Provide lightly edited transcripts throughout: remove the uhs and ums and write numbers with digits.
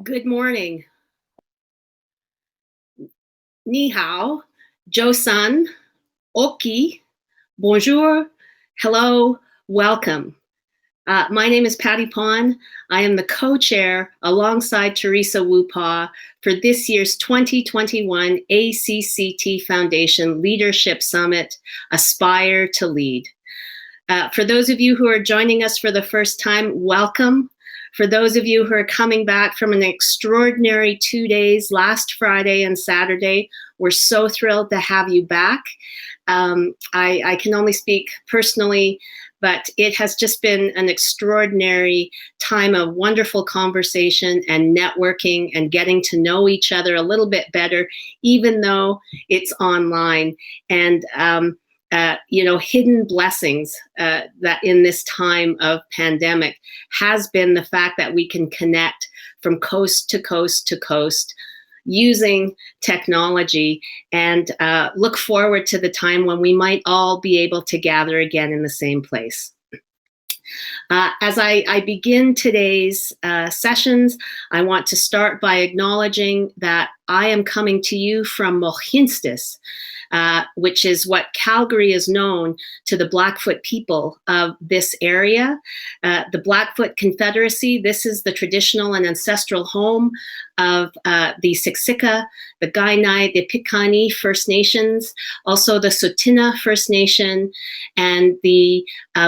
Good morning. Ni hao, Josan, Oki, bonjour, hello, welcome. My name is Patty Pon. I am the co-chair alongside Teresa Wupa for this year's 2021 ACCT Foundation Leadership Summit, Aspire to Lead. For those of you who are joining us for the first time, welcome. For those of you who are coming back from an extraordinary 2 days, last Friday and Saturday, we're so thrilled to have you back. I can only speak personally, but it has just been an extraordinary time of wonderful conversation and networking and getting to know each other a little bit better, even though it's online. And hidden blessings that in this time of pandemic has been the fact that we can connect from coast to coast to coast using technology, and look forward to the time when we might all be able to gather again in the same place. As I begin today's sessions, I want to start by acknowledging that I am coming to you from Mohinstis, which is what Calgary is known to the Blackfoot people of this area. The Blackfoot Confederacy, this is the traditional and ancestral home of the Siksika, the Kainai, the Piikani First Nations, also the Tsuut'ina First Nation, and the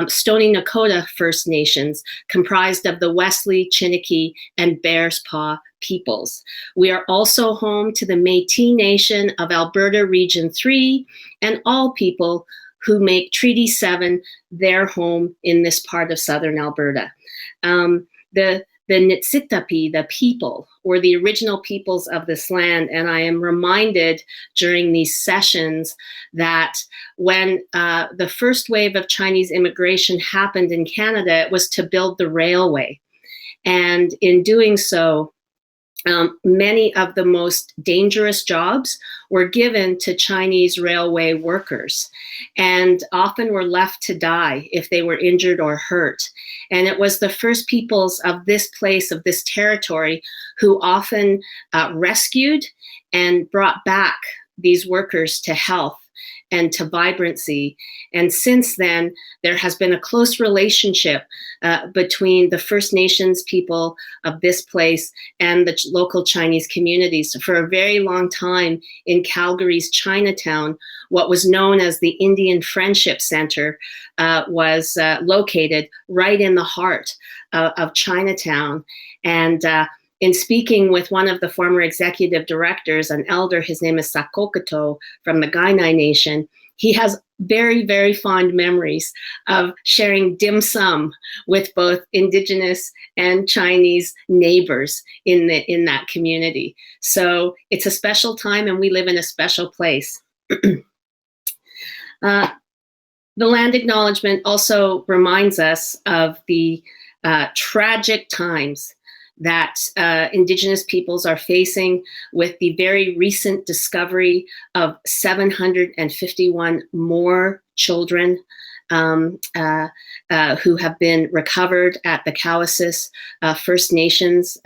Stoney Nakoda First Nations, comprised of the Wesley, Chiniki, and Bears Paw peoples. We are also home to the Métis Nation of Alberta Region 3 and all people who make Treaty 7 their home in this part of southern Alberta. The Niitsitapi, the people, were the original peoples of this land, and I am reminded during these sessions that when the first wave of Chinese immigration happened in Canada, it was to build the railway. And in doing so, many of the most dangerous jobs were given to Chinese railway workers, and often were left to die if they were injured or hurt. And it was the first peoples of this place, of this territory, who often rescued and brought back these workers to health and to vibrancy. And since then, there has been a close relationship between the First Nations people of this place and the local Chinese communities. For a very long time in Calgary's Chinatown, what was known as the Indian Friendship Center was located right in the heart of Chinatown. And in speaking with one of the former executive directors, an elder, his name is Sakokoto from the Kainai Nation, he has very, very fond memories of sharing dim sum with both Indigenous and Chinese neighbors in that community. So it's a special time, and we live in a special place. The land acknowledgement also reminds us of the tragic times that Indigenous peoples are facing with the very recent discovery of 751 more children who have been recovered at the Cowessess First Nations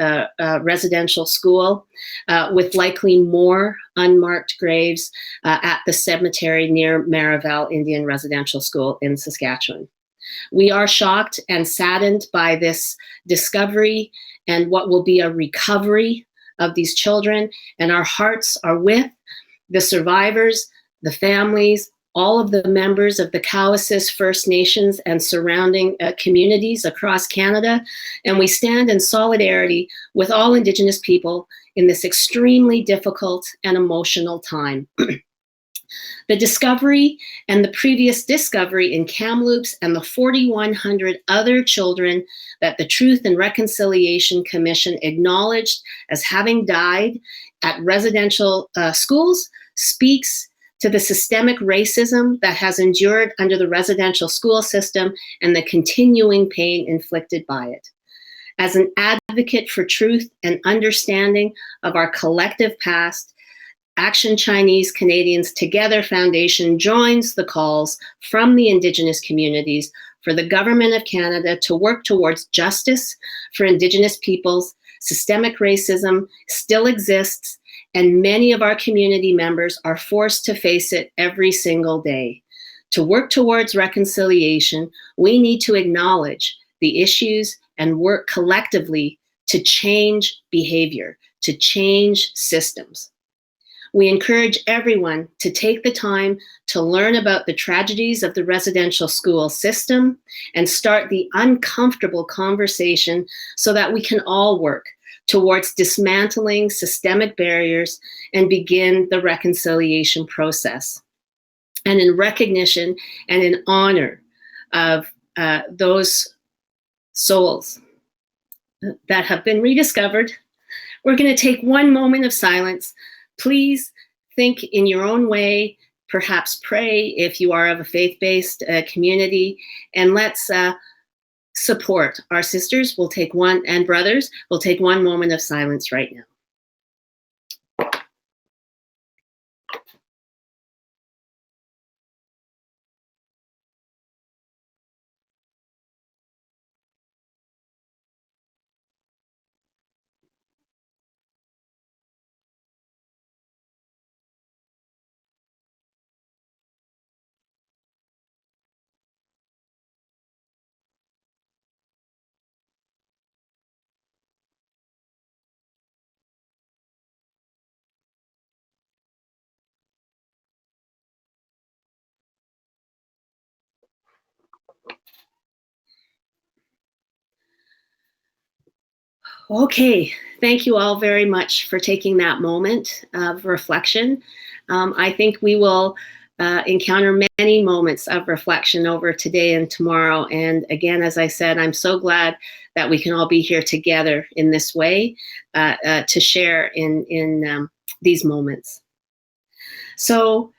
residential school, with likely more unmarked graves at the cemetery near Marival Indian Residential School in Saskatchewan. We are shocked and saddened by this discovery and what will be a recovery of these children. And our hearts are with the survivors, the families, all of the members of the Cowessess First Nations and surrounding communities across Canada. And we stand in solidarity with all Indigenous people in this extremely difficult and emotional time. The discovery and the previous discovery in Kamloops and the 4,100 other children that the Truth and Reconciliation Commission acknowledged as having died at residential schools speaks to the systemic racism that has endured under the residential school system and the continuing pain inflicted by it. As an advocate for truth and understanding of our collective past, Action Chinese Canadians Together Foundation joins the calls from the Indigenous communities for the Government of Canada to work towards justice for Indigenous peoples, systemic racism still exists, and many of our community members are forced to face it every single day. To work towards reconciliation, we need to acknowledge the issues and work collectively to change behavior, to change systems. We encourage everyone to take the time to learn about the tragedies of the residential school system and start the uncomfortable conversation so that we can all work towards dismantling systemic barriers and begin the reconciliation process. And in recognition and in honor of those souls that have been rediscovered, we're going to take one moment of silence. Please think in your own way, perhaps pray if you are of a faith-based community, and let's support our sisters. We'll take one, and brothers, we'll take one moment of silence right now. Okay, thank you all very much for taking that moment of reflection. I think we will encounter many moments of reflection over today and tomorrow. And again, as I said, I'm so glad that we can all be here together in this way to share in these moments. So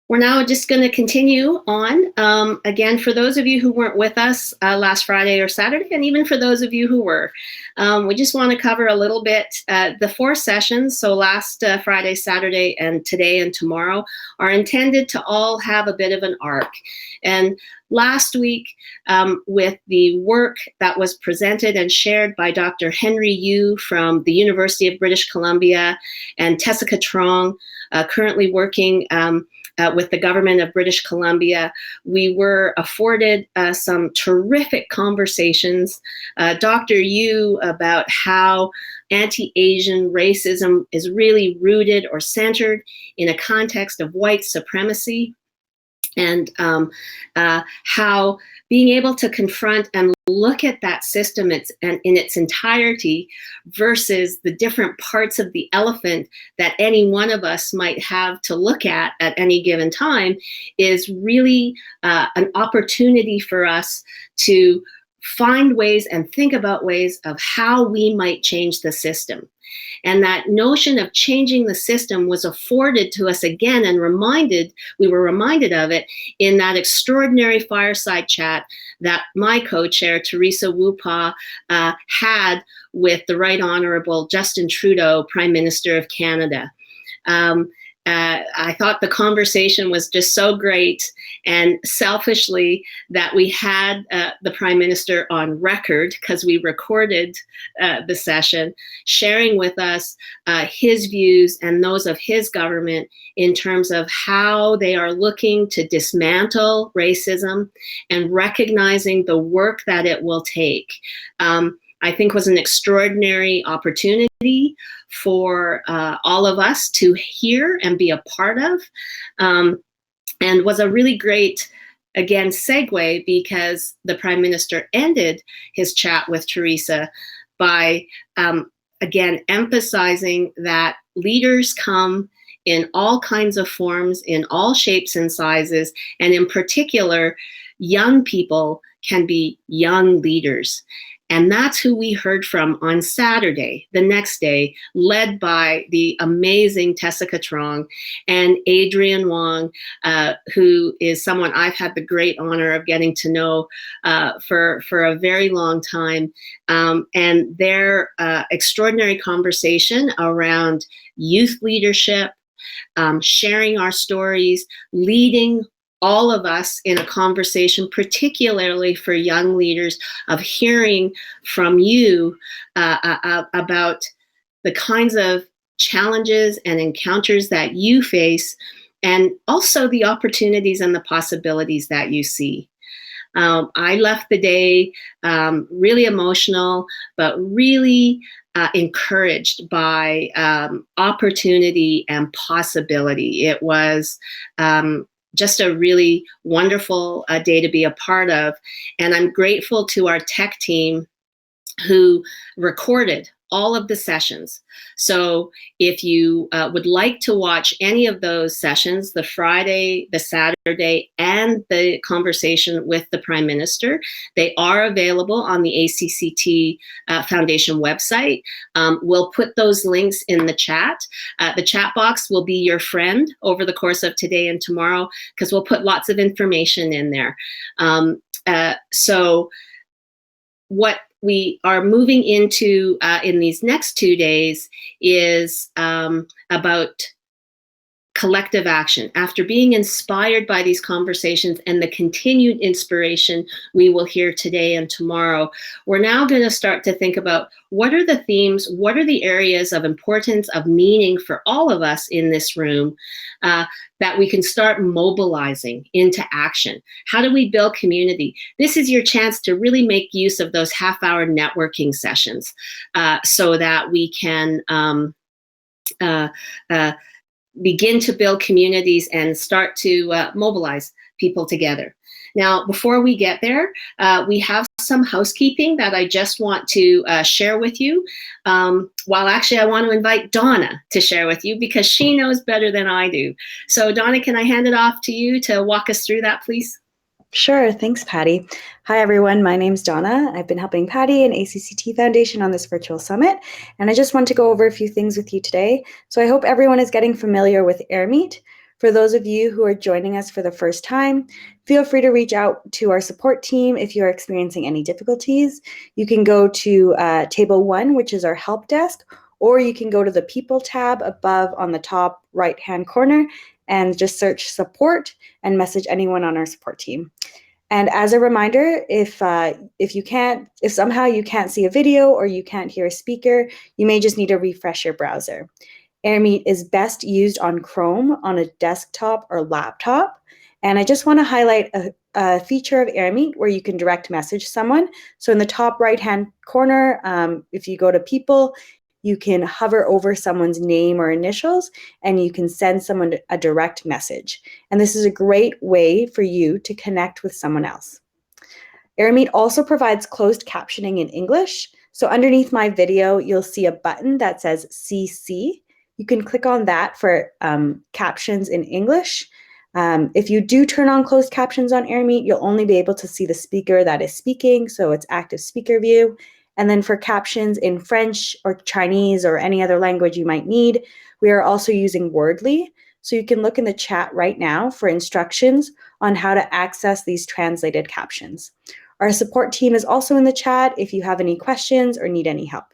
we're now just going to continue on. Again, for those of you who weren't with us last Friday or Saturday, and even for those of you who were, we just want to cover a little bit. The 4 sessions, so last Friday, Saturday, and today and tomorrow, are intended to all have a bit of an arc. And last week, with the work that was presented and shared by Dr. Henry Yu from the University of British Columbia and Tessica Trong, currently working with the government of British Columbia, we were afforded some terrific conversations. Dr. Yu about how anti-Asian racism is really rooted or centered in a context of white supremacy, and how being able to confront and look at that system in its entirety versus the different parts of the elephant that any one of us might have to look at any given time is really an opportunity for us to find ways and think about ways of how we might change the system. And that notion of changing the system was afforded to us again and we were reminded of it in that extraordinary fireside chat that my co-chair, Teresa Wu Pa, had with the Right Honorable Justin Trudeau, Prime Minister of Canada. I thought the conversation was just so great, and selfishly that we had the Prime Minister on record, because we recorded the session, sharing with us his views and those of his government in terms of how they are looking to dismantle racism and recognizing the work that it will take. I think was an extraordinary opportunity for all of us to hear and be a part of, and was a really great, again, segue, because the Prime Minister ended his chat with Teresa by, again, emphasizing that leaders come in all kinds of forms, in all shapes and sizes, and in particular, young people can be young leaders. And that's who we heard from on Saturday, the next day, led by the amazing Tessica Trong and Adrian Wong, who is someone I've had the great honor of getting to know for a very long time. And their extraordinary conversation around youth leadership, sharing our stories, leading all of us in a conversation, particularly for young leaders, of hearing from you about the kinds of challenges and encounters that you face, and also the opportunities and the possibilities that you see. I left the day really emotional, but really encouraged by opportunity and possibility. It was just a really wonderful day to be a part of. And I'm grateful to our tech team who recorded all of the sessions. So if you would like to watch any of those sessions, the Friday, the Saturday, and the conversation with the Prime Minister, they are available on the ACCT Foundation website. We'll put those links in the chat. The chat box will be your friend over the course of today and tomorrow, because we'll put lots of information in there. So what we are moving into in these next 2 days is about collective action. After being inspired by these conversations and the continued inspiration we will hear today and tomorrow, we're now going to start to think about what are the themes, what are the areas of importance, of meaning for all of us in this room that we can start mobilizing into action. How do we build community? This is your chance to really make use of those half-hour networking sessions so that we can begin to build communities and start to mobilize people together. Now, before we get there, we have some housekeeping that I just want to share with you. Well, actually, I want to invite Donna to share with you because she knows better than I do. So Donna, can I hand it off to you to walk us through that, please? Sure. Thanks, Patty. Hi, everyone. My name's Donna. I've been helping Patty and ACCT Foundation on this virtual summit, and I just want to go over a few things with you today. So I hope everyone is getting familiar with AirMeet. For those of you who are joining us for the first time, feel free to reach out to our support team if you are experiencing any difficulties. You can go to table 1, which is our help desk, or you can go to the People tab above on the top right-hand corner and just search support and message anyone on our support team. And as a reminder, if somehow you can't see a video or you can't hear a speaker, you may just need to refresh your browser. AirMeet is best used on Chrome on a desktop or laptop. And I just want to highlight a feature of AirMeet where you can direct message someone. So in the top right-hand corner, if you go to People, you can hover over someone's name or initials, and you can send someone a direct message. And this is a great way for you to connect with someone else. AirMeet also provides closed captioning in English. So underneath my video, you'll see a button that says CC. You can click on that for captions in English. If you do turn on closed captions on AirMeet, you'll only be able to see the speaker that is speaking, so it's active speaker view. And then for captions in French or Chinese or any other language you might need, we are also using Wordly. So you can look in the chat right now for instructions on how to access these translated captions. Our support team is also in the chat if you have any questions or need any help.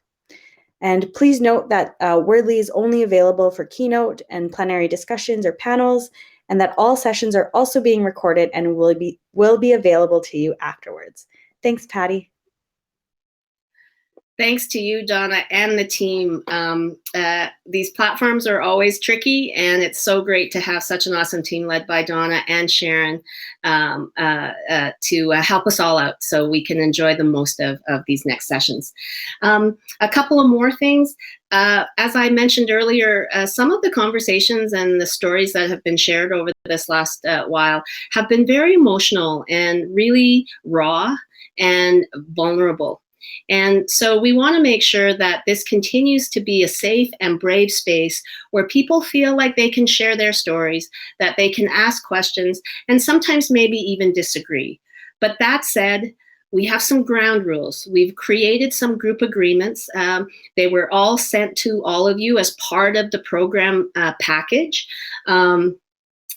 And please note that Wordly is only available for keynote and plenary discussions or panels, and that all sessions are also being recorded and will be available to you afterwards. Thanks, Patty. Thanks to you, Donna, and the team. These platforms are always tricky, and it's so great to have such an awesome team led by Donna and Sharon to help us all out so we can enjoy the most of these next sessions. A couple of more things. As I mentioned earlier, some of the conversations and the stories that have been shared over this last while have been very emotional and really raw and vulnerable. And so we want to make sure that this continues to be a safe and brave space where people feel like they can share their stories, that they can ask questions, and sometimes maybe even disagree. But that said, we have some ground rules. We've created some group agreements. They were all sent to all of you as part of the program package.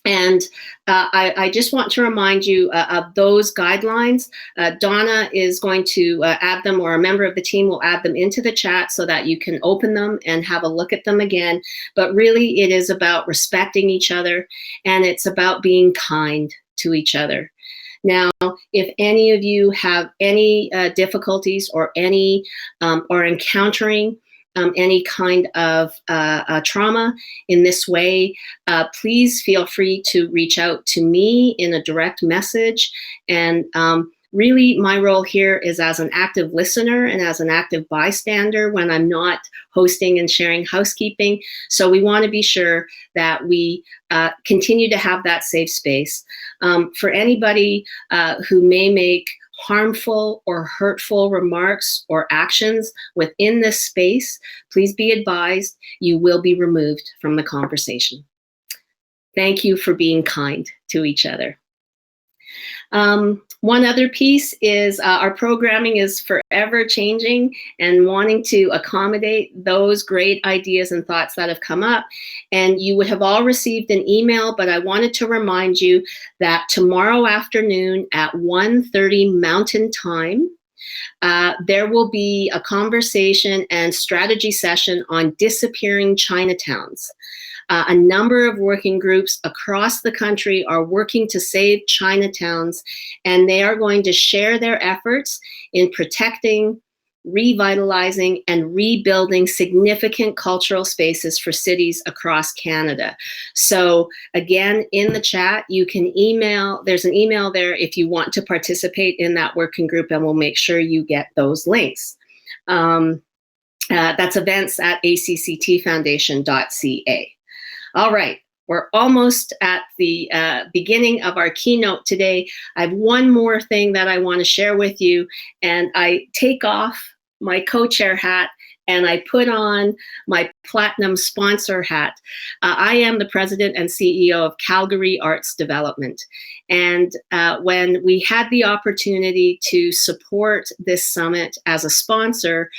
And I just want to remind you of those guidelines. Donna is going to add them, or a member of the team will add them into the chat so that you can open them and have a look at them again. But really, it is about respecting each other, and it's about being kind to each other. Now, if any of you have any difficulties or any or encountering any kind of trauma in this way, please feel free to reach out to me in a direct message. And really, my role here is as an active listener and as an active bystander when I'm not hosting and sharing housekeeping. So we want to be sure that we continue to have that safe space. For anybody who may make harmful or hurtful remarks or actions within this space, please be advised you will be removed from the conversation. Thank you for being kind to each other. One other piece is our programming is forever changing and wanting to accommodate those great ideas and thoughts that have come up. And you would have all received an email, but I wanted to remind you that tomorrow afternoon at 1:30 Mountain Time, there will be a conversation and strategy session on disappearing Chinatowns. A number of working groups across the country are working to save Chinatowns, and they are going to share their efforts in protecting, revitalizing, and rebuilding significant cultural spaces for cities across Canada. So again, in the chat, you can email, there's an email there if you want to participate in that working group, and we'll make sure you get those links. That's events@acctfoundation.ca. All right, we're almost at the beginning of our keynote today. I have one more thing that I want to share with you, and I take off my co-chair hat and I put on my platinum sponsor hat. I am the president and CEO of Calgary Arts Development. And when we had the opportunity to support this summit as a sponsor,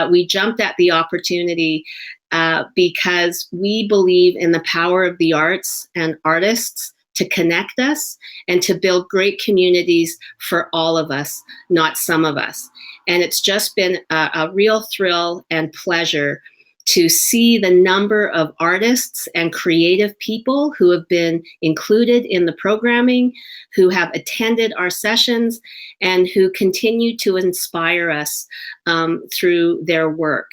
we jumped at the opportunity because we believe in the power of the arts and artists to connect us and to build great communities for all of us, not some of us. And it's just been a real thrill and pleasure to see the number of artists and creative people who have been included in the programming, who have attended our sessions, and who continue to inspire us through their work.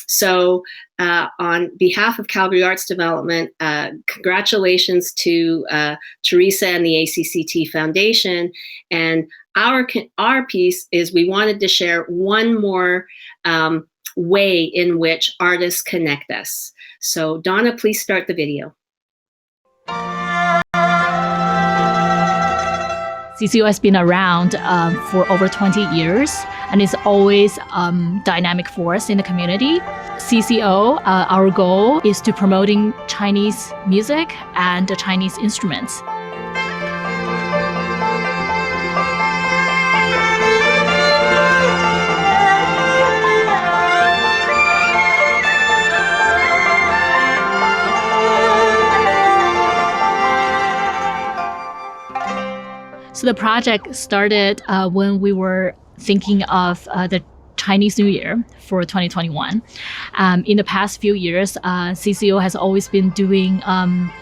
So on behalf of Calgary Arts Development, congratulations to Teresa and the ACCT Foundation. And our piece is we wanted to share one more way in which artists connect us. So Donna, please start the video. CCO has been around for over 20 years and is always dynamic force in the community. CCO, our goal is to promoting Chinese music and the Chinese instruments. So the project started when we were thinking of the Chinese New Year for 2021. In the past few years, CCO has always been doing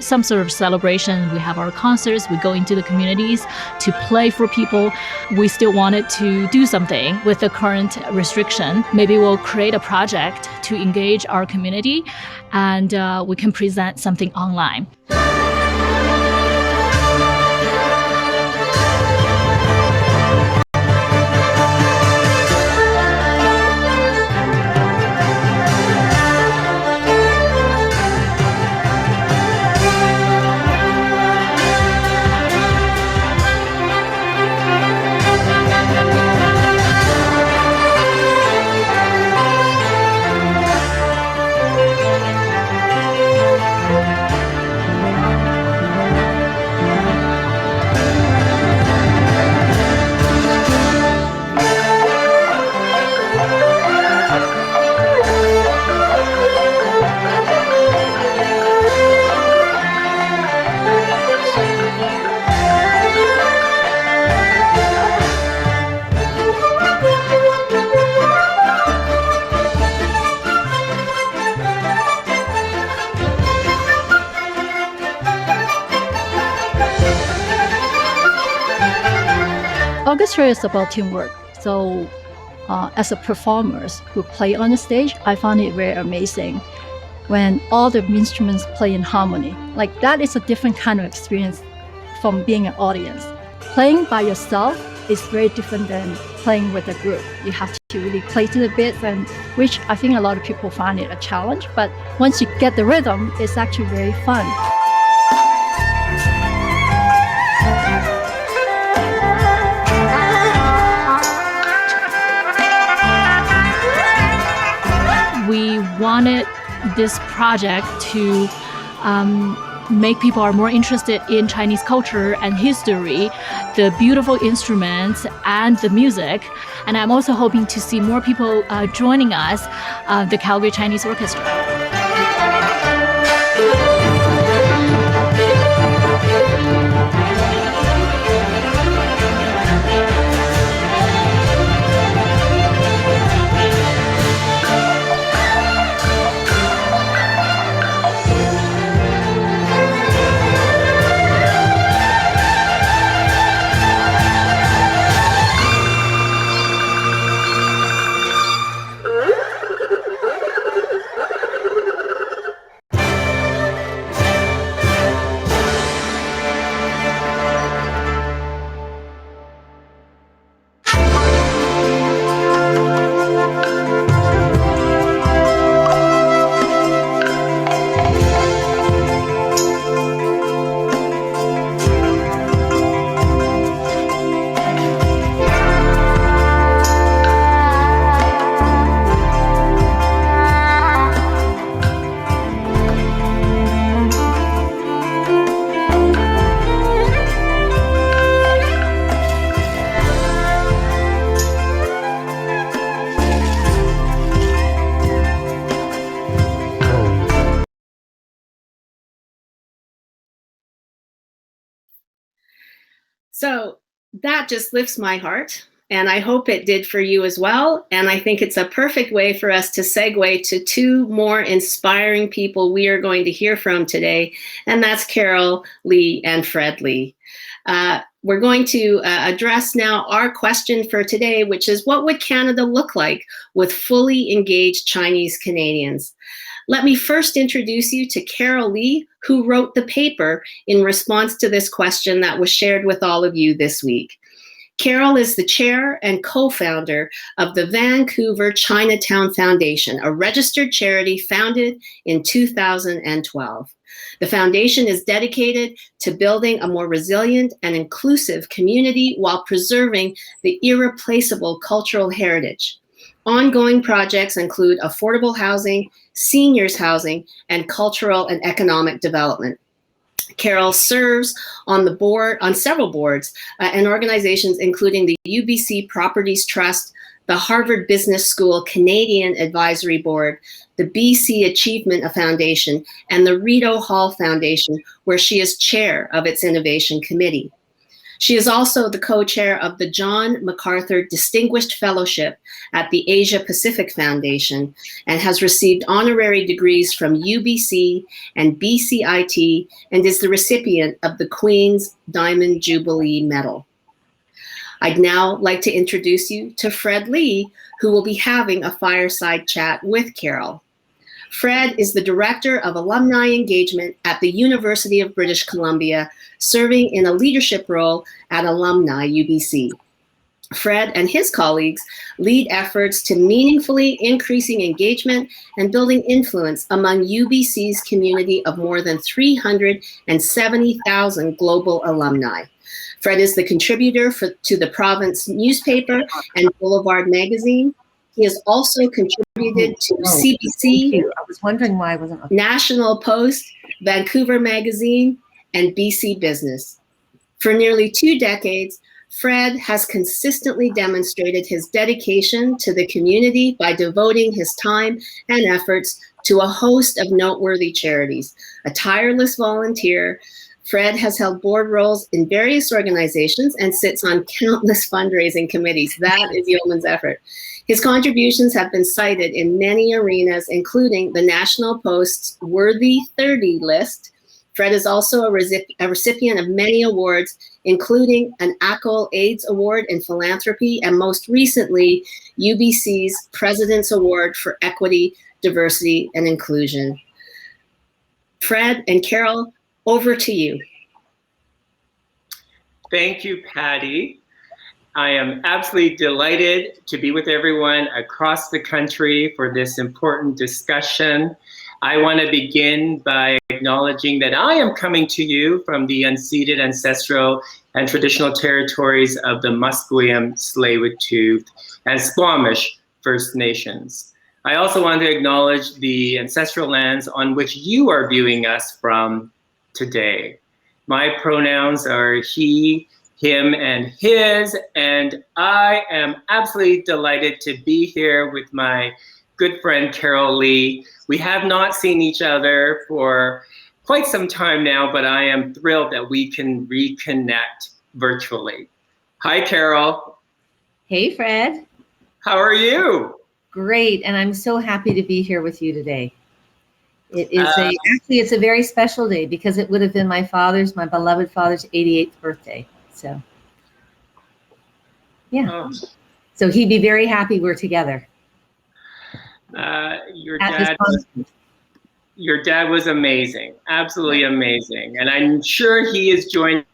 some sort of celebration. We have our concerts, we go into the communities to play for people. We still wanted to do something with the current restriction. Maybe we'll create a project to engage our community and we can present something online. culture is about teamwork. So as a performers who play on the stage, I found it very amazing when all the instruments play in harmony. Like that is a different kind of experience from being an audience. Playing by yourself is very different than playing with a group. You have to really play to the beats, and which I think a lot of people find it a challenge. But once you get the rhythm, it's actually very fun. We wanted this project to make people are more interested in Chinese culture and history, the beautiful instruments and the music. And I'm also hoping to see more people joining us, the Calgary Chinese Orchestra. So that just lifts my heart, and I hope it did for you as well. And I think it's a perfect way for us to segue to two more inspiring people we are going to hear from today, and that's Carol Lee and Fred Lee. We're going to address now our question for today, which is, what would Canada look like with fully engaged Chinese Canadians? Let me first introduce you to Carol Lee, who wrote the paper in response to this question that was shared with all of you this week. Carol is the chair and co-founder of the Vancouver Chinatown Foundation, a registered charity founded in 2012. The foundation is dedicated to building a more resilient and inclusive community while preserving the irreplaceable cultural heritage. Ongoing projects include affordable housing, seniors housing, and cultural and economic development. Carol serves on the board, on several boards and organizations, including the UBC Properties Trust, the Harvard Business School Canadian Advisory Board, the BC Achievement Foundation, and the Rideau Hall Foundation, where she is chair of its Innovation Committee. She is also the co-chair of the John MacArthur Distinguished Fellowship at the Asia Pacific Foundation and has received honorary degrees from UBC and BCIT and is the recipient of the Queen's Diamond Jubilee Medal. I'd now like to introduce you to Fred Lee, who will be having a fireside chat with Carol. Fred is the Director of Alumni Engagement at the University of British Columbia, serving in a leadership role at Alumni UBC. Fred and his colleagues lead efforts to meaningfully increasing engagement and building influence among UBC's community of more than 370,000 global alumni. Fred is the contributor to the province newspaper and Boulevard magazine. He has also contributed to CBC, I was wondering why I wasn't. National Post, Vancouver Magazine, and BC Business. For nearly 2 decades, Fred has consistently demonstrated his dedication to the community by devoting his time and efforts to a host of noteworthy charities. A tireless volunteer, Fred has held board roles in various organizations and sits on countless fundraising committees. That is yeoman's effort. His contributions have been cited in many arenas, including the National Post's Worthy 30 list. Fred is also a recipient of many awards, including an ACOL AIDS Award in Philanthropy, and most recently, UBC's President's Award for Equity, Diversity, and Inclusion. Fred and Carol, over to you. Thank you, Patty. I am absolutely delighted to be with everyone across the country for this important discussion. I want to begin by acknowledging that I am coming to you from the unceded ancestral and traditional territories of the Musqueam, Tsleil-Waututh, and Squamish First Nations. I also want to acknowledge the ancestral lands on which you are viewing us from today. My pronouns are he, him, and his, and I am absolutely delighted to be here with my good friend Carol Lee. We have not seen each other for quite some time now, but I am thrilled that we can reconnect virtually. Hi, Carol. Hey, Fred. How are you? Great, and I'm so happy to be here with you today. It is actually, it's a very special day because it would have been my beloved father's 88th birthday. So, yeah. Oh. So he'd be very happy we're together. Your dad was amazing, absolutely amazing. And I'm sure he is joining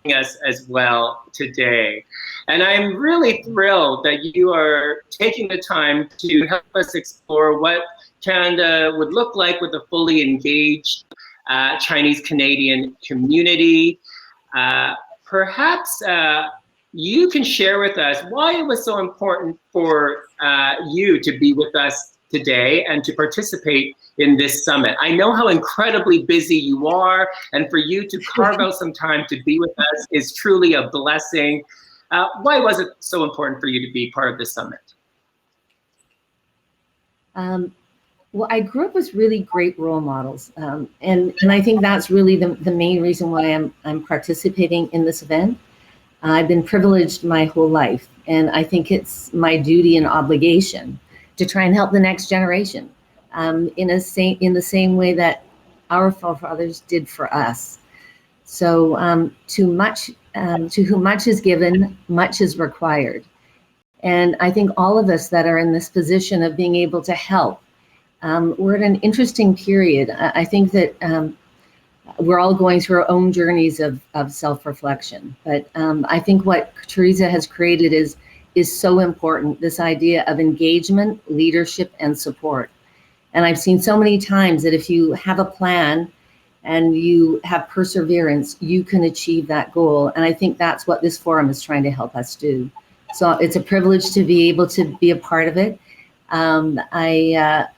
us as well today. And I'm really thrilled that you are taking the time to help us explore what Canada would look like with a fully engaged Chinese-Canadian community. Perhaps you can share with us why it was so important for you to be with us today and to participate in this summit. I know how incredibly busy you are, and for you to carve out some time to be with us is truly a blessing. Why was it so important for you to be part of this summit? Well, I grew up with really great role models, and I think that's really the main reason why I'm participating in this event. I've been privileged my whole life, and I think it's my duty and obligation to try and help the next generation in the same way that our forefathers did for us. So to whom much is given, much is required. And I think all of us that are in this position of being able to help, we're at an interesting period. I think that we're all going through our own journeys of self-reflection. But I think what Teresa has created is so important, this idea of engagement, leadership, and support. And I've seen so many times that if you have a plan and you have perseverance, you can achieve that goal. And I think that's what this forum is trying to help us do. So it's a privilege to be able to be a part of it. I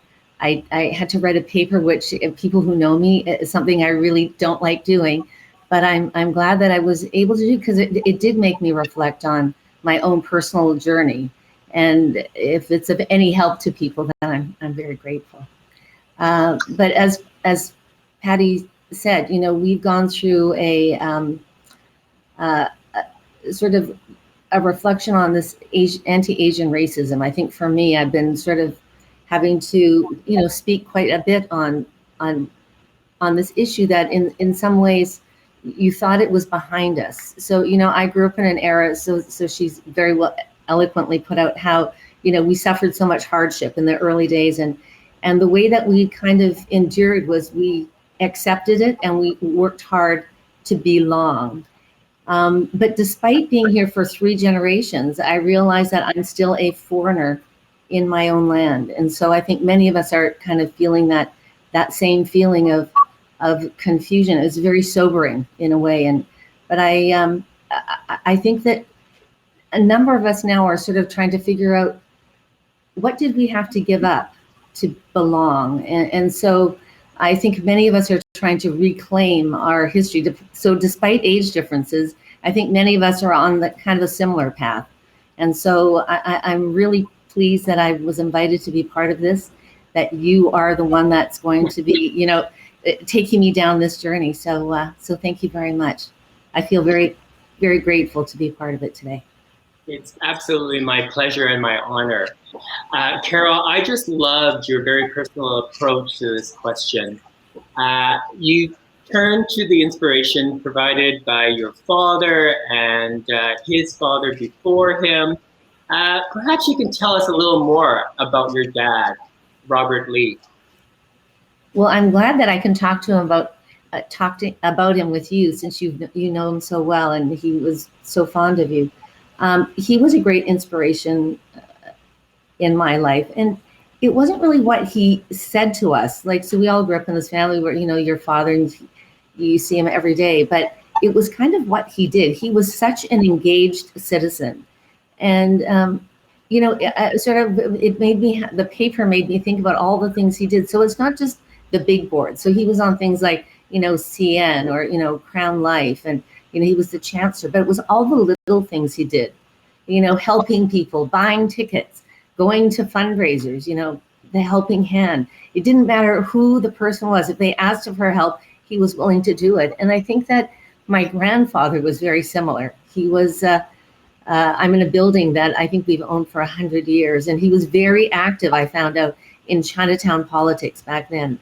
had to write a paper, which people who know me, is something I really don't like doing, but I'm glad that I was able to do, because it did make me reflect on my own personal journey. And if it's of any help to people, then I'm very grateful. But as Patty said, you know, we've gone through a sort of a reflection on this anti-Asian racism. I think for me, I've been sort of having to, you know, speak quite a bit on this issue that in some ways you thought it was behind us. So, you know, I grew up in an era, so she's very well eloquently put out how, you know, we suffered so much hardship in the early days, and the way that we kind of endured was we accepted it and we worked hard to belong. But despite being here for 3 generations, I realized that I'm still a foreigner in my own land. And so I think many of us are kind of feeling that same feeling of confusion. It's very sobering in a way. But I think that a number of us now are sort of trying to figure out, what did we have to give up to belong? And so I think many of us are trying to reclaim our history. So despite age differences, I think many of us are on the kind of a similar path. And so I'm really pleased that I was invited to be part of this, that you are the one that's going to be, you know, taking me down this journey. So thank you very much. I feel very, very grateful to be part of it today. It's absolutely my pleasure and my honor. Carol, I just loved your very personal approach to this question. You turn to the inspiration provided by your father and his father before him. Perhaps you can tell us a little more about your dad, Robert Lee. Well, I'm glad that I can talk to him about him with you, since you know him so well and he was so fond of you. He was a great inspiration in my life, and it wasn't really what he said to us. Like, so we all grew up in this family where, you know, your father, and you see him every day, but it was kind of what he did. He was such an engaged citizen. And, you know, the paper made me think about all the things he did. So it's not just the big board. So he was on things like, you know, CN or, you know, Crown Life, and, you know, he was the chancellor, but it was all the little things he did, you know, helping people, buying tickets, going to fundraisers, you know, the helping hand. It didn't matter who the person was. If they asked him for help, he was willing to do it. And I think that my grandfather was very similar. He was, I'm in a building that I think we've owned for 100 years, and he was very active, I found out, in Chinatown politics back then,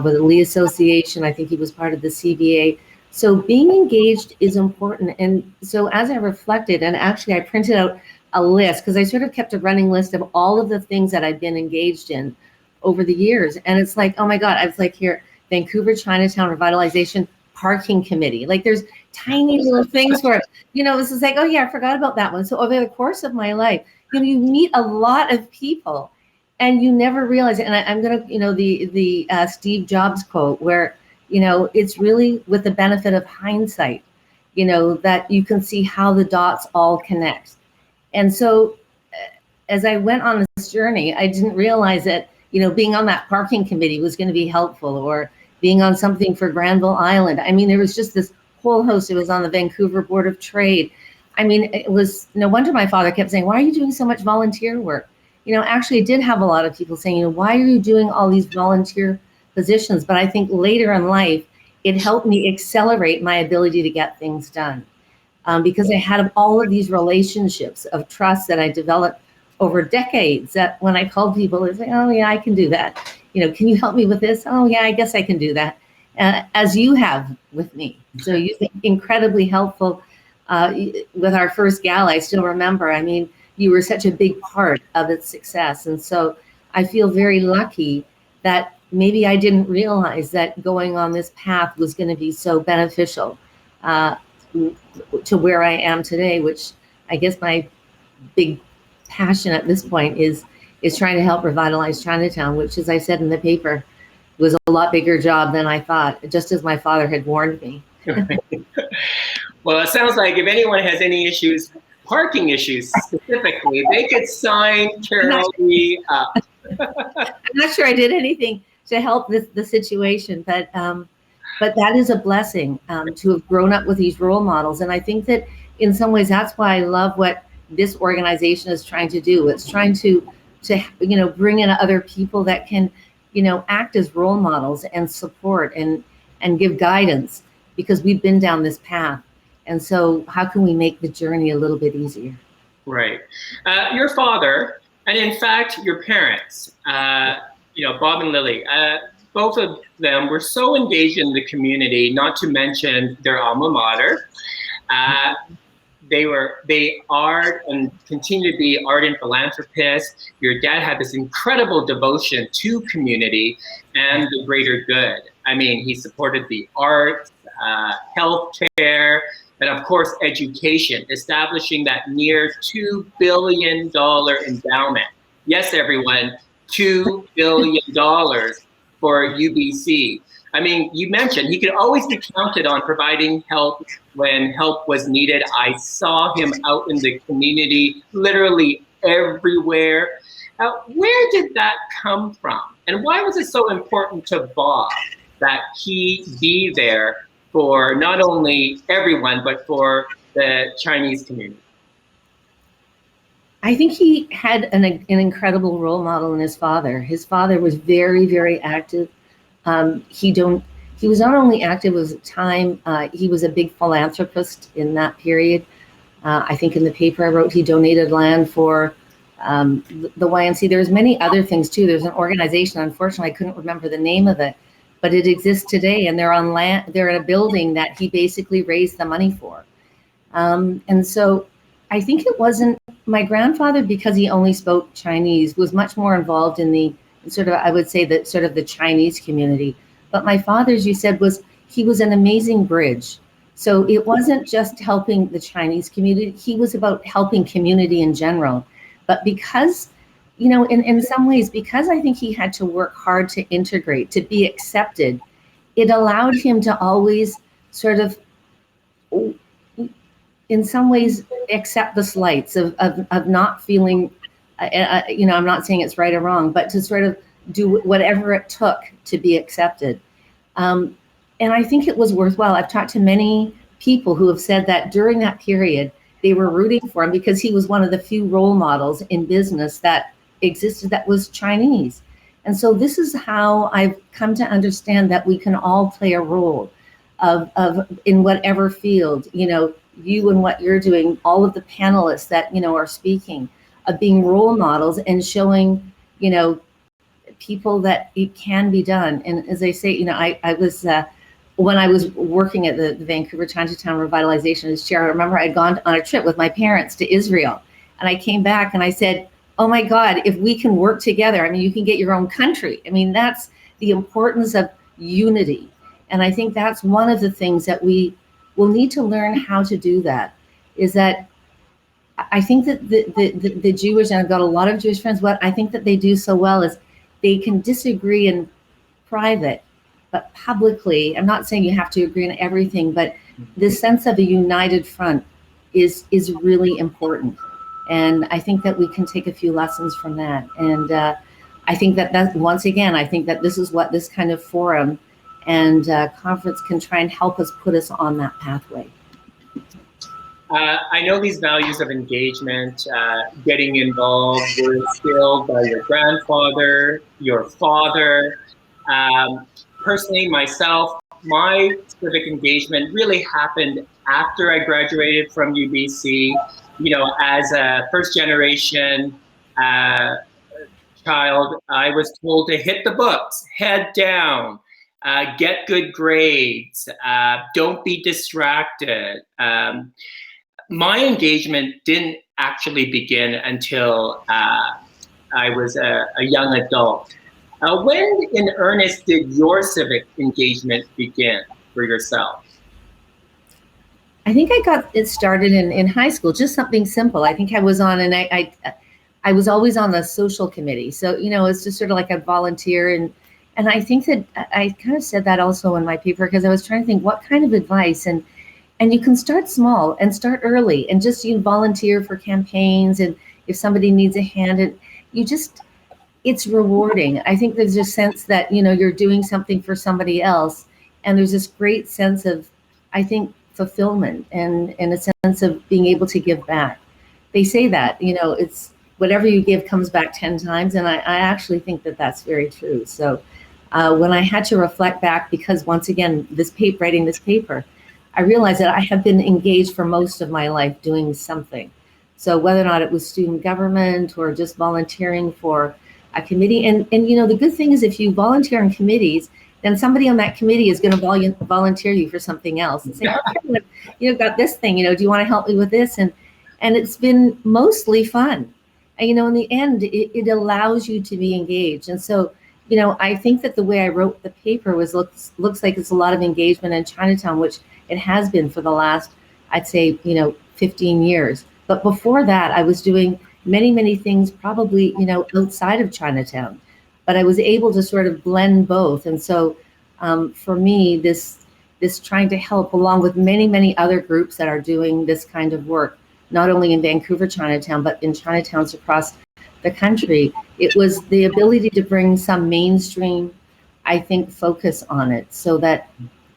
with the Lee Association. I think he was part of the CBA. So being engaged is important. And so as I reflected, and actually I printed out a list, because I sort of kept a running list of all of the things that I've been engaged in over the years. And it's like, oh my God, I was like, here, Vancouver Chinatown Revitalization Parking Committee. Like, there's tiny little things where, you know, this is like, oh yeah, I forgot about that one. So over the course of my life, you know, you meet a lot of people and you never realize it. And I'm going to, you know, the Steve Jobs quote where, you know, it's really with the benefit of hindsight, you know, that you can see how the dots all connect. And so as I went on this journey, I didn't realize that, you know, being on that parking committee was going to be helpful, or being on something for Granville Island. I mean, there was just this whole host. It was on the Vancouver Board of Trade. I mean, it was no wonder my father kept saying, why are you doing so much volunteer work? You know, actually, it did have a lot of people saying, you know, why are you doing all these volunteer positions? But I think later in life, it helped me accelerate my ability to get things done. Because I had all of these relationships of trust that I developed over decades, that when I called people, it's like, oh yeah, I can do that. You know, can you help me with this? Oh yeah, I guess I can do that. As you have with me. So you've been incredibly helpful with our first gala. I still remember, I mean, you were such a big part of its success. And so I feel very lucky that maybe I didn't realize that going on this path was going to be so beneficial to where I am today, which I guess my big passion at this point is trying to help revitalize Chinatown, which, as I said in the paper, was a lot bigger job than I thought, just as my father had warned me. Well, it sounds like if anyone has any issues, parking issues specifically, they could sign Carol Lee up. I'm not sure I did anything to help the situation, but that is a blessing to have grown up with these role models. And I think that in some ways, that's why I love what this organization is trying to do. It's trying to you know, bring in other people that can, you know, act as role models and support and give guidance, because we've been down this path. And so how can we make the journey a little bit easier? Right. Your father, and in fact, your parents, you know, Bob and Lily, both of them were so engaged in the community, not to mention their alma mater. They are and continue to be ardent philanthropists. Your dad had this incredible devotion to community and the greater good. I mean, he supported the arts, healthcare, and of course, education, establishing that near $2 billion endowment. Yes, everyone, $2 billion for UBC. I mean, you mentioned he could always be counted on providing help when help was needed. I saw him out in the community, literally everywhere. Where did that come from? And why was it so important to Bob that he be there for not only everyone, but for the Chinese community? I think he had an incredible role model in his father. His father was very, very active. He was not only active at the time, he was a big philanthropist in that period. I think in the paper I wrote, he donated land for the YMCA. There's many other things too. There's an organization, unfortunately, I couldn't remember the name of it, but it exists today, and they're on land. They're in a building that he basically raised the money for. And so I think it wasn't my grandfather, because he only spoke Chinese, was much more involved in the sort of, I would say, that sort of the Chinese community. But my father, as you said, he was an amazing bridge. So it wasn't just helping the Chinese community, he was about helping community in general. But because, in some ways, because I think he had to work hard to integrate, to be accepted, it allowed him to always sort of, in some ways, accept the slights of not feeling, I'm not saying it's right or wrong, but to sort of do whatever it took to be accepted. And I think it was worthwhile. I've talked to many people who have said that during that period, they were rooting for him because he was one of the few role models in business that existed that was Chinese. And so this is how I've come to understand that we can all play a role of in whatever field, you and what you're doing, all of the panelists that, are speaking, of being role models and showing, people that it can be done. And as I say, I was, when I was working at the Vancouver Chinatown Revitalization as chair, I remember I'd gone on a trip with my parents to Israel, and I came back and I said, oh my God, if we can work together, you can get your own country. That's the importance of unity. And I think that's one of the things that we will need to learn how to do, that is that I think that the Jewish, and I've got a lot of Jewish friends, what I think that they do so well is they can disagree in private, but publicly, I'm not saying you have to agree on everything, but the sense of a united front is really important. And I think that we can take a few lessons from that. And I think that once again, I think that this is what this kind of forum and conference can try and help us put us on that pathway. I know these values of engagement, getting involved, were instilled by your grandfather, your father. Personally, myself, my civic engagement really happened after I graduated from UBC. As a first generation child, I was told to hit the books, head down, get good grades, don't be distracted. My engagement didn't actually begin until I was a young adult. When in earnest did your civic engagement begin for yourself? I think I got it started in high school, just something simple. I think I was on, and I was always on the social committee. So, it's just sort of like a volunteer. And I think that I kind of said that also in my paper, because I was trying to think what kind of advice, and you can start small and start early and just volunteer for campaigns. And if somebody needs a hand, and it's rewarding. I think there's a sense that, you're doing something for somebody else. And there's this great sense of, I think, fulfillment and a sense of being able to give back. They say that, it's whatever you give comes back 10 times. And I actually think that that's very true. So when I had to reflect back, because once again, writing this paper, I realized that I have been engaged for most of my life doing something. So whether or not it was student government or just volunteering for a committee, and the good thing is if you volunteer in committees, then somebody on that committee is going to volunteer you for something else and say, okay, got this thing, do you want to help me with this? And it's been mostly fun. And, in the end, it allows you to be engaged. And so, I think that the way I wrote the paper looks like it's a lot of engagement in Chinatown, which it has been for the last, I'd say, 15 years. But before that, I was doing many, many things probably, outside of Chinatown. But I was able to sort of blend both. And so for me, this trying to help, along with many, many other groups that are doing this kind of work, not only in Vancouver Chinatown, but in Chinatowns across the country, it was the ability to bring some mainstream, I think, focus on it so that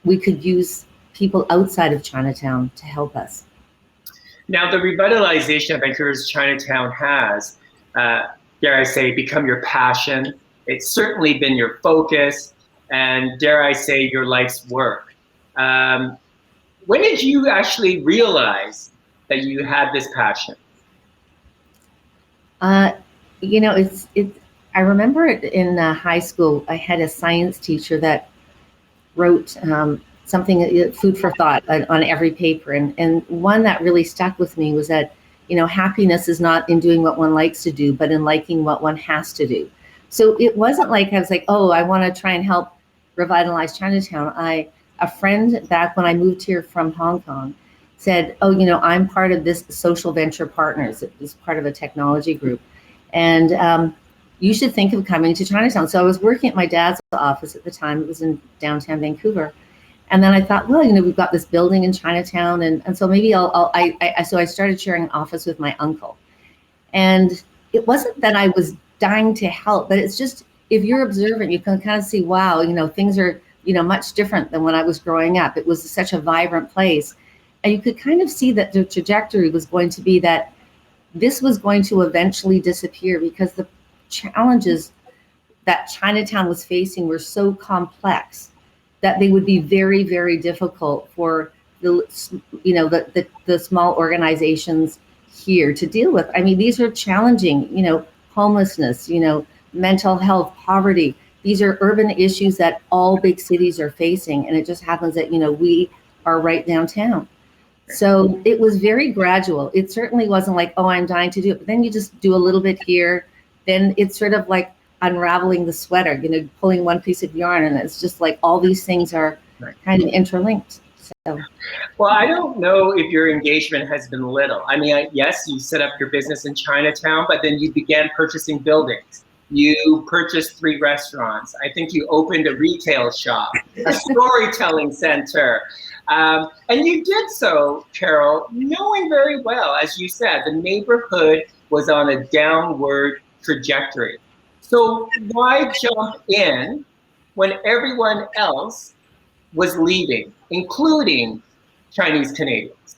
we could use people outside of Chinatown to help us. Now, the revitalization of Vancouver's Chinatown has, dare I say, become your passion. It's certainly been your focus, and dare I say, your life's work. When did you actually realize that you had this passion? I remember in high school, I had a science teacher that wrote something, food for thought on every paper. And one that really stuck with me was that, happiness is not in doing what one likes to do, but in liking what one has to do. So it wasn't like I was like, oh, I want to try and help revitalize Chinatown. A friend back when I moved here from Hong Kong said, oh, I'm part of this Social Venture Partners. It was part of a technology group. And you should think of coming to Chinatown. So I was working at my dad's office at the time. It was in downtown Vancouver. And then I thought, well, we've got this building in Chinatown. And so maybe so I started sharing an office with my uncle. And it wasn't that I was dying to help, but it's just, if you're observant, you can kind of see, wow, things are, much different than when I was growing up. It was such a vibrant place. And you could kind of see that the trajectory was going to be that this was going to eventually disappear, because the challenges that Chinatown was facing were so complex that they would be very, very difficult for the small organizations here to deal with. I mean, these are challenging, homelessness, mental health, poverty. These are urban issues that all big cities are facing. And it just happens that, we are right downtown. So it was very gradual. It certainly wasn't like, oh, I'm dying to do it. But then you just do a little bit here. Then it's sort of like unraveling the sweater, pulling one piece of yarn. And it's just like all these things are kind of interlinked. So. Well, I don't know if your engagement has been little. I mean, yes, you set up your business in Chinatown, but then you began purchasing buildings. You purchased 3 restaurants. I think you opened a retail shop, a storytelling center. And you did so, Carol, knowing very well, as you said, the neighborhood was on a downward trajectory. So why jump in when everyone else was leaving, including Chinese Canadians?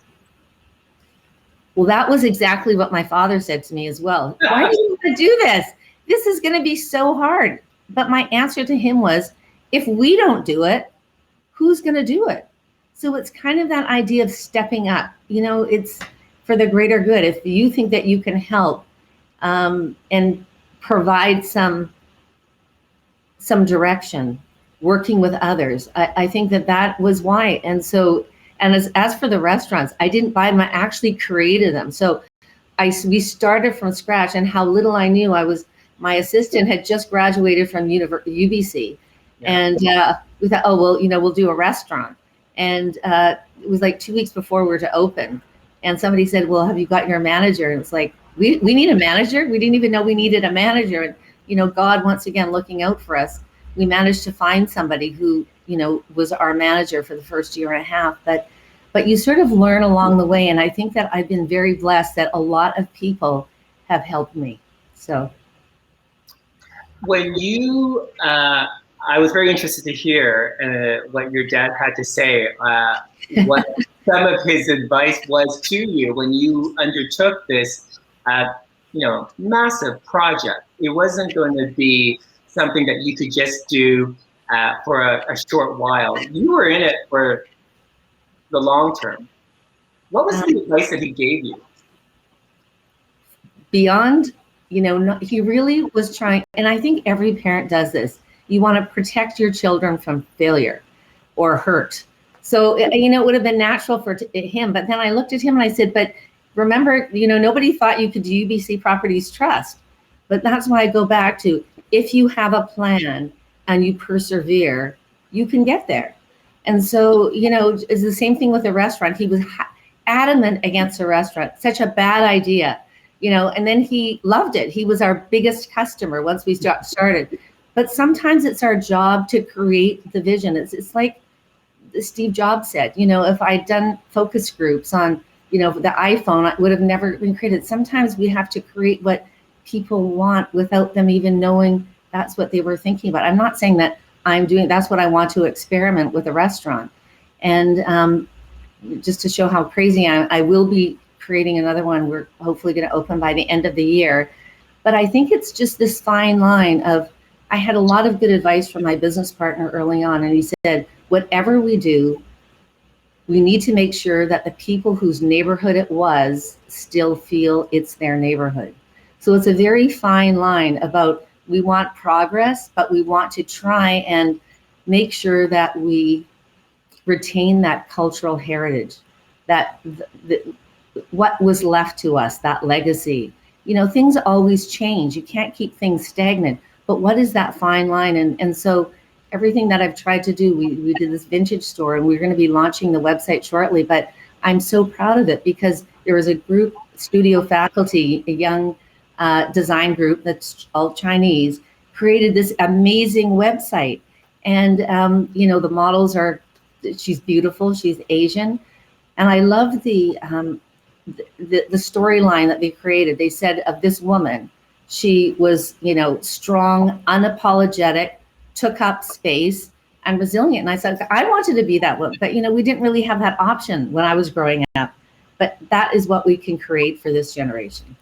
Well, that was exactly what my father said to me as well. Why do you want to do this? This is going to be so hard. But my answer to him was, if we don't do it, who's going to do it? So it's kind of that idea of stepping up. It's for the greater good. If you think that you can help and provide some direction, working with others, I think that was why. And so, and as for the restaurants, I didn't buy them. I actually created them. So we started from scratch, and how little I knew, my assistant had just graduated from UBC. Yeah. And we thought, oh, well, we'll do a restaurant. And it was like 2 weeks before we were to open. And somebody said, well, have you got your manager? And it's like, we need a manager? We didn't even know we needed a manager. And, God, once again, looking out for us, we managed to find somebody who, was our manager for the first year and a half. But you sort of learn along the way. And I think that I've been very blessed that a lot of people have helped me. So. When you, I was very interested to hear what your dad had to say, what some of his advice was to you when you undertook this, massive project. It wasn't going to be something that you could just do for a short while. You were in it for the long term. What was the advice that he gave you? Beyond, he really was trying, and I think every parent does this. You want to protect your children from failure or hurt. So, it would have been natural for him. But then I looked at him and I said, but remember, nobody thought you could do UBC Properties Trust. But that's why I go back to, if you have a plan and you persevere, you can get there. And so, it's the same thing with a restaurant. He was adamant against a restaurant, such a bad idea, and then he loved it. He was our biggest customer once we started. But sometimes it's our job to create the vision. It's like Steve Jobs said, if I'd done focus groups on, the iPhone, it would have never been created. Sometimes we have to create what people want without them even knowing that's what they were thinking about. I'm not saying that that's what I want to experiment with a restaurant. And just to show how crazy I will be creating another one. We're hopefully going to open by the end of the year. But I think it's just this fine line of, I had a lot of good advice from my business partner early on. And he said, whatever we do, we need to make sure that the people whose neighborhood it was still feel it's their neighborhood. So it's a very fine line about, we want progress, but we want to try and make sure that we retain that cultural heritage, that what was left to us, that legacy. You know, things always change. You can't keep things stagnant. But what is that fine line? And so everything that I've tried to do, we did this vintage store, and we're going to be launching the website shortly. But I'm so proud of it because there was a group, studio faculty, a young design group that's all Chinese, created this amazing website. And, you know, the models are, she's beautiful, she's Asian. And I love the storyline that they created. They said of this woman, she was, you know, strong, unapologetic, took up space, and resilient. And I said, I wanted to be that woman, but, you know, we didn't really have that option when I was growing up. But that is what we can create for this generation.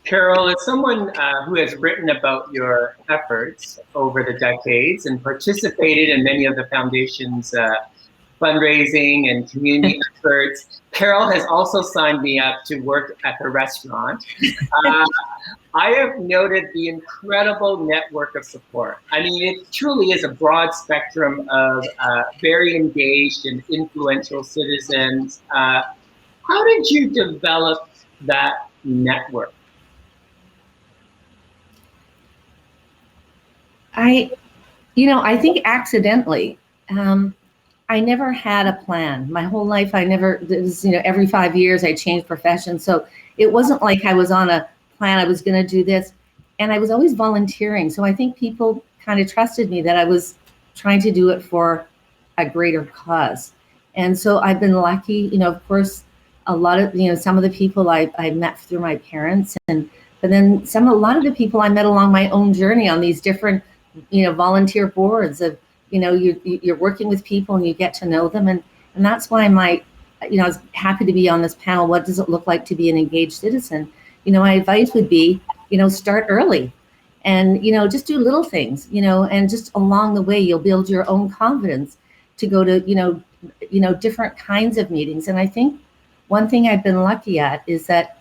Carol, as someone who has written about your efforts over the decades and participated in many of the foundation's fundraising and community efforts, Carol has also signed me up to work at the restaurant. I have noted the incredible network of support. I mean, it truly is a broad spectrum of very engaged and influential citizens. How did you develop that network? I think accidentally. I never had a plan. My whole life, every 5 years I changed professions. So it wasn't like I was on a plan, I was going to do this. And I was always volunteering. So I think people kind of trusted me that I was trying to do it for a greater cause. And so I've been lucky, of course, a lot of, some of the people I met through my parents, but then a lot of the people I met along my own journey on these different, volunteer boards of, you're working with people and you get to know them. And that's why I was happy to be on this panel. What does it look like to be an engaged citizen? My advice would be, start early and, just do little things, and just along the way, you'll build your own confidence to go to, different kinds of meetings. And I think one thing I've been lucky at is that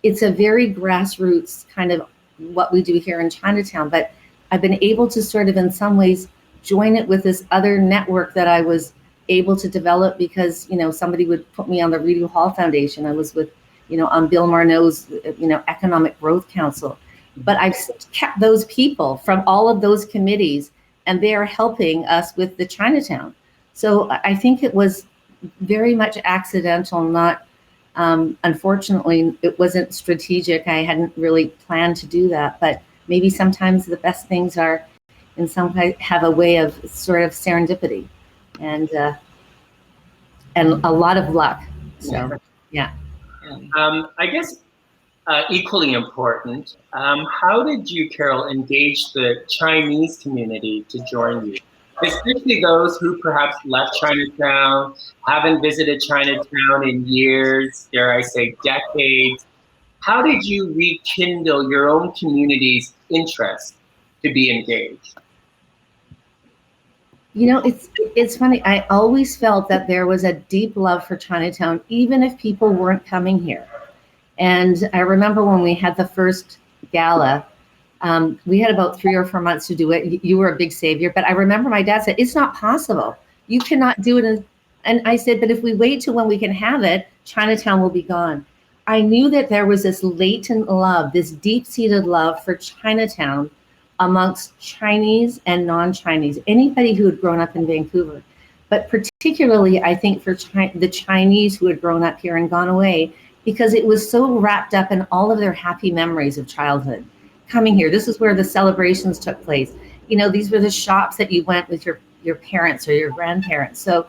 it's a very grassroots kind of what we do here in Chinatown, but I've been able to sort of in some ways join it with this other network that I was able to develop because, somebody would put me on the Reading Hall Foundation. I was with, on Bill Marneau's, Economic Growth Council. But I've kept those people from all of those committees, and they are helping us with the Chinatown. So I think it was very much accidental, not, unfortunately, it wasn't strategic. I hadn't really planned to do that, but maybe sometimes the best things are in some way have a way of sort of serendipity and a lot of luck. So, yeah. I guess equally important, how did you, Carol, engage the Chinese community to join you? Especially those who perhaps left Chinatown, haven't visited Chinatown in years, dare I say decades. How did you rekindle your own community's interest to be engaged? It's funny. I always felt that there was a deep love for Chinatown, even if people weren't coming here. And I remember when we had the first gala, we had about 3 or 4 months to do it. You were a big savior, but I remember my dad said, it's not possible. You cannot do it. And I said, but if we wait till when we can have it, Chinatown will be gone. I knew that there was this latent love, this deep-seated love for Chinatown amongst Chinese and non-Chinese, anybody who had grown up in Vancouver. But particularly, I think for the Chinese who had grown up here and gone away, because it was so wrapped up in all of their happy memories of childhood. Coming here, this is where the celebrations took place. These were the shops that you went with your parents or your grandparents. So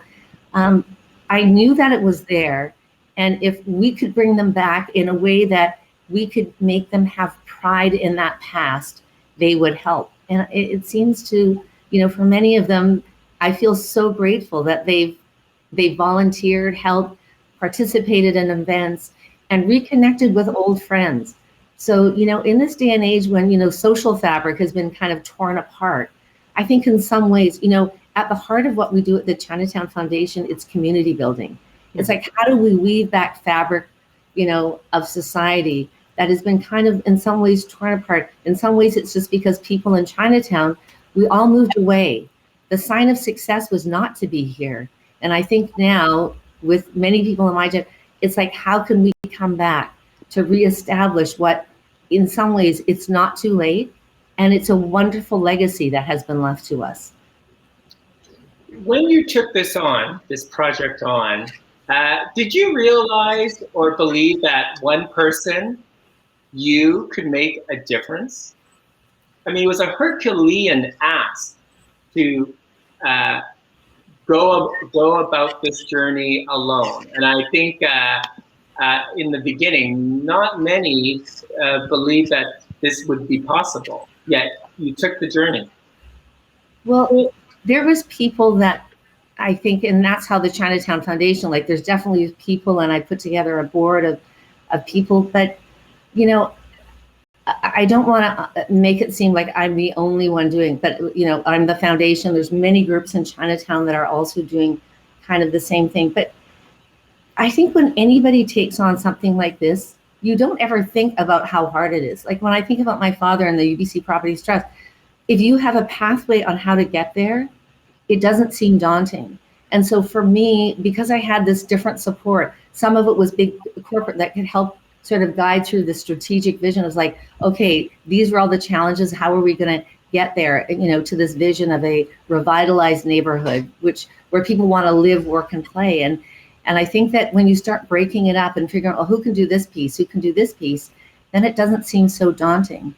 I knew that it was there. And if we could bring them back in a way that we could make them have pride in that past, they would help. And it seems to, for many of them, I feel so grateful that they volunteered, helped, participated in events, and reconnected with old friends. So, in this day and age when, social fabric has been kind of torn apart, I think in some ways, at the heart of what we do at the Chinatown Foundation, it's community building. It's like, how do we weave back fabric, of society that has been kind of in some ways torn apart? In some ways, it's just because people in Chinatown, we all moved away. the sign of success was not to be here. And I think now, with many people in my job, it's like, how can we come back to reestablish what, in some ways, it's not too late, and it's a wonderful legacy that has been left to us. When you took this project on, did you realize or believe that one person, you, could make a difference? I mean, it was a Herculean ask to go about this journey alone. And I think in the beginning, not many believed that this would be possible, yet you took the journey. Well, there was people that I think, and that's how the Chinatown Foundation, like, there's definitely people, and I put together a board of people, but, you know, I don't want to make it seem like I'm the only one doing, but, you know, I'm the foundation. There's many groups in Chinatown that are also doing kind of the same thing. But I think when anybody takes on something like this, you don't ever think about how hard it is. Like, when I think about my father and the UBC Properties Trust, if you have a pathway on how to get there, it doesn't seem daunting. And so for me, because I had this different support, some of it was big corporate that could help sort of guide through the strategic vision. It was like, okay, these are all the challenges. How are we going to get there, you know, to this vision of a revitalized neighborhood, where people want to live, work, and play. And I think that when you start breaking it up and figuring out, oh, who can do this piece, then it doesn't seem so daunting.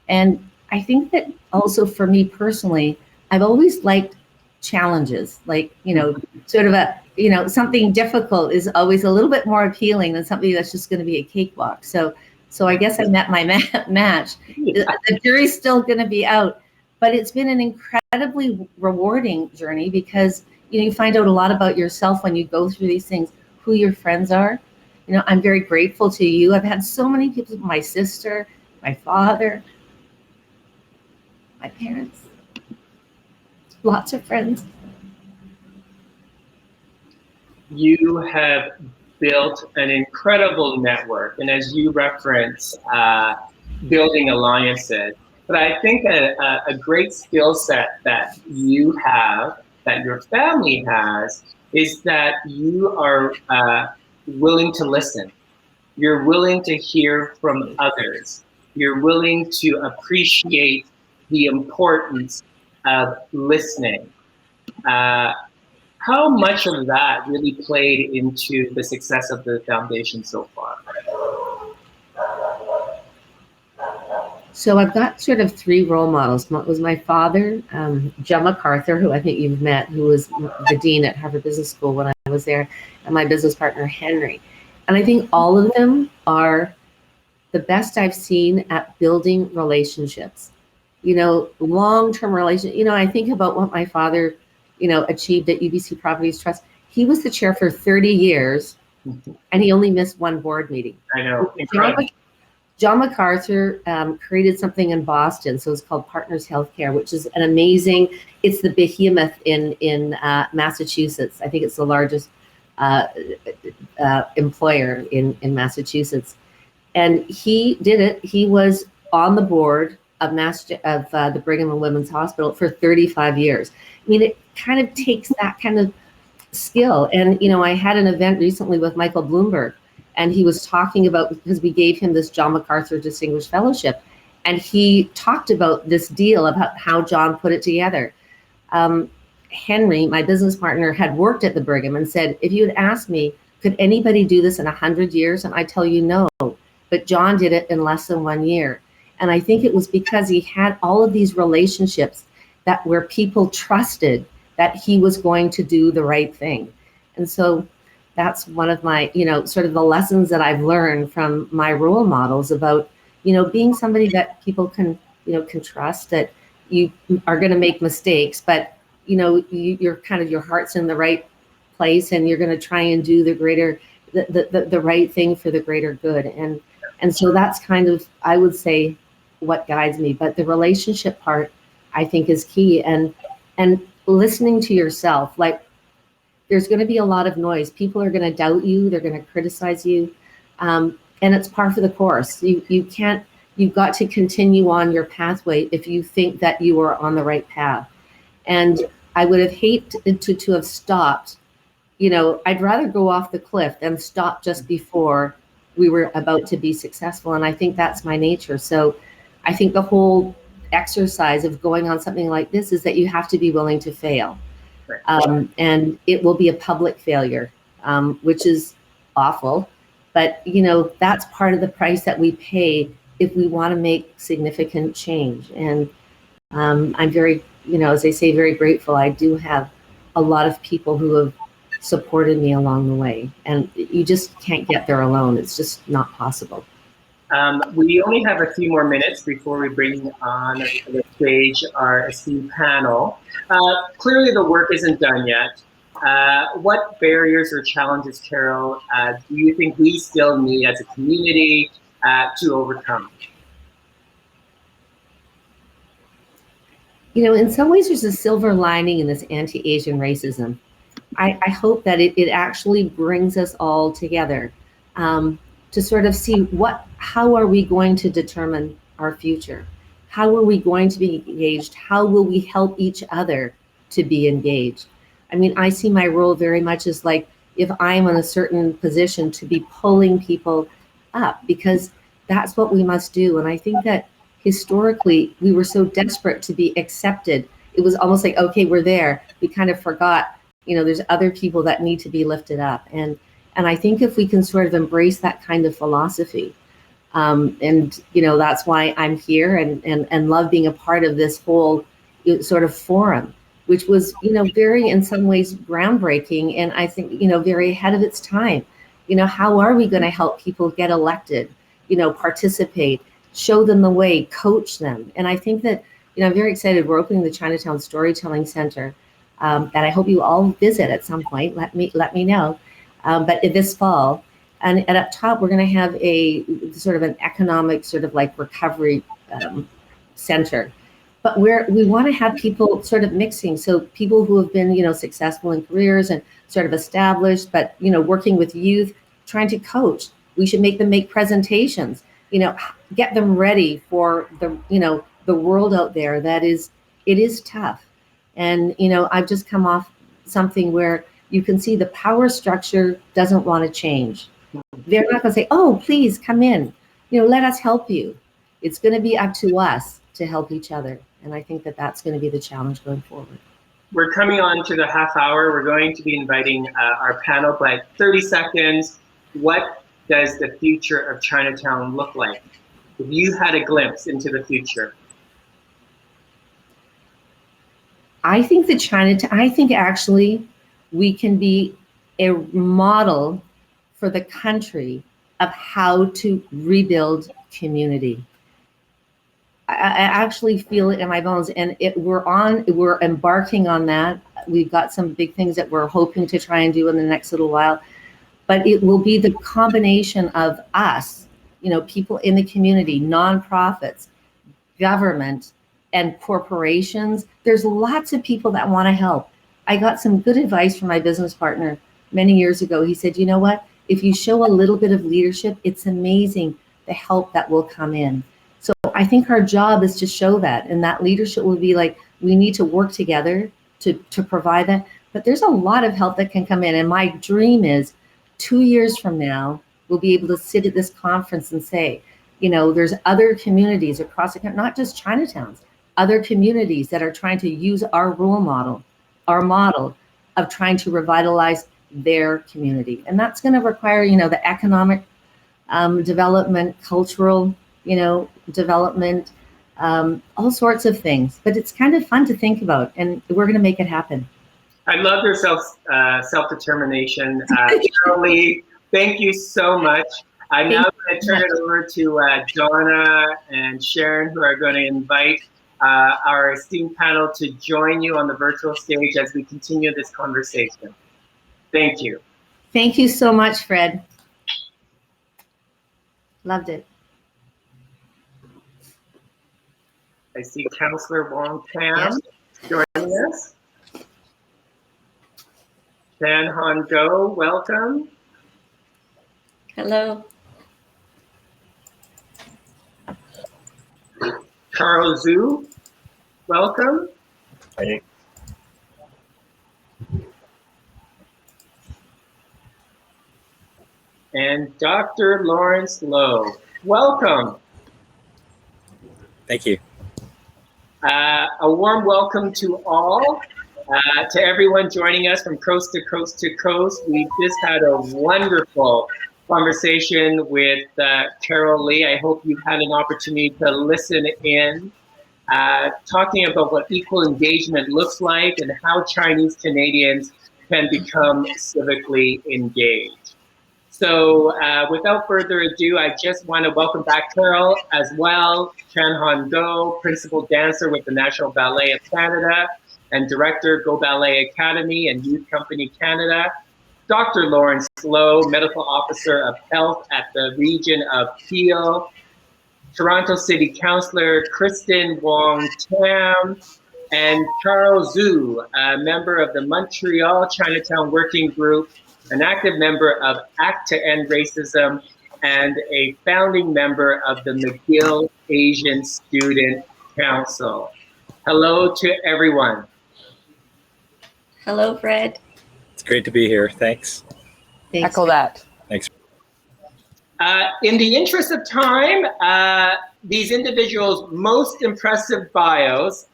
And I think that also for me personally, I've always liked challenges, like, you know, sort of a, you know, something difficult is always a little bit more appealing than something that's just going to be a cakewalk. So I guess I met my match. The jury's still going to be out, but it's been an incredibly rewarding journey because, you know, you find out a lot about yourself when you go through these things, who your friends are. You know, I'm very grateful to you. I've had so many people, my sister, my father, my parents, lots of friends. You have built an incredible network, and as you reference, building alliances. But I think a great skill set that you have, that your family has, is that you are willing to listen. You're willing to hear from others. You're willing to appreciate the importance of listening. How much of that really played into the success of the foundation so far? So I've got sort of three role models. One was my father, John MacArthur, who I think you've met, who was the dean at Harvard Business School when I was there, and my business partner, Henry. And I think all of them are the best I've seen at building relationships. You know, long-term relationships. You know, I think about what my father, you know, achieved at UBC Properties Trust. He was the chair for 30 years, and he only missed one board meeting. I know. John MacArthur created something in Boston, so it's called Partners Healthcare, which is an amazing. It's the behemoth in Massachusetts. I think it's the largest employer in Massachusetts, and he did it. He was on the board of the Brigham and Women's Hospital for 35 years. I mean, it kind of takes that kind of skill. And, you know, I had an event recently with Michael Bloomberg, and he was talking about, because we gave him this John MacArthur Distinguished Fellowship, and he talked about this deal, about how John put it together. Henry, my business partner, had worked at the Brigham and said, if you had asked me, could anybody do this in 100 years? And I tell you no, but John did it in less than 1 year. And I think it was because he had all of these relationships that where people trusted that he was going to do the right thing. And so that's one of my, you know, sort of the lessons that I've learned from my role models about, you know, being somebody that people can, you know, can trust, that you are going to make mistakes, but, you know, you're kind of, your heart's in the right place, and you're going to try and do the right thing for the greater good. And so that's kind of, I would say, what guides me. But the relationship part, I think, is key. And listening to yourself. Like, there's going to be a lot of noise. People are going to doubt you. They're going to criticize you. And it's par for the course. You've got to continue on your pathway if you think that you are on the right path. And I would have hated to have stopped. I'd rather go off the cliff than stop just before we were about to be successful. And I think that's my nature. So I think the whole exercise of going on something like this is that you have to be willing to fail. And it will be a public failure, which is awful. But, that's part of the price that we pay if we want to make significant change. And I'm very, as I say, very grateful. I do have a lot of people who have supported me along the way. And you just can't get there alone. It's just not possible. We only have a few more minutes before we bring on to the stage our esteemed panel. Clearly the work isn't done yet. What barriers or challenges, Carol, do you think we still need as a community to overcome? In some ways there's a silver lining in this anti-Asian racism. I hope that it actually brings us all together to sort of see how are we going to determine our future? How are we going to be engaged? How will we help each other to be engaged? I mean, I see my role very much as like, if I'm in a certain position, to be pulling people up, because that's what we must do. And I think that historically we were so desperate to be accepted. It was almost like, okay, we're there. We kind of forgot, there's other people that need to be lifted up. And I think if we can sort of embrace that kind of philosophy, and that's why I'm here and love being a part of this whole sort of forum, which was, very, in some ways, groundbreaking, and I think, very ahead of its time. How are we going to help people get elected, participate, show them the way, coach them? And I think that, I'm very excited. We're opening the Chinatown Storytelling Center that I hope you all visit at some point. Let me know. But this fall, and up top, we're going to have a sort of an economic sort of like recovery center. But we want to have people sort of mixing. So people who have been, successful in careers and sort of established, but, working with youth, trying to coach. We should make them make presentations, get them ready for the world out there it is tough. And, I've just come off something where you can see the power structure doesn't want to change. They're not going to say, oh, please come in, let us help you. It's going to be up to us to help each other. And I think that that's going to be the challenge going forward. We're coming on to the half hour. We're going to be inviting our panel, but 30 seconds. What does the future of Chinatown look like? If you had a glimpse into the future. I think actually we can be a model for the country of how to rebuild community. I actually feel it in my bones, and we're embarking on that. We've got some big things that we're hoping to try and do in the next little while, but it will be the combination of us, people in the community, nonprofits, government, and corporations. There's lots of people that want to help. I got some good advice from my business partner many years ago. He said, you know what? If you show a little bit of leadership, it's amazing the help that will come in. So I think our job is to show that, and that leadership will be like, we need to work together to provide that. But there's a lot of help that can come in. And my dream is 2 years from now, we'll be able to sit at this conference and say, there's other communities across the country, not just Chinatowns, other communities that are trying to use our model of trying to revitalize their community. And that's going to require, the economic development, cultural, development, all sorts of things. But it's kind of fun to think about, and we're going to make it happen. I love your self-determination. Shirley, thank you so much. I'm now going to turn it over to Donna and Sharon, who are going to invite our esteemed panel to join you on the virtual stage as we continue this conversation. Thank you. Thank you so much, Fred. Loved it. I see Councillor Wong-Tam joining us. Gogh, welcome. Hello. Carl Zhu, welcome. Hey. and Dr. Lawrence Lowe. Welcome. Thank you. A warm welcome to all, to everyone joining us from coast to coast to coast. We just had a wonderful conversation with Carol Lee. I hope you've had an opportunity to listen in, talking about what equal engagement looks like and how Chinese Canadians can become civically engaged. So without further ado, I just want to welcome back Carol as well, Chan Han Go, principal dancer with the National Ballet of Canada and director, Go Ballet Academy and Youth Company Canada, Dr. Lawrence Lowe, medical officer of health at the region of Peel, Toronto City Councillor Kristyn Wong-Tam, and Charles Zhu, a member of the Montreal Chinatown Working Group, an active member of Act to End Racism, and a founding member of the McGill Asian Student Council. Hello to everyone. Hello, Fred. It's great to be here. Thanks. Thanks. Echo that. Thanks. In the interest of time, these individuals' most impressive bios,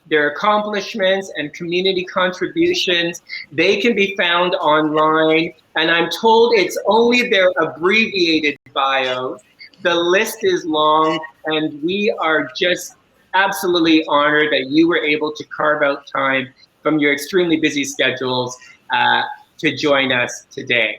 their accomplishments and community contributions, they can be found online. And I'm told it's only their abbreviated bios. The list is long, and we are just absolutely honored that you were able to carve out time from your extremely busy schedules to join us today.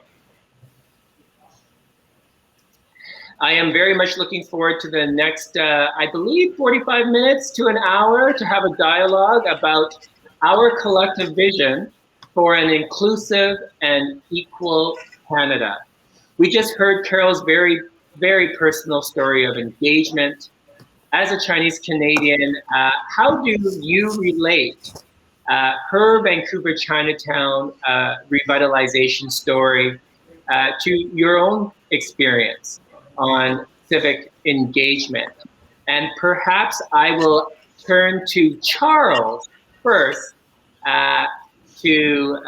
I am very much looking forward to the next, I believe, 45 minutes to an hour to have a dialogue about our collective vision for an inclusive and equal Canada. We just heard Carol's very, very personal story of engagement. As a Chinese Canadian, how do you relate her Vancouver Chinatown revitalization story to your own experience on civic engagement? And perhaps I will turn to Charles first to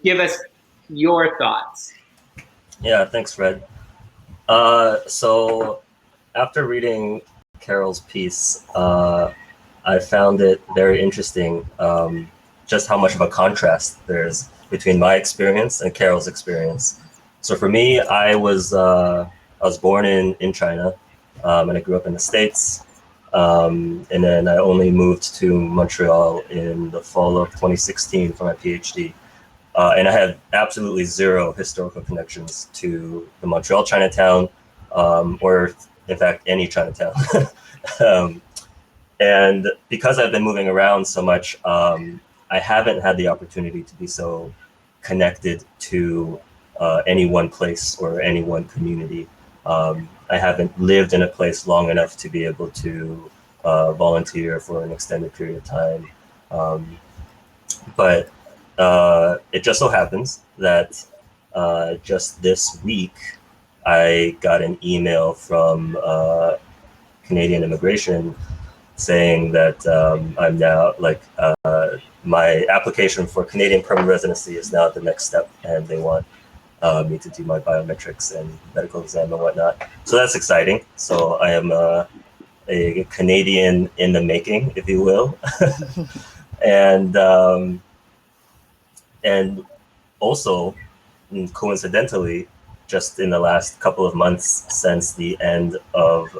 give us your thoughts. Yeah, thanks, Fred. So after reading Carol's piece, I found it very interesting just how much of a contrast there's between my experience and Carol's experience. So for me, I was born in China, and I grew up in the States, and then I only moved to Montreal in the fall of 2016 for my PhD. And I had absolutely zero historical connections to the Montreal Chinatown, or in fact, any Chinatown. And because I've been moving around so much, I haven't had the opportunity to be so connected to any one place or any one community. I haven't lived in a place long enough to be able to volunteer for an extended period of time. But it just so happens that just this week, I got an email from Canadian Immigration saying that I'm now, my application for Canadian permanent residency is now the next step, and they want me to do my biometrics and medical exam and whatnot. So that's exciting. So I am a Canadian in the making, if you will. And also, coincidentally, just in the last couple of months since the end of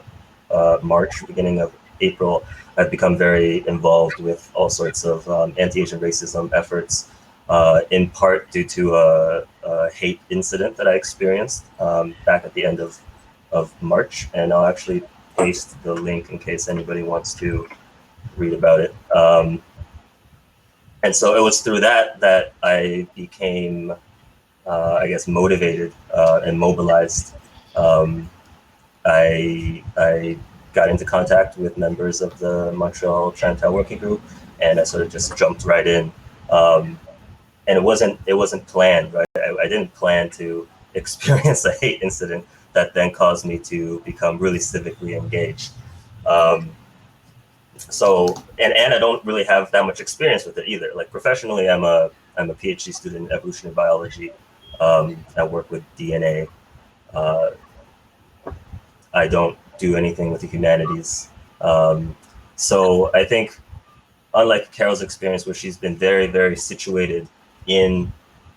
March, beginning of April, I've become very involved with all sorts of anti-Asian racism efforts, in part due to a hate incident that I experienced back at the end of March. And I'll actually paste the link in case anybody wants to read about it. And so it was through that I became, I guess, motivated and mobilized. I got into contact with members of the Montreal Chinatown Working Group, and I sort of just jumped right in. And it wasn't planned, right? I didn't plan to experience a hate incident that then caused me to become really civically engaged. So I don't really have that much experience with it either. Like professionally, I'm a PhD student in evolutionary biology, I work with DNA. I don't do anything with the humanities. So I think, unlike Carol's experience, where she's been very, very situated in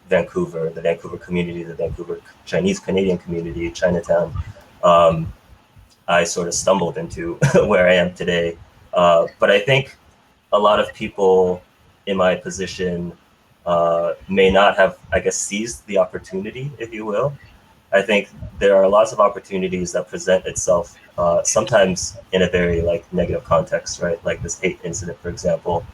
Vancouver, the Vancouver community, the Vancouver Chinese Canadian community, Chinatown, I sort of stumbled into where I am today. But I think a lot of people in my position may not have, I guess, seized the opportunity, if you will. I think there are lots of opportunities that present itself, sometimes in a very like negative context, right? Like this hate incident, for example.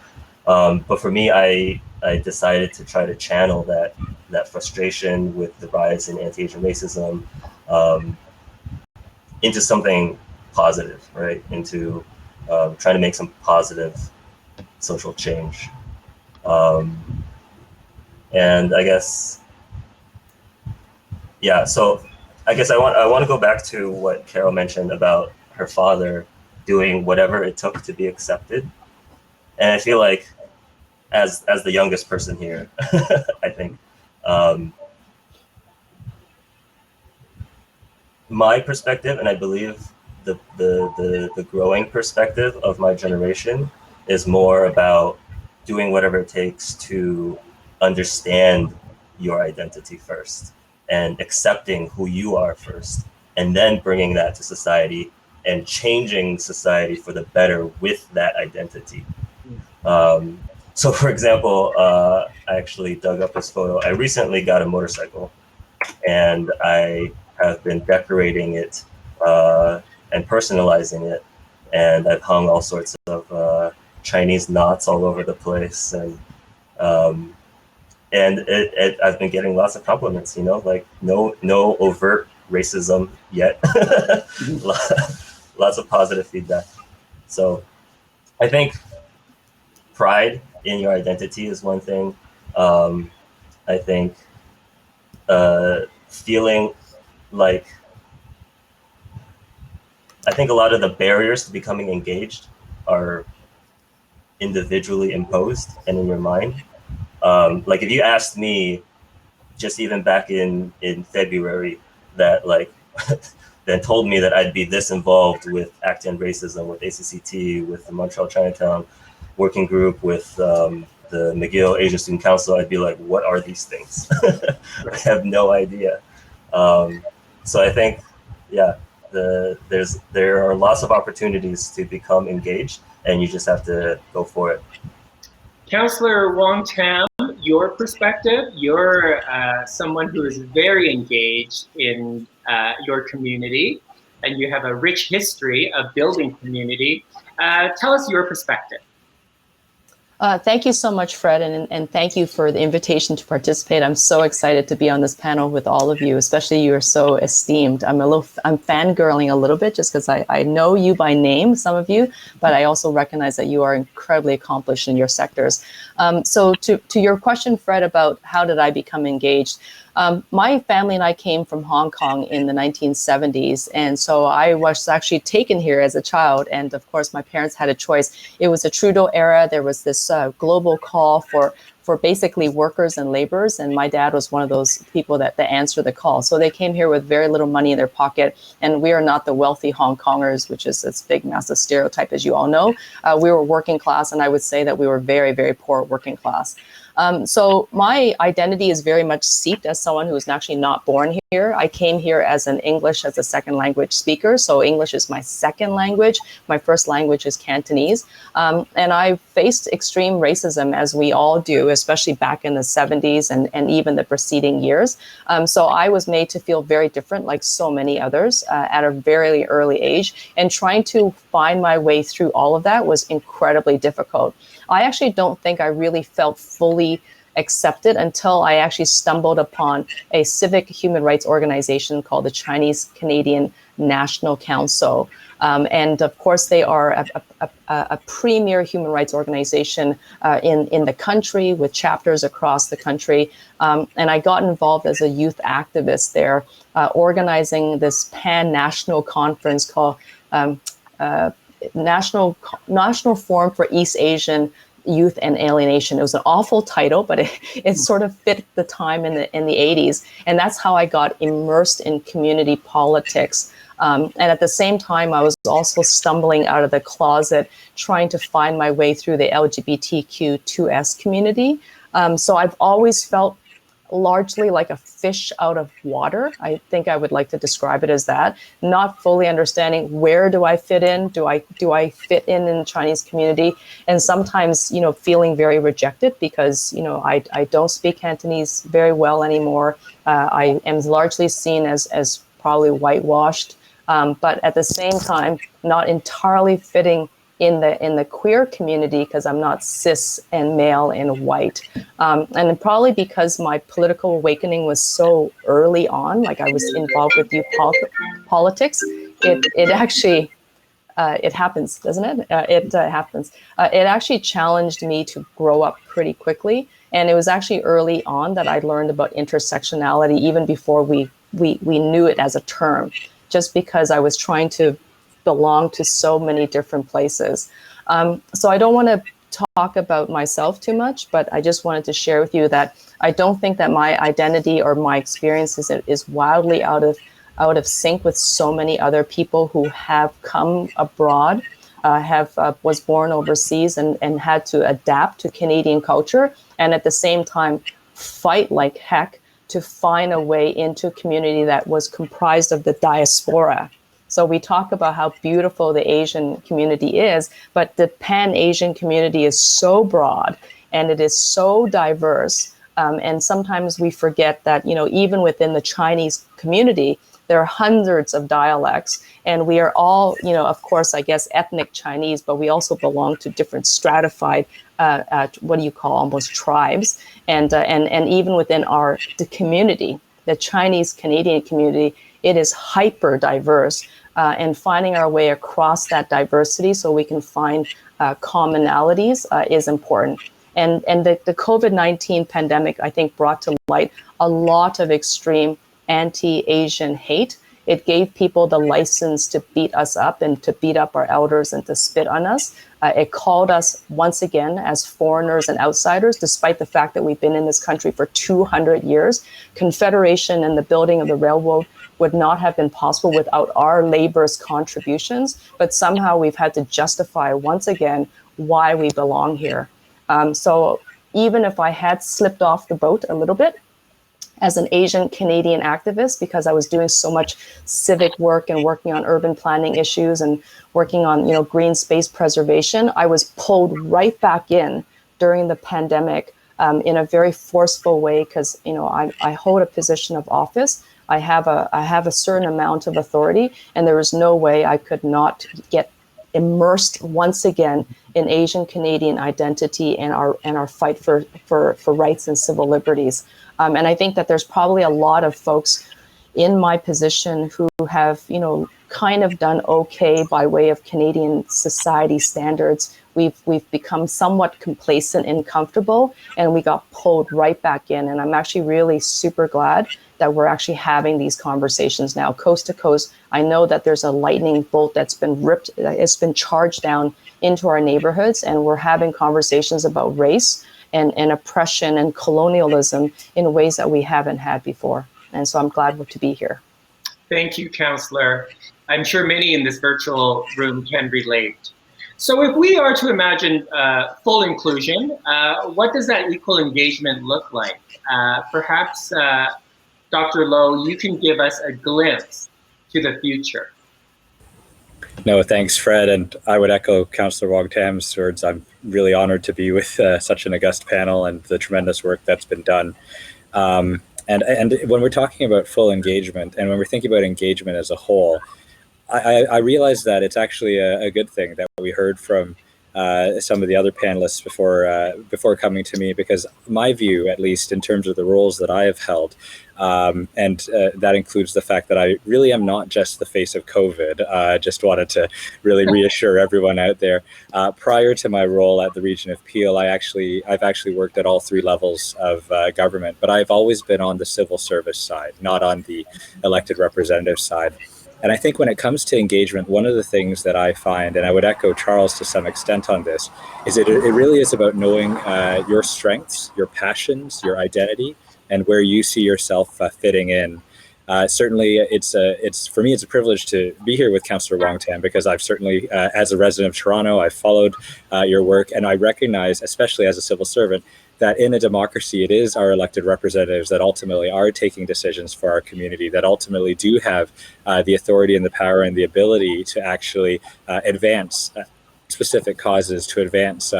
But for me, I decided to try to channel that frustration with the rise in anti-Asian racism into something positive, right? Into trying to make some positive social change. And I guess, yeah, so I guess I want to go back to what Carol mentioned about her father doing whatever it took to be accepted. And I feel like as the youngest person here, I think my perspective, and I believe the growing perspective of my generation, is more about doing whatever it takes to understand your identity first and accepting who you are first, and then bringing that to society and changing society for the better with that identity. So for example, I actually dug up this photo. I recently got a motorcycle, and I have been decorating it and personalizing it, and I've hung all sorts of Chinese knots all over the place, and I've been getting lots of compliments. You know, like no overt racism yet. Lots of positive feedback. So I think pride in your identity is one thing. I think feeling like, I think a lot of the barriers to becoming engaged are individually imposed and in your mind. Like if you asked me just even back in February that like then told me that I'd be this involved with Act-End Racism, with ACCT, with the Montreal Chinatown Working Group, with the McGill Asian Student Council, I'd be like, what are these things? I have no idea. So I think, yeah, there are lots of opportunities to become engaged, and you just have to go for it. Councillor Wong-Tam, your perspective, you're someone who is very engaged in your community, and you have a rich history of building community. Tell us your perspective. Thank you so much, Fred, and thank you for the invitation to participate. I'm so excited to be on this panel with all of you, especially you are so esteemed. I'm fangirling a little bit just because I know you by name, some of you, but I also recognize that you are incredibly accomplished in your sectors. So to your question, Fred, about how did I become engaged? My family and I came from Hong Kong in the 1970s. And so I was actually taken here as a child. And of course, my parents had a choice. It was a Trudeau era. There was this global call for basically workers and laborers. And my dad was one of those people that answered the call. So they came here with very little money in their pocket. And we are not the wealthy Hong Kongers, which is this big, massive stereotype, as you all know. We were working class. And I would say that we were very, very poor working class. So my identity is very much seeped as someone who is actually not born here. I came here as an English as a second language speaker. So English is my second language. My first language is Cantonese. And I faced extreme racism, as we all do, especially back in the 70s and even the preceding years. So I was made to feel very different, like so many others, at a very early age. And trying to find my way through all of that was incredibly difficult. I actually don't think I really felt fully accepted until I actually stumbled upon a civic human rights organization called the Chinese Canadian National Council. And of course, they are a premier human rights organization in the country with chapters across the country. And I got involved as a youth activist there, organizing this pan-national conference called National Forum for East Asian Youth and Alienation. It was an awful title, but it sort of fit the time in the 80s. And that's how I got immersed in community politics. And at the same time, I was also stumbling out of the closet, trying to find my way through the LGBTQ2S community. So I've always felt largely like a fish out of water. I think I would like to describe it as that. Not fully understanding, where do I fit in? Do I fit in the Chinese community? And sometimes, feeling very rejected because, I don't speak Cantonese very well anymore. I am largely seen as probably whitewashed, but at the same time, not entirely fitting in the queer community because I'm not cis and male and white. And probably because my political awakening was so early on, like I was involved with youth politics, it actually, it happens, doesn't it? It happens. It actually challenged me to grow up pretty quickly. And it was actually early on that I learned about intersectionality, even before we knew it as a term, just because I was trying to belong to so many different places. So I don't want to talk about myself too much, but I just wanted to share with you that I don't think that my identity or my experiences is wildly out of sync with so many other people who have come abroad, was born overseas and had to adapt to Canadian culture, and at the same time fight like heck to find a way into a community that was comprised of the diaspora. So we talk about how beautiful the Asian community is, but the Pan-Asian community is so broad and it is so diverse. And sometimes we forget that, even within the Chinese community, there are hundreds of dialects, and we are all, of course, I guess, ethnic Chinese, but we also belong to different stratified, what do you call, almost tribes. And even within the community, the Chinese Canadian community, it is hyper diverse, and finding our way across that diversity so we can find commonalities is important. And the COVID-19 pandemic, I think, brought to light a lot of extreme anti-Asian hate. It gave people the license to beat us up and to beat up our elders and to spit on us. It called us once again as foreigners and outsiders, despite the fact that we've been in this country for 200 years. Confederation and the building of the railroad would not have been possible without our labor's contributions, but somehow we've had to justify once again why we belong here. So even if I had slipped off the boat a little bit as an Asian Canadian activist, because I was doing so much civic work and working on urban planning issues and working on, green space preservation, I was pulled right back in during the pandemic in a very forceful way because, I hold a position of office. I have a certain amount of authority, and there was no way I could not get immersed once again in Asian Canadian identity and our fight for rights and civil liberties. And I think that there's probably a lot of folks in my position who have, kind of done okay by way of Canadian society standards. We've become somewhat complacent and comfortable, and we got pulled right back in. And I'm actually really super glad that we're actually having these conversations now, coast to coast. I know that there's a lightning bolt that's been ripped, it's been charged down into our neighborhoods, and we're having conversations about race and oppression and colonialism in ways that we haven't had before. And so I'm glad to be here. Thank you, Councillor. I'm sure many in this virtual room can relate. So if we are to imagine full inclusion, what does that equal engagement look like? Perhaps, Dr. Loh, you can give us a glimpse to the future. No, thanks, Fred. And I would echo Councillor Wong-Tam's words. I'm really honored to be with such an august panel and the tremendous work that's been done. And when we're talking about full engagement and when we're thinking about engagement as a whole, I realize that it's actually a good thing that we heard from some of the other panelists before coming to me, because my view, at least in terms of the roles that I have held, and that includes the fact that I really am not just the face of COVID. I just wanted to really reassure everyone out there. Prior to my role at the Region of Peel, I've actually worked at all three levels of government, but I've always been on the civil service side, not on the elected representative side. And I think when it comes to engagement, one of the things that I find, and I would echo Charles to some extent on this, is it really is about knowing your strengths, your passions, your identity, and where you see yourself fitting in. Certainly, it's for me, it's a privilege to be here with Councillor Wong-Tam, because I've certainly, as a resident of Toronto, I've followed your work, and I recognize, especially as a civil servant, that in a democracy, it is our elected representatives that ultimately are taking decisions for our community, that ultimately do have the authority and the power and the ability to actually advance specific causes, to advance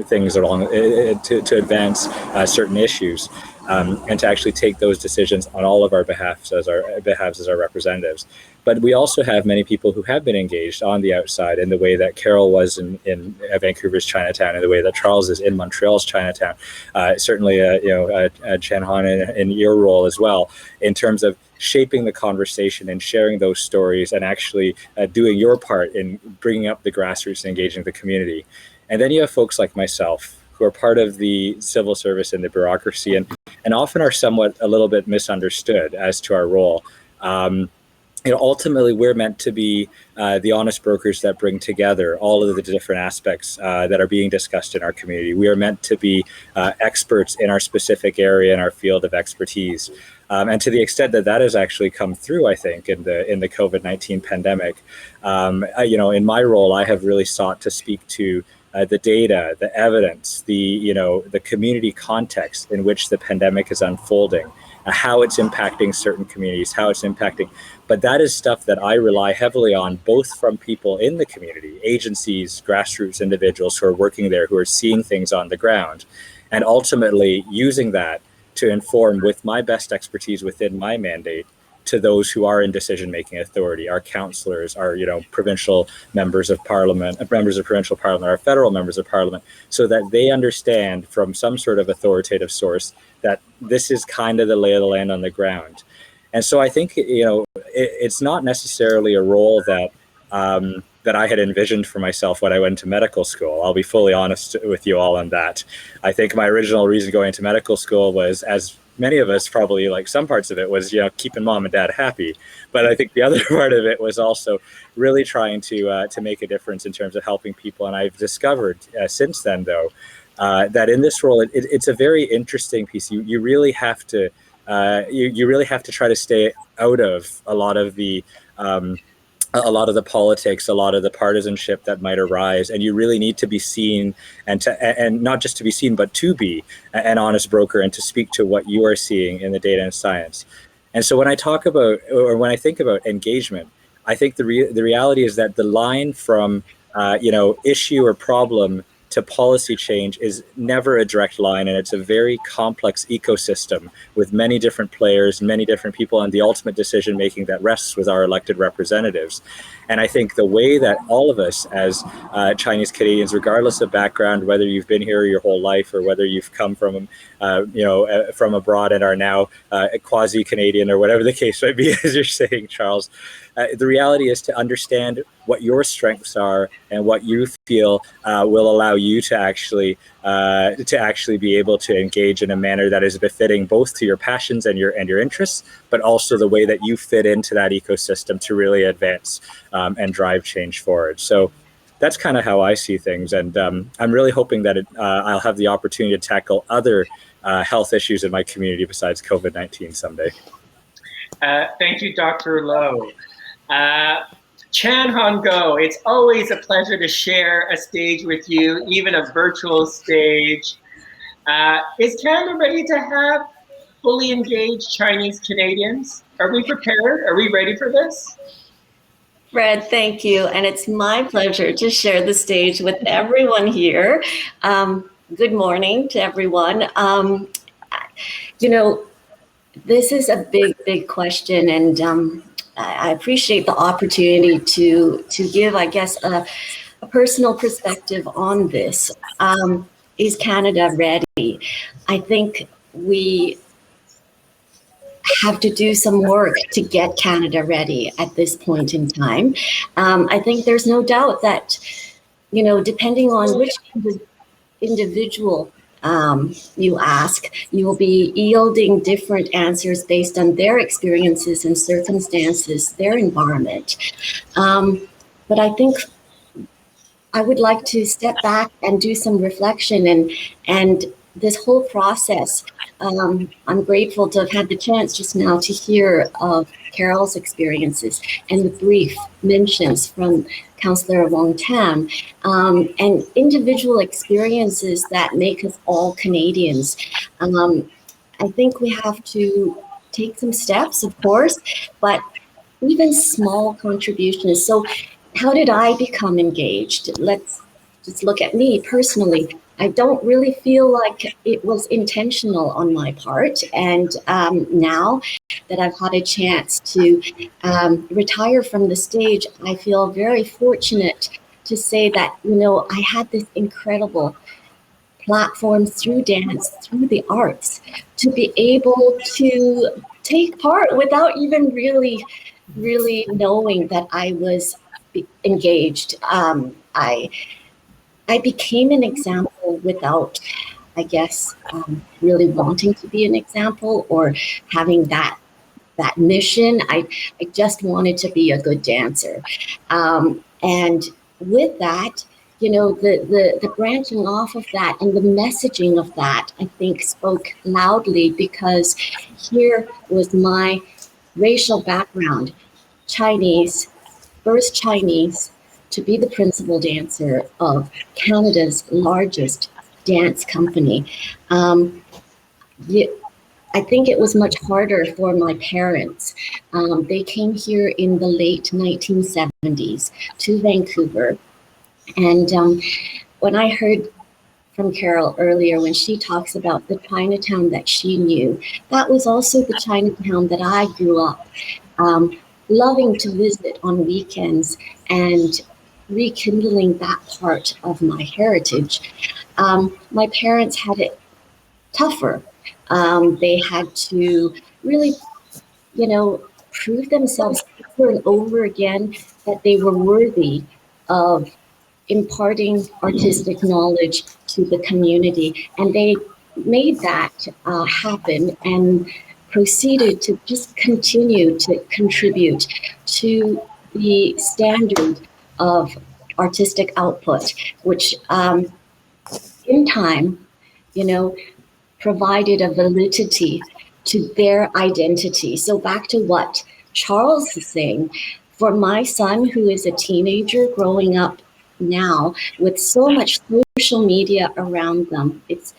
things along, to advance certain issues, and to actually take those decisions on all of our behalves as our representatives. But we also have many people who have been engaged on the outside, in the way that Carol was in Vancouver's Chinatown, in the way that Charles is in Montreal's Chinatown, certainly Chan Han in your role as well, in terms of shaping the conversation and sharing those stories, and actually doing your part in bringing up the grassroots and engaging the community. And then you have folks like myself, who are part of the civil service and the bureaucracy, and often are somewhat a little bit misunderstood as to our role. Ultimately, we're meant to be the honest brokers that bring together all of the different aspects that are being discussed in our community. We are meant to be experts in our specific area, in our field of expertise. And to the extent that that has actually come through, I think, in the COVID-19 pandemic, in my role, I have really sought to speak to the data, the evidence, the community context in which the pandemic is unfolding, how it's impacting certain communities, how it's impacting. But that is stuff that I rely heavily on, both from people in the community, agencies, grassroots individuals who are working there, who are seeing things on the ground, and ultimately using that to inform, with my best expertise within my mandate, to those who are in decision-making authority, our councillors, our provincial members of parliament, members of provincial parliament, our federal members of parliament, so that they understand from some sort of authoritative source that this is kind of the lay of the land on the ground. And so I think it's not necessarily a role that that I had envisioned for myself when I went to medical school. I'll be fully honest with you all on that. I think my original reason going into medical school was, as many of us probably, like some parts of it, was keeping mom and dad happy. But I think the other part of it was also really trying to make a difference in terms of helping people. And I've discovered since then, though, that in this role, it's a very interesting piece. You really have to you really have to try to stay out of a lot of the politics, a lot of the partisanship that might arise, and you really need to be seen, and not just to be seen, but to be an honest broker and to speak to what you are seeing in the data and science. And so when I talk about, or when I think about engagement, I think the reality is that the line from issue or problem to policy change is never a direct line, and it's a very complex ecosystem with many different players, many different people, and the ultimate decision making that rests with our elected representatives. And I think the way that all of us as Chinese Canadians, regardless of background, whether you've been here your whole life or whether you've come from from abroad and are now quasi-Canadian or whatever the case might be, as you're saying, Charles, the reality is to understand what your strengths are and what you feel will allow you to actually be able to engage in a manner that is befitting both to your passions and your interests, but also the way that you fit into that ecosystem to really advance and drive change forward. So that's kind of how I see things, and I'm really hoping that I'll have the opportunity to tackle other health issues in my community besides COVID-19 someday. Thank you, Dr. Lowe. Chan Han Gogh, it's always a pleasure to share a stage with you, even a virtual stage. Is Canada ready to have fully engaged Chinese Canadians? Are we prepared? Are we ready for this? Fred, thank you. And it's my pleasure to share the stage with everyone here. Good morning to everyone. This is a big question, and I appreciate the opportunity to give, I guess, a personal perspective on this. Is Canada ready? I think we have to do some work to get Canada ready at this point in time. I think there's no doubt that, depending on which individual you ask, you will be yielding different answers based on their experiences and circumstances, their environment. But I think I would like to step back and do some reflection and this whole process. I'm grateful to have had the chance just now to hear of Carol's experiences and the brief mentions from Councillor Wong-Tam, and individual experiences that make us all Canadians. I think we have to take some steps, of course, but even small contributions. So how did I become engaged? Let's just look at me personally. I don't really feel like it was intentional on my part. And now that I've had a chance to retire from the stage, I feel very fortunate to say that, you know, I had this incredible platform through dance, through the arts, to be able to take part without even really knowing that I was engaged. I became an example without, I guess, really wanting to be an example or having that mission. I just wanted to be a good dancer. And with that, you know, the branching off of that and the messaging of that, I think, spoke loudly, because here was my racial background, Chinese, first Chinese to be the principal dancer of Canada's largest dance company. I think it was much harder for my parents. They came here in the late 1970s to Vancouver. And when I heard from Carol earlier, when she talks about the Chinatown that she knew, that was also the Chinatown that I grew up loving to visit on weekends and rekindling that part of my heritage. My parents had it tougher. They had to really, you know, prove themselves over and over again that they were worthy of imparting artistic knowledge to the community. And they made that happen and proceeded to just continue to contribute to the standard of artistic output, which in time, you know, provided a validity to their identity. So back to what Charles is saying, for my son, who is a teenager growing up now with so much social media around them, it's,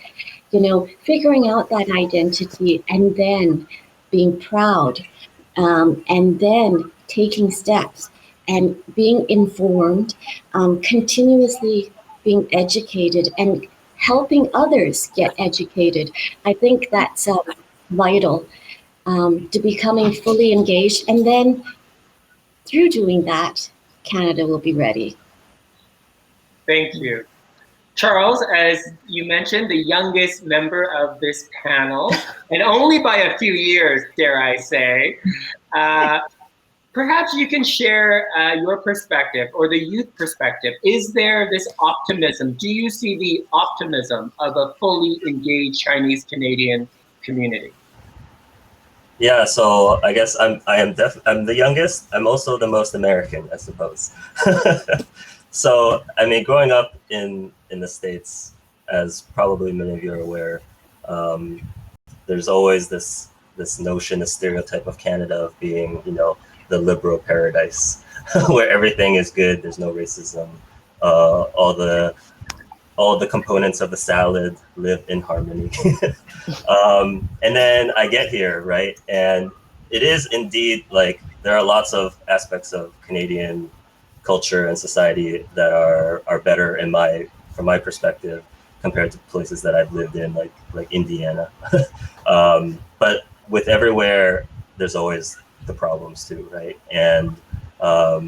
you know, figuring out that identity and then being proud, and then taking steps and being informed, continuously being educated and helping others get educated. I think that's vital to becoming fully engaged. And then through doing that, Canada will be ready. Thank you. Charles, as you mentioned, the youngest member of this panel, and only by a few years, dare I say. Perhaps you can share your perspective or the youth perspective. Is there this optimism? Do you see the optimism of a fully engaged Chinese Canadian community? Yeah, so I guess I'm the youngest. I'm also the most American, I suppose. So I mean, growing up in the States, as probably many of you are aware, there's always this notion, this stereotype of Canada of being, you know, the liberal paradise where everything is good. There's no racism. All the components of the salad live in harmony. And then I get here, right? And it is indeed like there are lots of aspects of Canadian culture and society that are better from my perspective compared to places that I've lived in, like Indiana. But with everywhere, there's always the problems too, right? And I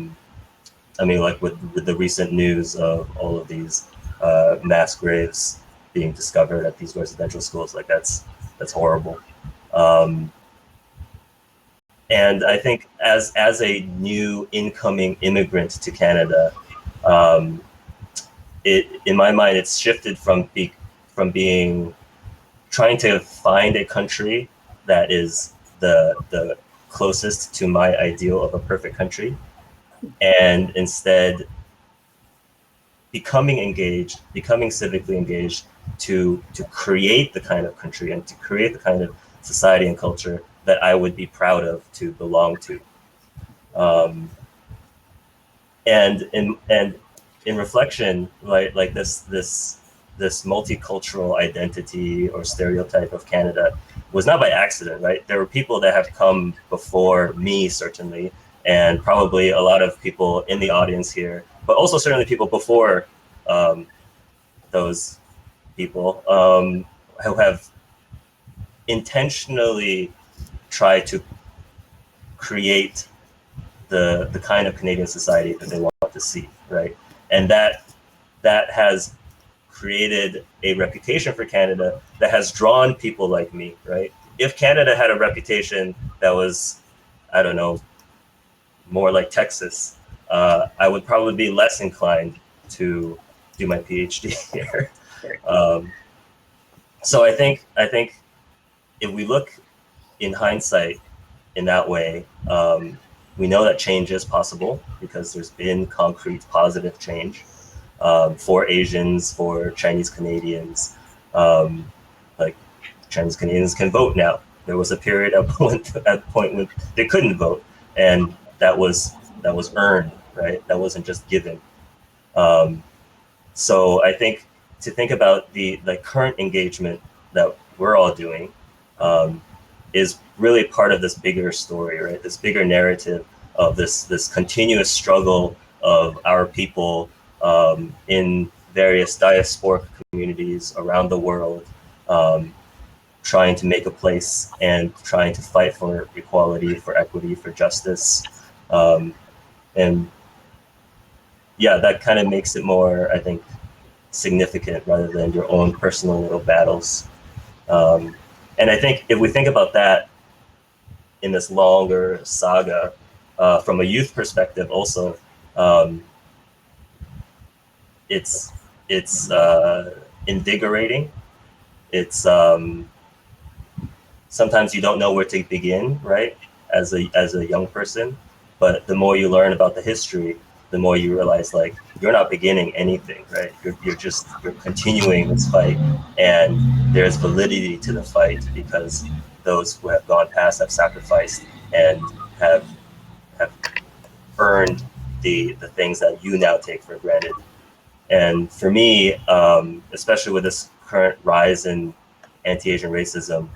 mean, like with the recent news of all of these mass graves being discovered at these residential schools, like that's horrible. And I think as a new incoming immigrant to Canada, in my mind, it's shifted from from trying to find a country that is the closest to my ideal of a perfect country, and instead becoming engaged, becoming civically engaged to create the kind of country and to create the kind of society and culture that I would be proud of to belong to. And in reflection, like this multicultural identity or stereotype of Canada was not by accident, right? There were people that have come before me, certainly, and probably a lot of people in the audience here, but also certainly people before those people who have intentionally tried to create the kind of Canadian society that they want to see, right? And that has created a reputation for Canada that has drawn people like me, right? If Canada had a reputation that was, I don't know, more like Texas, I would probably be less inclined to do my PhD here. So I think if we look in hindsight in that way, we know that change is possible because there's been concrete positive change for Asians, for Chinese Canadians. Like Chinese Canadians can vote now. There was a period at the point when they couldn't vote, and that was earned, right? That wasn't just given. So I think to think about the current engagement that we're all doing is really part of this bigger story, right? This bigger narrative of this continuous struggle of our people in various diasporic communities around the world, trying to make a place and trying to fight for equality, for equity, for justice. And yeah, that kind of makes it more, I think, significant rather than your own personal little battles. And I think if we think about that in this longer saga, from a youth perspective also, it's invigorating. It's sometimes you don't know where to begin, right? As a young person, but the more you learn about the history, the more you realize like you're not beginning anything, right? You're continuing this fight, and there's validity to the fight because those who have gone past have sacrificed and have earned the things that you now take for granted. And for me, especially with this current rise in anti-Asian racism,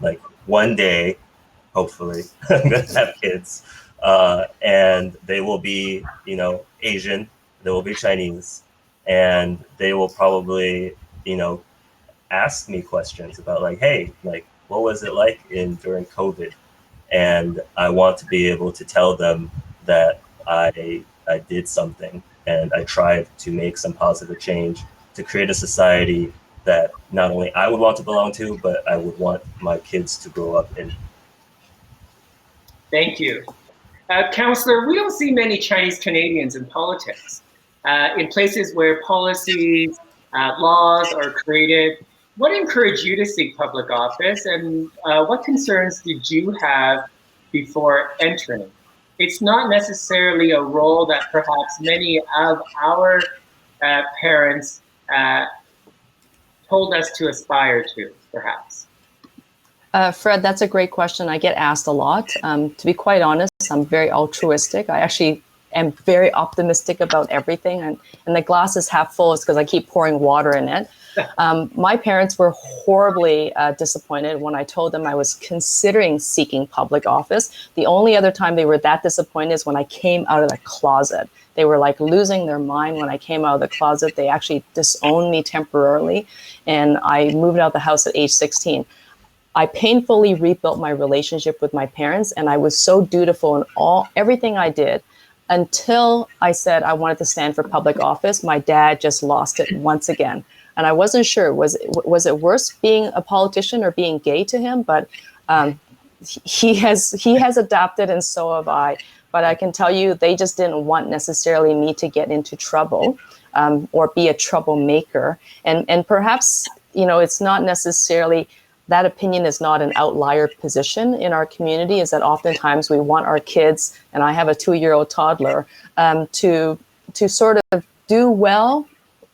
like one day, hopefully, I'm gonna have kids, and they will be, Asian, they will be Chinese, and they will probably, ask me questions about like, hey, like, what was it like during COVID? And I want to be able to tell them that I did something and I tried to make some positive change to create a society that not only I would want to belong to, but I would want my kids to grow up in. Thank you. Councillor, we don't see many Chinese Canadians in politics. In places where policies, laws are created, what encouraged you to seek public office, and what concerns did you have before entering? It's not necessarily a role that perhaps many of our parents told us to aspire to, perhaps. Fred, that's a great question. I get asked a lot. To be quite honest, I'm very altruistic. I actually am very optimistic about everything, and the glass is half full is because I keep pouring water in it. My parents were horribly disappointed when I told them I was considering seeking public office. The only other time they were that disappointed is when I came out of the closet. They were like losing their mind when I came out of the closet. They actually disowned me temporarily, and I moved out of the house at age 16. I painfully rebuilt my relationship with my parents, and I was so dutiful in everything I did until I said I wanted to stand for public office. My dad just lost it once again. And I wasn't sure, was it worse being a politician or being gay to him? But he has adapted, and so have I. But I can tell you, they just didn't want necessarily me to get into trouble or be a troublemaker. And perhaps, it's not necessarily, that opinion is not an outlier position in our community, is that oftentimes we want our kids, and I have a 2-year-old toddler, to sort of do well,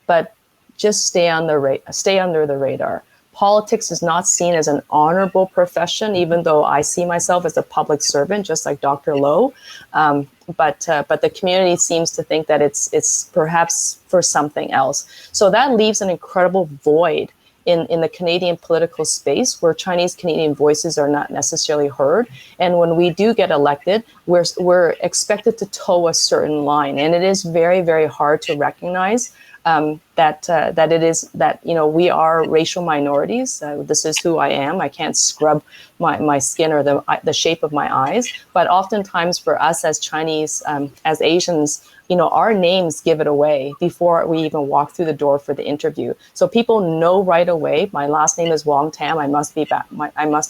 but just stay under the radar. Politics is not seen as an honorable profession, even though I see myself as a public servant, just like Dr. Lowe. But the community seems to think that it's perhaps for something else. So that leaves an incredible void in the Canadian political space, where Chinese Canadian voices are not necessarily heard. And when we do get elected, we're expected to toe a certain line. And it is very, very hard to recognize that it is that, we are racial minorities. This is who I am. I can't scrub my skin or the shape of my eyes. But oftentimes for us as Chinese, as Asians, our names give it away before we even walk through the door for the interview. So people know right away, my last name is Wong-Tam. I must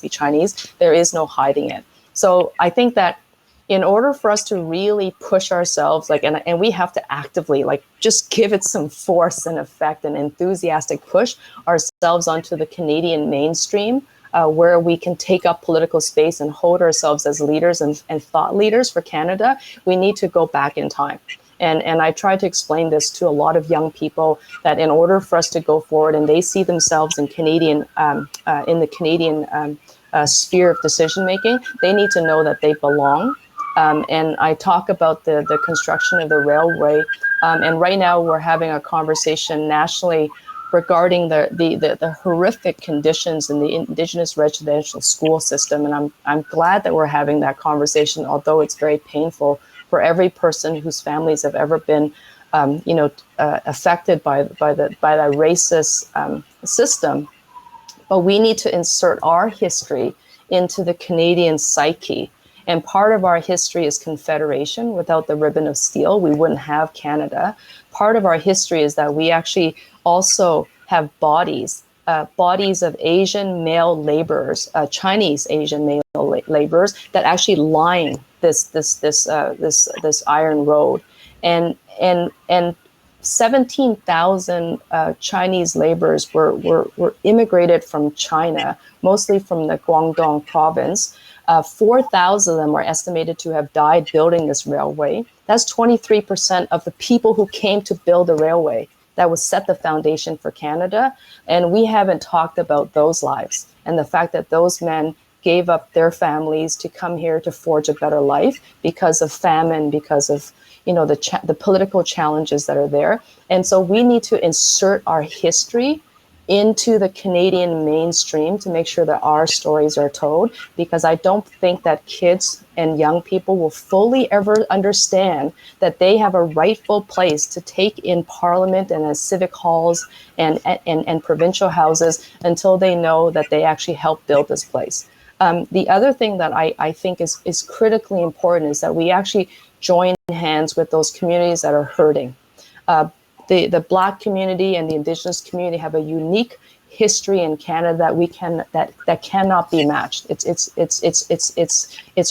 be Chinese. There is no hiding it. So I think that in order for us to really push ourselves, and we have to actively, just give it some force and effect and enthusiastic push ourselves onto the Canadian mainstream, where we can take up political space and hold ourselves as leaders and thought leaders for Canada, we need to go back in time. And I try to explain this to a lot of young people, that in order for us to go forward and they see themselves in the Canadian sphere of decision making, they need to know that they belong. And I talk about the construction of the railway. And right now we're having a conversation nationally regarding the horrific conditions in the Indigenous residential school system. And I'm glad that we're having that conversation, although it's very painful for every person whose families have ever been affected by the racist system. But we need to insert our history into the Canadian psyche. And part of our history is Confederation. Without the ribbon of steel, we wouldn't have Canada. Part of our history is that we actually also have bodies of Asian male laborers, Chinese Asian male laborers, that actually line this iron road, and 17,000 Chinese laborers were immigrated from China, mostly from the Guangdong province. 4,000 of them are estimated to have died building this railway. That's 23% of the people who came to build the railway that would set the foundation for Canada. And we haven't talked about those lives and the fact that those men gave up their families to come here to forge a better life because of famine, because of the political challenges that are there. And so we need to insert our history into the Canadian mainstream to make sure that our stories are told, because I don't think that kids and young people will fully ever understand that they have a rightful place to take in Parliament and as civic halls and provincial houses until they know that they actually helped build this place. The other thing that I think is critically important is that we actually join hands with those communities that are hurting. The Black community and the Indigenous community have a unique history in Canada that cannot be matched. It's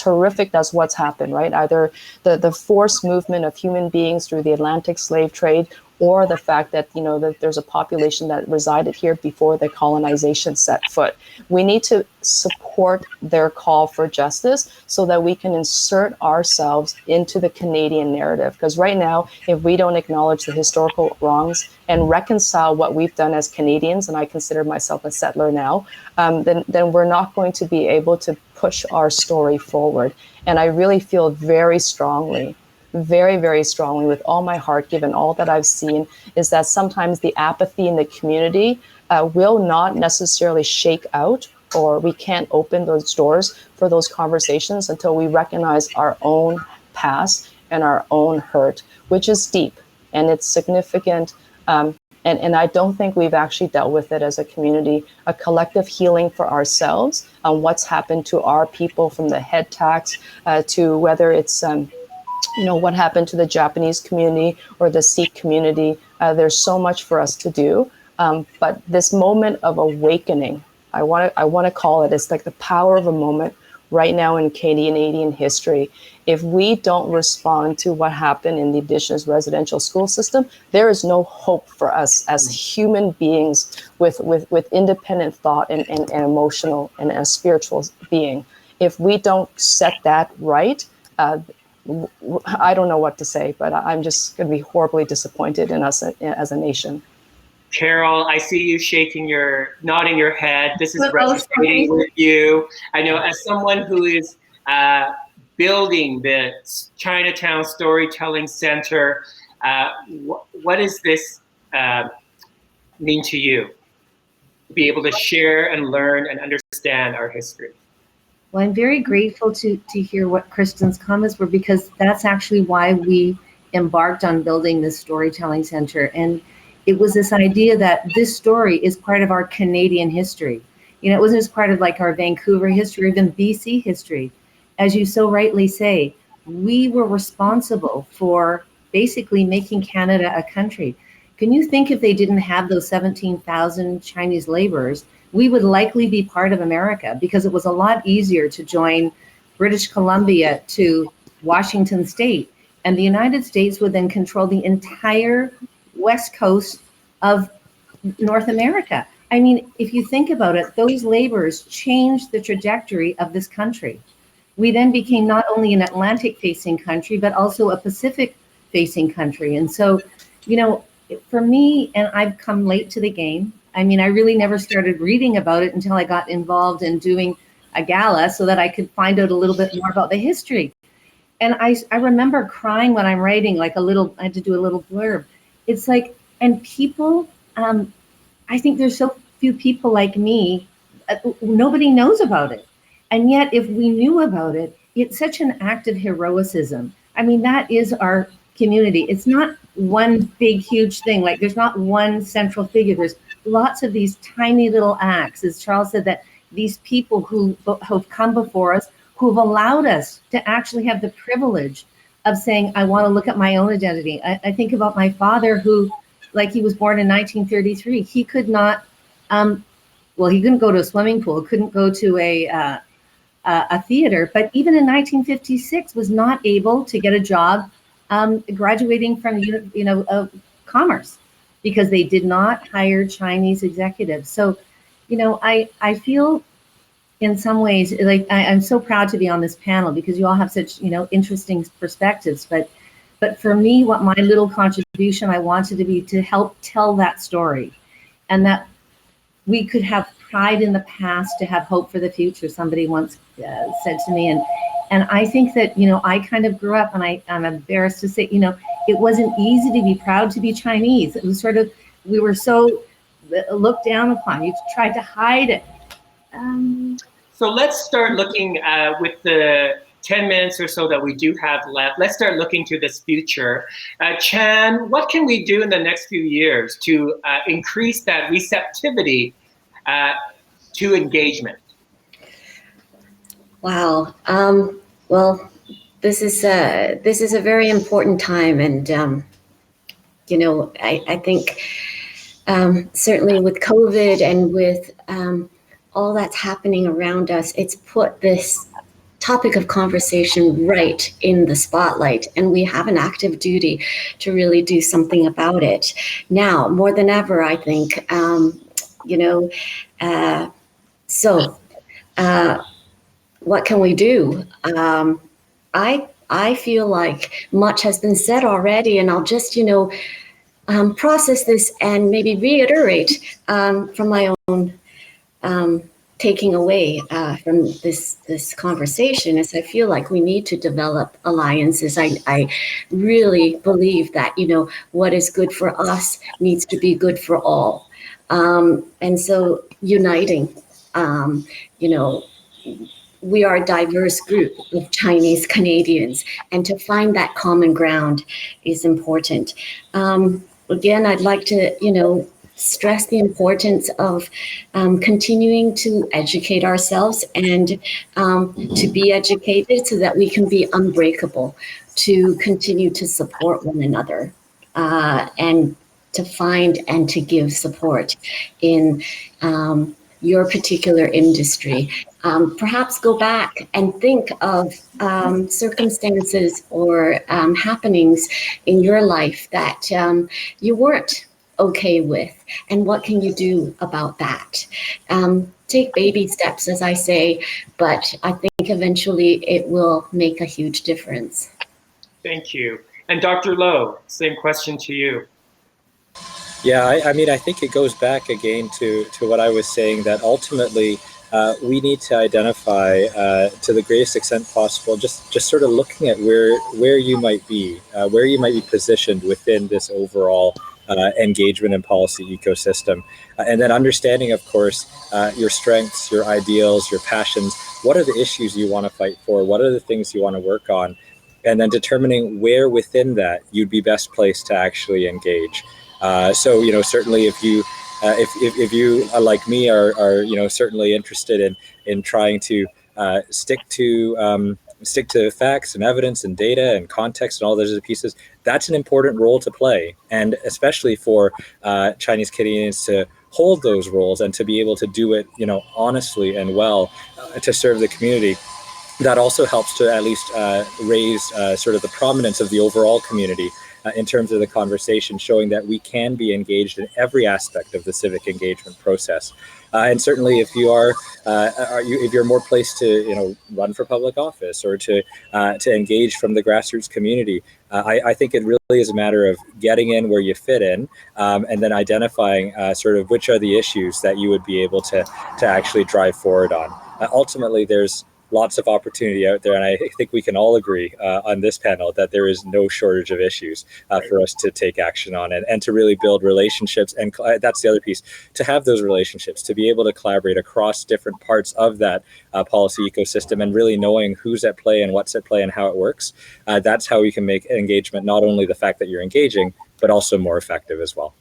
horrific. That's what's happened, right? Either the forced movement of human beings through the Atlantic slave trade, or the fact that that there's a population that resided here before the colonization set foot. We need to support their call for justice so that we can insert ourselves into the Canadian narrative. Because right now, if we don't acknowledge the historical wrongs and reconcile what we've done as Canadians, and I consider myself a settler now, then we're not going to be able to push our story forward. And I really feel very strongly, very, very strongly with all my heart, given all that I've seen, is that sometimes the apathy in the community will not necessarily shake out, or we can't open those doors for those conversations until we recognize our own past and our own hurt, which is deep and it's significant. And I don't think we've actually dealt with it as a community, a collective healing for ourselves on what's happened to our people, from the head tax to whether it's what happened to the Japanese community or the Sikh community. There's so much for us to do. But this moment of awakening, I want to call it, it's like the power of a moment right now in Canadian history, if we don't respond to what happened in the Indigenous residential school system, there is no hope for us as human beings with independent thought and emotional and a spiritual being. If we don't set that right, I don't know what to say, but I'm just going to be horribly disappointed in us as a nation. Carol, I see you nodding your head. This is resonating with you. I know as someone who is building the Chinatown Storytelling Center, what does this mean to you? Be able to share and learn and understand our history. Well, I'm very grateful to hear what Kristyn's comments were, because that's actually why we embarked on building this storytelling center. And it was this idea that this story is part of our Canadian history. You know, it wasn't just part of like our Vancouver history, or even BC history. As you so rightly say, we were responsible for basically making Canada a country. Can you think if they didn't have those 17,000 Chinese laborers, we would likely be part of America, because it was a lot easier to join British Columbia to Washington State. And the United States would then control the entire west coast of North America. I mean, if you think about it, those laborers changed the trajectory of this country. We then became not only an Atlantic-facing country, but also a Pacific-facing country. And so, you know, for me, and I've come late to the game. I mean, I really never started reading about it until I got involved in doing a gala so that I could find out a little bit more about the history. And I remember crying when I'm writing, like I had to do a little blurb. It's like, and people, I think there's so few people like me, nobody knows about it. And yet if we knew about it, it's such an act of heroism. I mean, that is our community. It's not one big, huge thing. Like there's not one central figure. There's lots of these tiny little acts, as Charles said, that these people who have come before us, who've allowed us to actually have the privilege of saying, I want to look at my own identity. I think about my father who, like he was born in 1933. He could not, well, he couldn't go to a swimming pool, couldn't go to a theater, but even in 1956 was not able to get a job graduating from, commerce, because they did not hire Chinese executives. So, you know, I feel in some ways like I'm so proud to be on this panel, because you all have such, you know, interesting perspectives. But for me, what my little contribution I wanted to be to help tell that story, and that we could have pride in the past to have hope for the future. Somebody once said to me, and I think that, you know, I kind of grew up, and I'm embarrassed to say, you know, it wasn't easy to be proud to be Chinese. It was sort of, we were so looked down upon. You tried to hide it. So let's start looking with the 10 minutes or so that we do have left. Let's start looking to this future. Chan, what can we do in the next few years to increase that receptivity to engagement? Wow. Well, this is a very important time, and you know, I think certainly with COVID and with all that's happening around us, it's put this topic of conversation right in the spotlight, and we have an active duty to really do something about it now more than ever, I think. What can we do? I feel like much has been said already, and I'll just, process this and maybe reiterate from my own taking away from this conversation is I feel like we need to develop alliances. I really believe that, what is good for us needs to be good for all. And so uniting, we are a diverse group of Chinese Canadians, and to find that common ground is important. Again, I'd like to, stress the importance of continuing to educate ourselves and to be educated so that we can be unbreakable, to continue to support one another and to find and to give support in your particular industry. perhaps go back and think of circumstances or happenings in your life that you weren't okay with, and what can you do about that? Take baby steps, as I say, but I think eventually it will make a huge difference. Thank you. And Dr. Lowe, same question to you. Yeah, I mean, I think it goes back again to what I was saying, that ultimately we need to identify to the greatest extent possible, just sort of looking at where you might be positioned within this overall engagement and policy ecosystem, and then understanding, of course, your strengths, your ideals, your passions. What are the issues you want to fight for? What are the things you want to work on? And then determining where within that you'd be best placed to actually engage. So, you know, certainly if you like me are certainly interested in trying to stick to facts and evidence and data and context and all those other pieces, that's an important role to play, and especially for Chinese Canadians to hold those roles and to be able to do it, you know, honestly and well to serve the community. That also helps to at least raise sort of the prominence of the overall community in terms of the conversation, showing that we can be engaged in every aspect of the civic engagement process. And certainly, if you are, if you're more placed to, run for public office or to engage from the grassroots community, I think it really is a matter of getting in where you fit in, and then identifying sort of which are the issues that you would be able to actually drive forward on. Ultimately, there's lots of opportunity out there, and I think we can all agree on this panel that there is no shortage of issues for us to take action on, and to really build relationships. And that's the other piece, to have those relationships, to be able to collaborate across different parts of that policy ecosystem, and really knowing who's at play and what's at play and how it works. That's how we can make engagement not only the fact that you're engaging, but also more effective as well.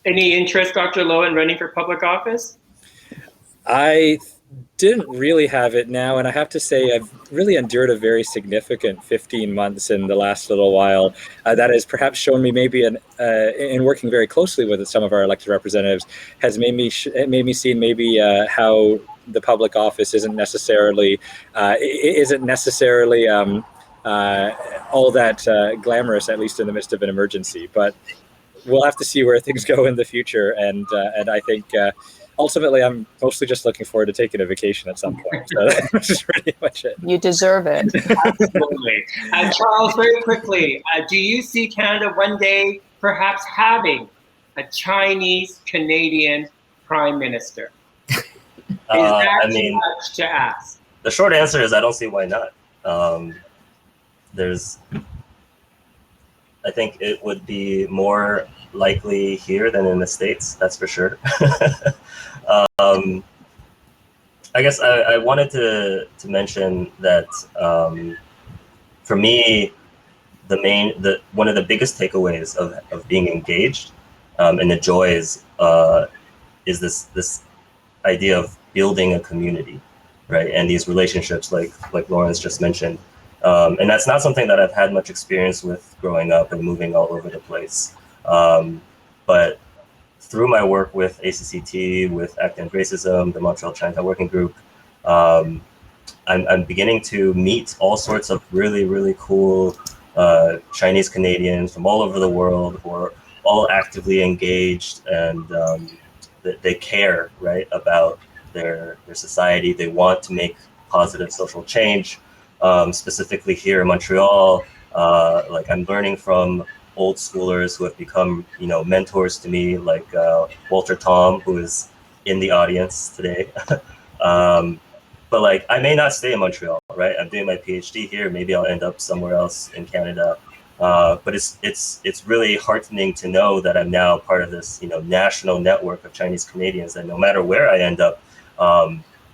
Any interest, Dr. Lowe, in running for public office? I didn't really have it now, and I have to say I've really endured a very significant 15 months in the last little while that has perhaps shown me maybe in working very closely with some of our elected representatives has made me see maybe how the public office isn't necessarily all that glamorous, at least in the midst of an emergency. But we'll have to see where things go in the future, and I think ultimately I'm mostly just looking forward to taking a vacation at some point. So that's pretty much it. You deserve it. Absolutely. Charles, very quickly, do you see Canada one day perhaps having a Chinese Canadian Prime Minister? Is that too much to ask? The short answer is I don't see why not. I think it would be more likely here than in the States, that's for sure. I guess I wanted to mention that for me, one of the biggest takeaways of being engaged and the joys is this idea of building a community, right? And these relationships, like Lawrence just mentioned. And that's not something that I've had much experience with growing up and moving all over the place. But through my work with ACCT, with Act End Racism, the Montreal Chinatown Working Group, I'm beginning to meet all sorts of really, really cool Chinese Canadians from all over the world who are all actively engaged, and they care, right, about their society. They want to make positive social change. Specifically here in Montreal, I'm learning from old schoolers who have become, mentors to me, like Wong-Tam, who is in the audience today. But I may not stay in Montreal, right? I'm doing my PhD here. Maybe I'll end up somewhere else in Canada. But it's really heartening to know that I'm now part of this, national network of Chinese Canadians. And no matter where I end up,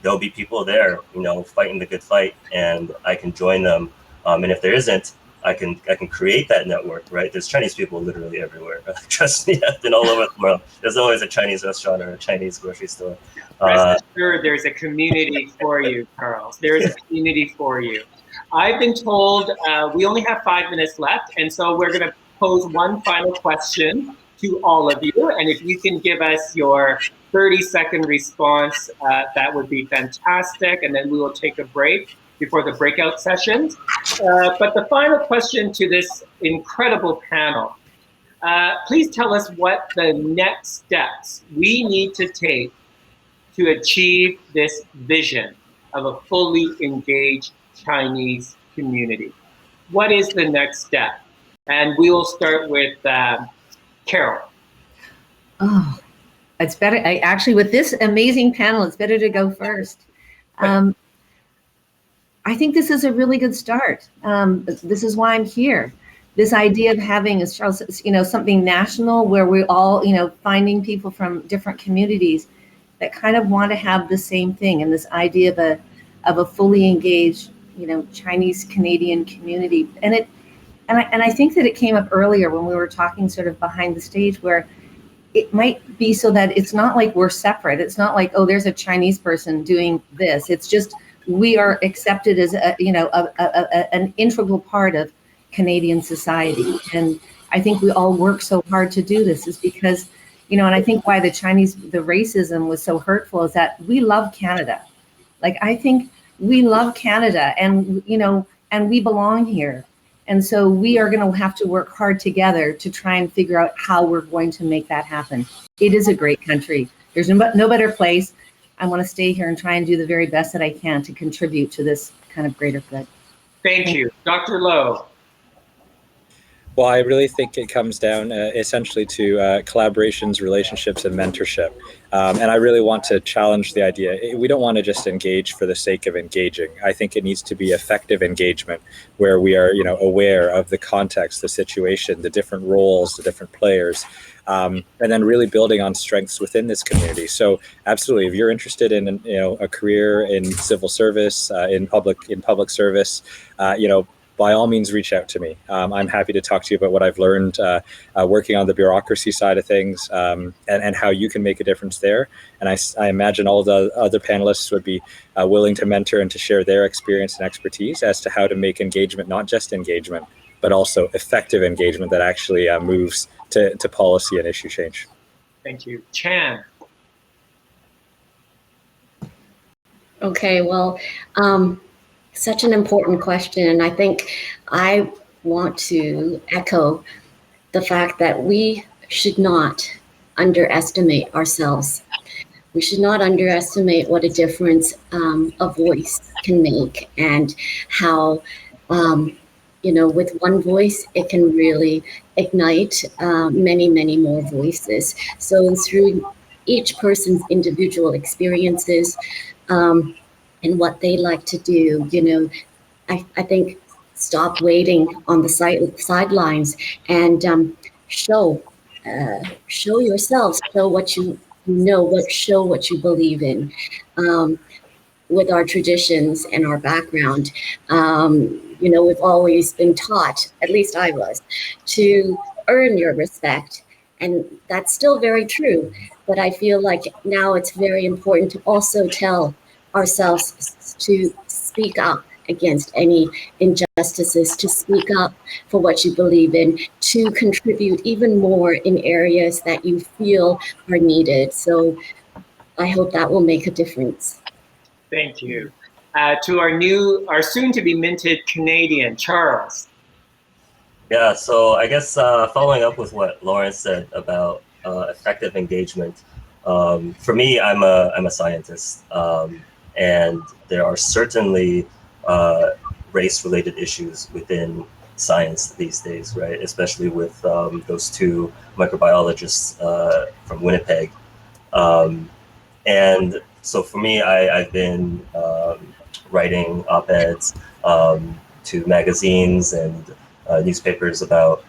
there'll be people there, fighting the good fight, and I can join them. And if there isn't, I can create that network, right? There's Chinese people literally everywhere. Trust me, I've been all over the world. There's always a Chinese restaurant or a Chinese grocery store. Rest assured, there's a community for you, Charles. There's a community for you. I've been told we only have 5 minutes left, and so we're going to pose one final question to all of you. And if you can give us your 30-second response, that would be fantastic. And then we will take a break before the breakout sessions. But the final question to this incredible panel, please tell us what the next steps we need to take to achieve this vision of a fully engaged Chinese community. What is the next step? And we will start with Carol. Oh, it's better. Actually, with this amazing panel, it's better to go first. I think this is a really good start. This is why I'm here. This idea of having, as Charles says, something national where we're all, finding people from different communities that kind of want to have the same thing, and this idea of a fully engaged, Chinese Canadian community. And I think that it came up earlier when we were talking sort of behind the stage, where it might be so that it's not like we're separate. It's not like, oh, there's a Chinese person doing this. It's just we are accepted as an integral part of Canadian society. And I think we all work so hard to do this is because, and I think why the racism was so hurtful is that we love Canada. Like, I think we love Canada, and, and we belong here. And so we are going to have to work hard together to try and figure out how we're going to make that happen. It is a great country. There's no better place. I want to stay here and try and do the very best that I can to contribute to this kind of greater good. Thank you. Dr. Lowe. Well, I really think it comes down essentially to collaborations, relationships, and mentorship. And I really want to challenge the idea. We don't want to just engage for the sake of engaging. I think it needs to be effective engagement where we are, aware of the context, the situation, the different roles, the different players, and then really building on strengths within this community. So absolutely, if you're interested in, a career in civil service, in public service, by all means, reach out to me. I'm happy to talk to you about what I've learned working on the bureaucracy side of things and how you can make a difference there. And I imagine all the other panelists would be willing to mentor and to share their experience and expertise as to how to make engagement, not just engagement, but also effective engagement that actually moves to policy and issue change. Thank you. Chan. Okay, well, such an important question. And I think I want to echo the fact that we should not underestimate ourselves. We should not underestimate what a difference a voice can make, and how, with one voice, it can really ignite many, many more voices. So through each person's individual experiences, and what they like to do, I think stop waiting on the sidelines and show yourselves, show what you know, show what you believe in. With our traditions and our background, we've always been taught, at least I was, to earn your respect. And that's still very true. But I feel like now it's very important to also tell ourselves to speak up against any injustices, to speak up for what you believe in, to contribute even more in areas that you feel are needed. So I hope that will make a difference. Thank you. To our soon-to-be minted Canadian, Charles. Yeah, so I guess following up with what Lawrence said about effective engagement, for me, I'm a scientist. And there are certainly race-related issues within science these days, right? Especially with those two microbiologists from Winnipeg. And so for me, I've been writing op-eds to magazines and newspapers about,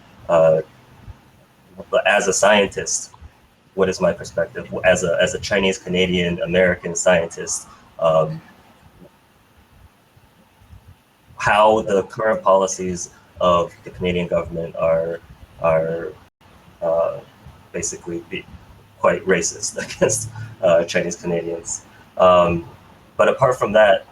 as a scientist, what is my perspective? As a Chinese Canadian American scientist, how the current policies of the Canadian government are basically quite racist against Chinese Canadians. But apart from that,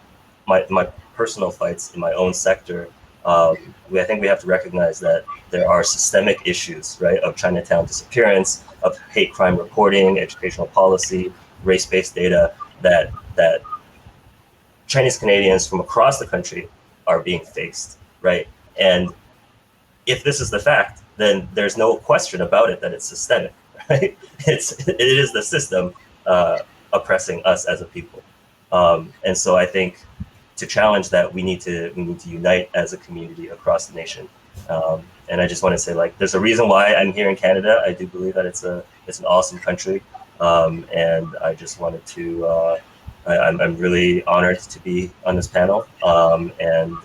my personal fights in my own sector I think we have to recognize that there are systemic issues, right, of Chinatown disappearance, of hate crime reporting, educational policy, race-based data that Chinese Canadians from across the country are being faced, right? And if this is the fact, then there's no question about it that it's systemic, right? It is the system oppressing us as a people, and so I think to challenge that, we need to unite as a community across the nation. And I just want to say, like, there's a reason why I'm here in Canada. I do believe that it's an awesome country, and I just wanted to. I'm really honored to be on this panel, and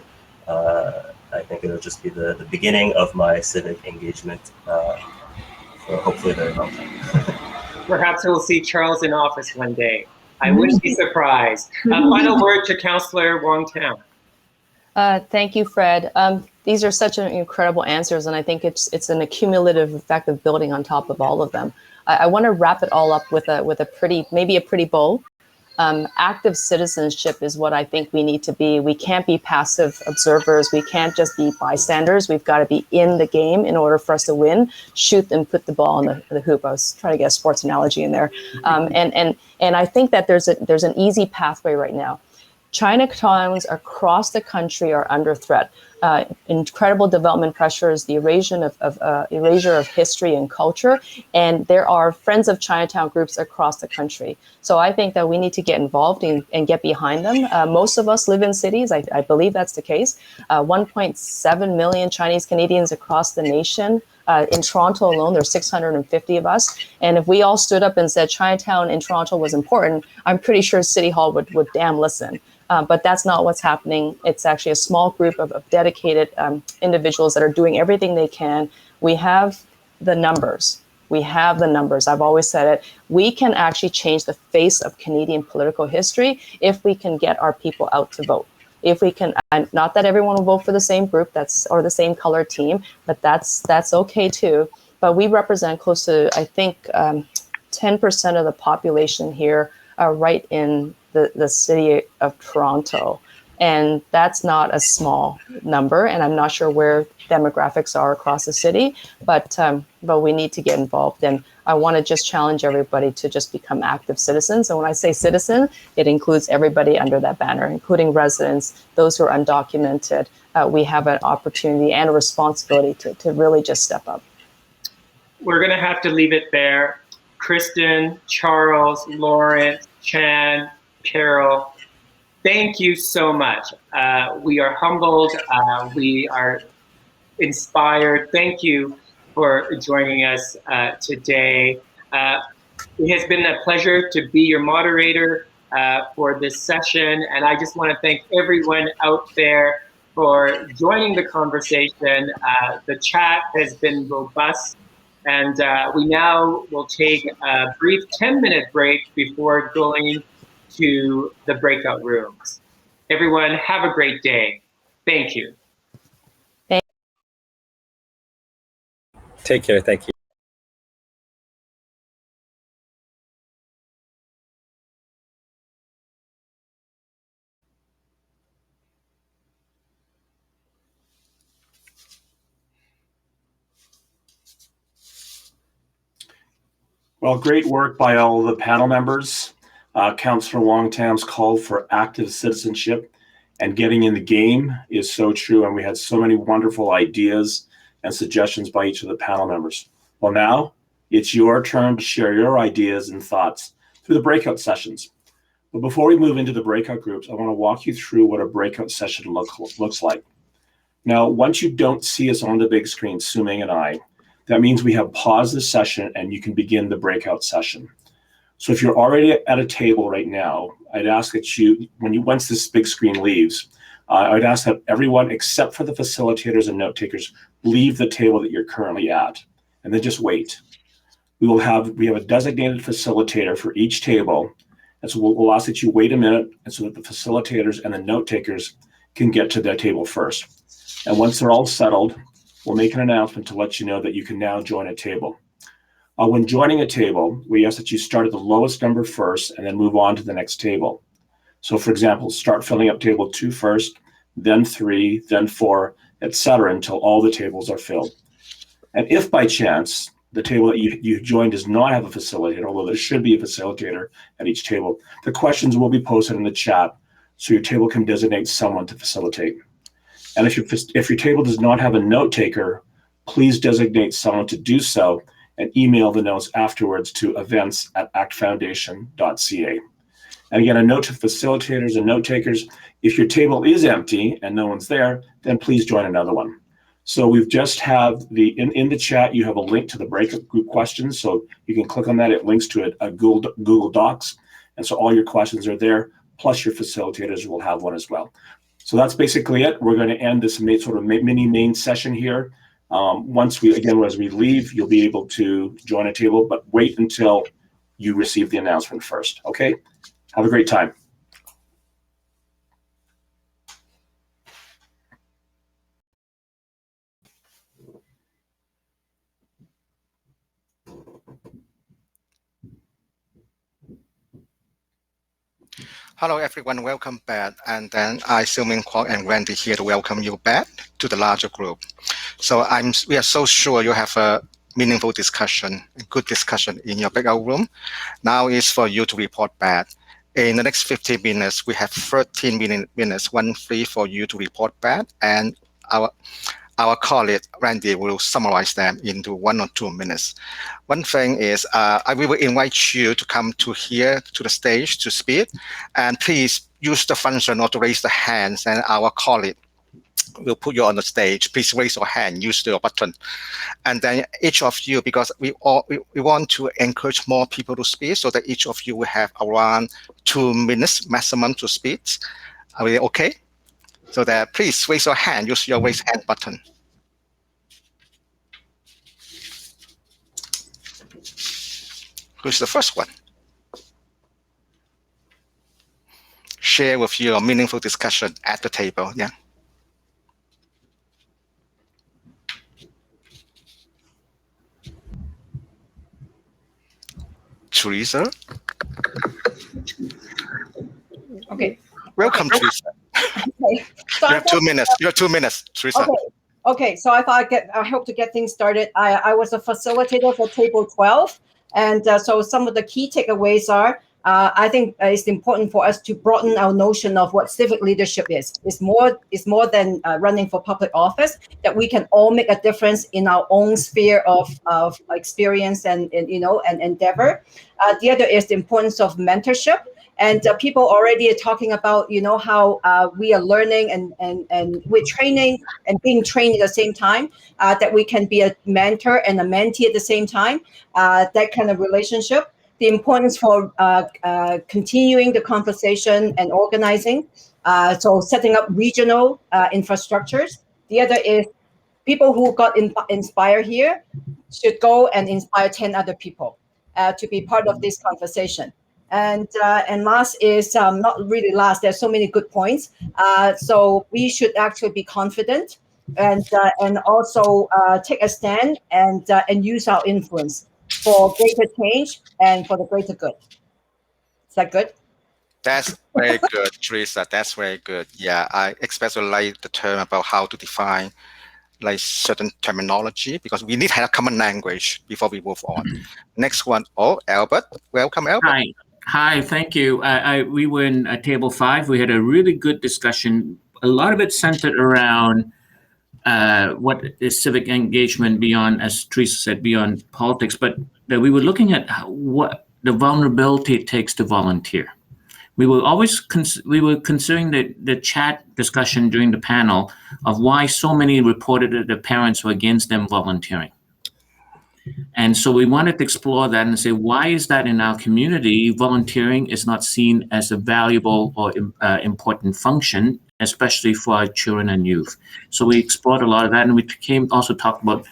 I think it'll just be the beginning of my civic engagement for hopefully a very long time. Perhaps we'll see Charles in office one day. I wouldn't be surprised. Final word to Councillor Wong-Tam. Thank you, Fred. These are such incredible answers, and I think it's an accumulative effect of building on top of all of them. I want to wrap it all up with a pretty bow. Active citizenship is what I think we need to be. We can't be passive observers. We can't just be bystanders. We've got to be in the game in order for us to win. Shoot and put the ball in the hoop. I was trying to get a sports analogy in there. And I think that there's an easy pathway right now. Chinatowns across the country are under threat. Incredible development pressures, the erasure of history and culture, and there are Friends of Chinatown groups across the country. So I think that we need to get involved and get behind them. Most of us live in cities. I believe that's the case. 1.7 million Chinese Canadians across the nation. In Toronto alone, there's 650 of us. And if we all stood up and said Chinatown in Toronto was important, I'm pretty sure City Hall would damn listen. But that's not what's happening. It's actually a small group of dedicated individuals that are doing everything they can. We have the numbers. I've always said it. We can actually change the face of Canadian political history if we can get our people out to vote. If we can, not that everyone will vote for the same group or the same color team, but that's okay too. But we represent close to, I think, 10% of the population here right in the city of Toronto. And that's not a small number. And I'm not sure where demographics are across the city, but we need to get involved. And I want to just challenge everybody to just become active citizens. And when I say citizen, it includes everybody under that banner, including residents, those who are undocumented. We have an opportunity and a responsibility to really just step up. We're going to have to leave it there. Kristyn, Charles, Lawrence, Chan, Carol, thank you so much. We are humbled. We are inspired. Thank you for joining us today. It has been a pleasure to be your moderator for this session. And I just want to thank everyone out there for joining the conversation. The chat has been robust. And we now will take a brief 10-minute break before going to the breakout rooms. Everyone, have a great day. Thank you. Take care. Thank you. Well, great work by all the panel members. Councillor Wong-Tam's call for active citizenship and getting in the game is so true. And we had so many wonderful ideas and suggestions by each of the panel members. Well, now it's your turn to share your ideas and thoughts through the breakout sessions. But before we move into the breakout groups, I want to walk you through what a breakout session looks like. Now, once you don't see us on the big screen, Suming and I, that means we have paused the session and you can begin the breakout session. So if you're already at a table right now, I'd ask that once this big screen leaves, I'd ask that everyone except for the facilitators and note takers leave the table that you're currently at, and then just wait. We have a designated facilitator for each table, and so we'll ask that you wait a minute, and so that the facilitators and the note takers can get to their table first. And once they're all settled, we'll make an announcement to let you know that you can now join a table. When joining a table, we ask that you start at the lowest number first and then move on to the next table. So for example, start filling up table 2 first, then 3, then 4, etc., until all the tables are filled. And if by chance the table that you joined does not have a facilitator, although there should be a facilitator at each table, the questions will be posted in the chat so your table can designate someone to facilitate. And if your table does not have a note taker, please designate someone to do so and email the notes afterwards to events@actfoundation.ca. And again, a note to facilitators and note takers, if your table is empty and no one's there, then please join another one. So we've just have in the chat, you have a link to the breakout group questions. So you can click on that. It links to a Google Docs. And so all your questions are there, plus your facilitators will have one as well. So that's basically it. We're going to end this sort of mini main session here. As we leave, you'll be able to join a table, but wait until you receive the announcement first. Okay? Have a great time. Hello, everyone. Welcome back. And then I, Silmin Kwok and Randy here to welcome you back to the larger group. So we are so sure you have a meaningful discussion, a good discussion in your breakout room. Now is for you to report back. In the next 15 minutes, we have 13 minutes, 1 free for you to report back. And our colleague, Randy, will summarize them into 1 or 2 minutes. One thing is, we will invite you to come to here, to the stage to speak. And please use the function or to raise the hands, and our colleague will put you on the stage. Please raise your hand, use your button. And then each of you, because we want to encourage more people to speak, so that each of you will have around 2 minutes maximum to speak. Are we okay? So that please raise your hand, use your raise hand button. Who's the first one? Share with you a meaningful discussion at the table, yeah. Teresa? Okay. Welcome, okay. Teresa. Okay. So you have 2 minutes. You have 2 minutes, Teresa. Okay. Okay. So I thought I hope to get things started. I was a facilitator for table 12, and so some of the key takeaways are. I think it's important for us to broaden our notion of what civic leadership is. It's more than running for public office. That we can all make a difference in our own sphere of experience and endeavor. The other is the importance of mentorship. And people already are talking about, how we are learning and we're training and being trained at the same time, that we can be a mentor and a mentee at the same time, that kind of relationship. The importance for continuing the conversation and organizing, so setting up regional infrastructures. The other is people who got inspired here should go and inspire 10 other people to be part of this conversation. And last is not really last. There's so many good points. So we should actually be confident and also take a stand and use our influence for greater change and for the greater good. Is that good? That's very good, Teresa. That's very good. Yeah, I especially like the term about how to define like certain terminology, because we need to have a common language before we move on. Next one, Albert. Welcome, Albert. Hi, thank you. We were in table 5. We had a really good discussion. A lot of it centered around what is civic engagement beyond, as Teresa said, beyond politics. But we were looking at what the vulnerability it takes to volunteer. We were always considering the chat discussion during the panel of why so many reported that their parents were against them volunteering. And so we wanted to explore that and say, why is that in our community, volunteering is not seen as a valuable or important function, especially for our children and youth? So we explored a lot of that, and we also talked about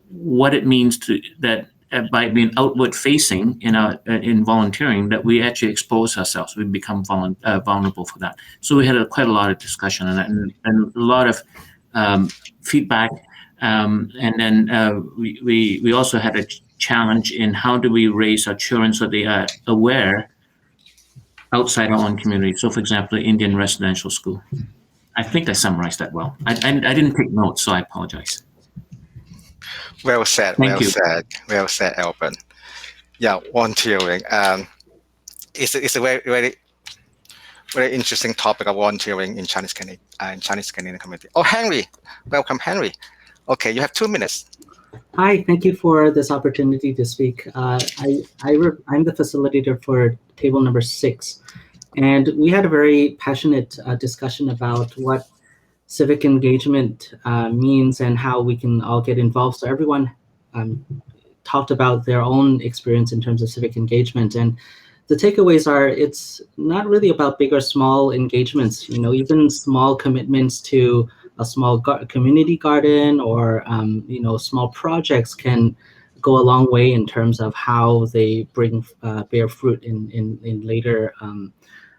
what it means that by being outward facing in volunteering, that we actually expose ourselves, we become vulnerable for that. So we had quite a lot of discussion on that, and a lot of feedback. And then we also had a challenge in how do we raise our children so they are aware outside our own community. So, for example, the Indian residential school. I think I summarized that well. I didn't take notes, so I apologize. Well said. Thank you. Well said, Albert. Yeah, volunteering. It's a very interesting topic of volunteering in Chinese Canadian community. Oh, Henry, welcome, Henry. Okay, you have 2 minutes. Hi, thank you for this opportunity to speak. I'm the facilitator for table number 6, and we had a very passionate discussion about what civic engagement means and how we can all get involved. So everyone talked about their own experience in terms of civic engagement, and the takeaways are it's not really about big or small engagements. You know, even small commitments to a small community garden or small projects can go a long way in terms of how they bear fruit in later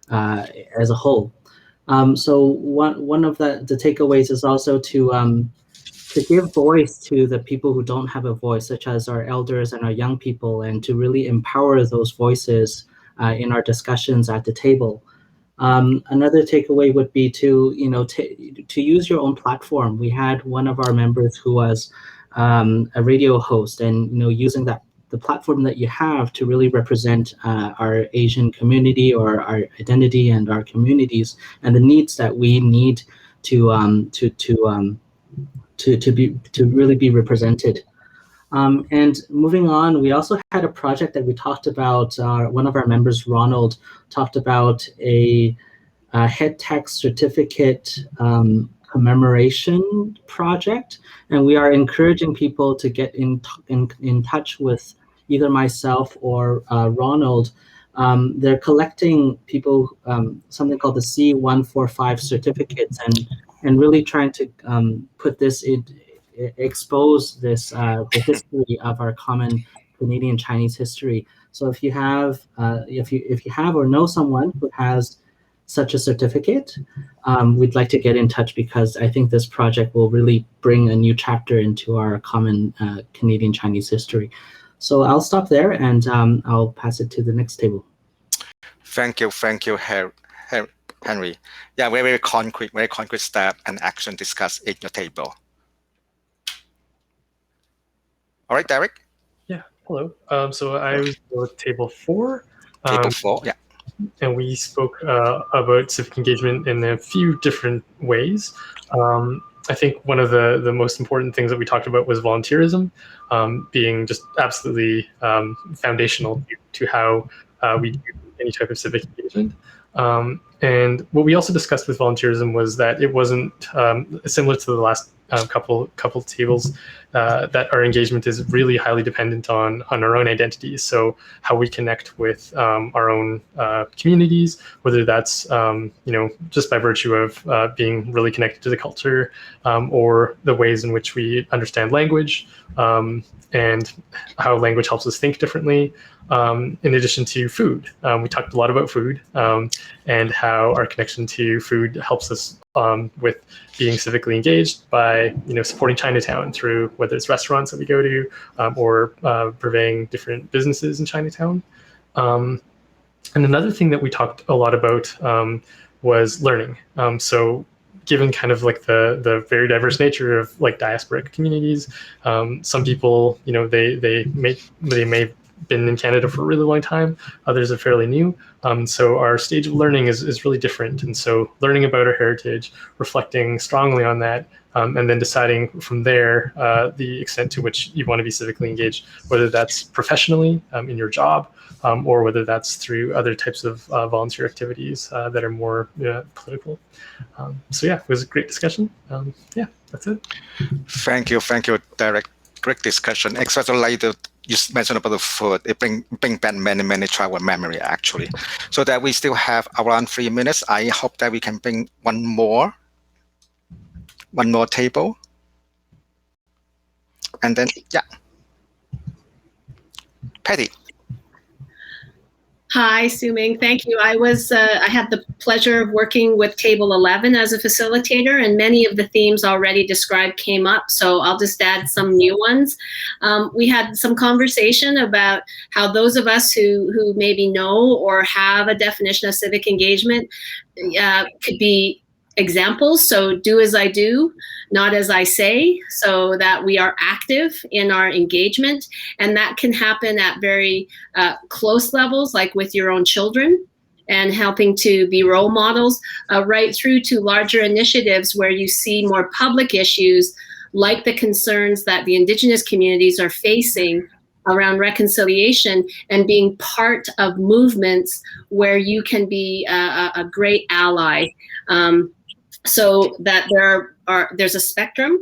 as a whole. So one of the takeaways is also to give voice to the people who don't have a voice, such as our elders and our young people, and to really empower those voices in our discussions at the table. Another takeaway would be to use your own platform. We had one of our members who was a radio host, and using the platform that you have to really represent our Asian community or our identity and our communities and the needs that we need to really be represented. And moving on, we also had a project that we talked about. One of our members, Ronald, talked about a head tax certificate commemoration project, and we are encouraging people to get in touch with either myself or Ronald. They're collecting people something called the C145 certificates, and really trying to put this in. Expose this the history of our common Canadian Chinese history. So if you have or know someone who has such a certificate, we'd like to get in touch, because I think this project will really bring a new chapter into our common Canadian Chinese history. So I'll stop there, and I'll pass it to the next table. Thank you, Henry. Yeah, very concrete step and action discussed at your table. All right, Derek. Yeah, hello. So I was with table 4. Table 4, yeah. And we spoke about civic engagement in a few different ways. I think one of the most important things that we talked about was volunteerism, being just absolutely foundational to how we do any type of civic engagement. And what we also discussed with volunteerism was that it wasn't similar to the last couple tables, that our engagement is really highly dependent on our own identities. So how we connect with our own communities, whether that's just by virtue of being really connected to the culture, or the ways in which we understand language, and how language helps us think differently. In addition to food, we talked a lot about food, and how our connection to food helps us with being civically engaged by supporting Chinatown through whether it's restaurants that we go to, or purveying different businesses in Chinatown. And another thing that we talked a lot about was learning. So given kind of like the very diverse nature of like diasporic communities, some people they may been in Canada for a really long time, others are fairly new. So our stage of learning is really different. And so learning about our heritage, reflecting strongly on that, and then deciding from there the extent to which you want to be civically engaged, whether that's professionally in your job, or whether that's through other types of volunteer activities that are more political. So yeah, it was a great discussion. Yeah, that's it. Thank you, Derek. Great discussion. Especially like you mentioned about the food. It bring back many travel memory actually. So that we still have around 3 minutes. I hope that we can bring one more table. And then yeah, Patty. Hi, Su-Ming. Thank you. I had the pleasure of working with Table 11 as a facilitator, and many of the themes already described came up, so I'll just add some new ones. We had some conversation about how those of us who maybe know or have a definition of civic engagement could be examples. So do as I do, not as I say, so that we are active in our engagement. And that can happen at very close levels, like with your own children, and helping to be role models, right through to larger initiatives where you see more public issues like the concerns that the Indigenous communities are facing around reconciliation, and being part of movements where you can be a great ally. So that there's a spectrum.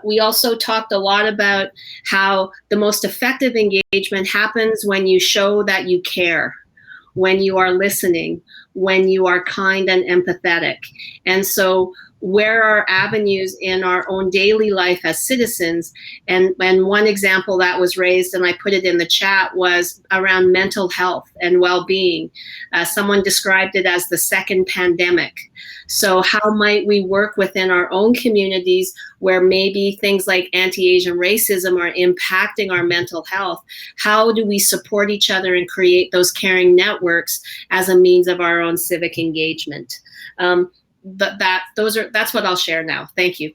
We also talked a lot about how the most effective engagement happens when you show that you care, when you are listening, when you are kind and empathetic. And so where are avenues in our own daily life as citizens? And one example that was raised, and I put it in the chat, was around mental health and well-being. Someone described it as the second pandemic. So how might we work within our own communities where maybe things like anti-Asian racism are impacting our mental health? How do we support each other and create those caring networks as a means of our own civic engagement? That's what I'll share now. Thank you.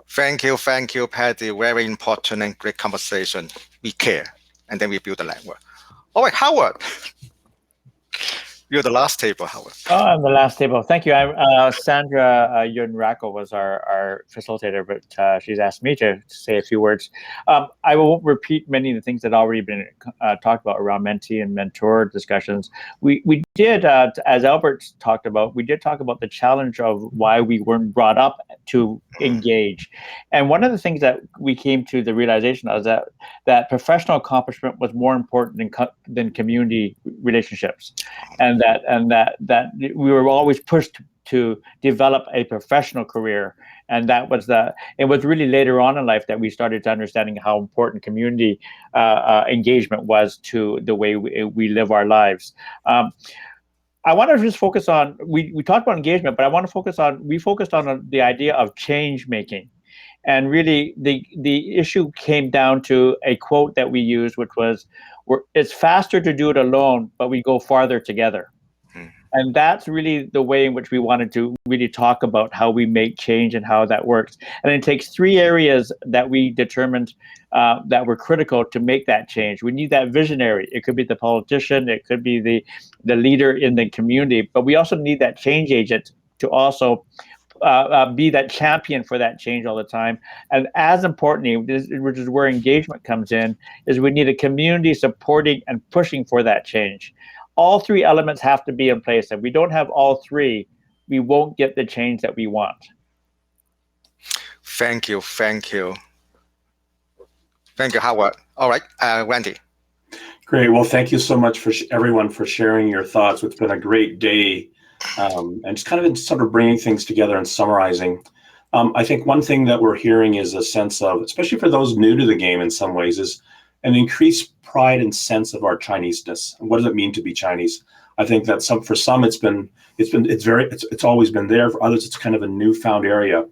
Thank you, Patty. Very important and great conversation. We care, and then we build the network. All right, Howard. You're the last table, Howard. Oh, I'm the last table. Thank you. Sandra Yun Racco was our facilitator, but she's asked me to say a few words. I won't repeat many of the things that already been talked about around mentee and mentor discussions. We did, as Albert talked about, we did talk about the challenge of why we weren't brought up to engage. And one of the things that we came to the realization of is that professional accomplishment was more important than community relationships. And that we were always pushed to develop a professional career, and it was really later on in life that we started to understanding how important community engagement was to the way we live our lives. I want to just focus on, we talked about engagement, but I want to we focused on the idea of change making. And really the issue came down to a quote that we used, which was, it's faster to do it alone, but we go farther together. And that's really the way in which we wanted to really talk about how we make change and how that works. And it takes 3 areas that we determined that were critical to make that change. We need that visionary. It could be the politician, it could be the leader in the community, but we also need that change agent to also be that champion for that change all the time. And as importantly, which is where engagement comes in, is we need a community supporting and pushing for that change. All 3 elements have to be in place. If we don't have all 3, we won't get the change that we want. Thank you, Howard. All right, Randy. Great. Well, thank you so much for everyone for sharing your thoughts. It's been a great day, and just kind of sort of bringing things together and summarizing. I think one thing that we're hearing is a sense of, especially for those new to the game in some ways, is an increased pride and sense of our Chineseness. And what does it mean to be Chinese? I think that for some it's always been there. For others, it's kind of a newfound area.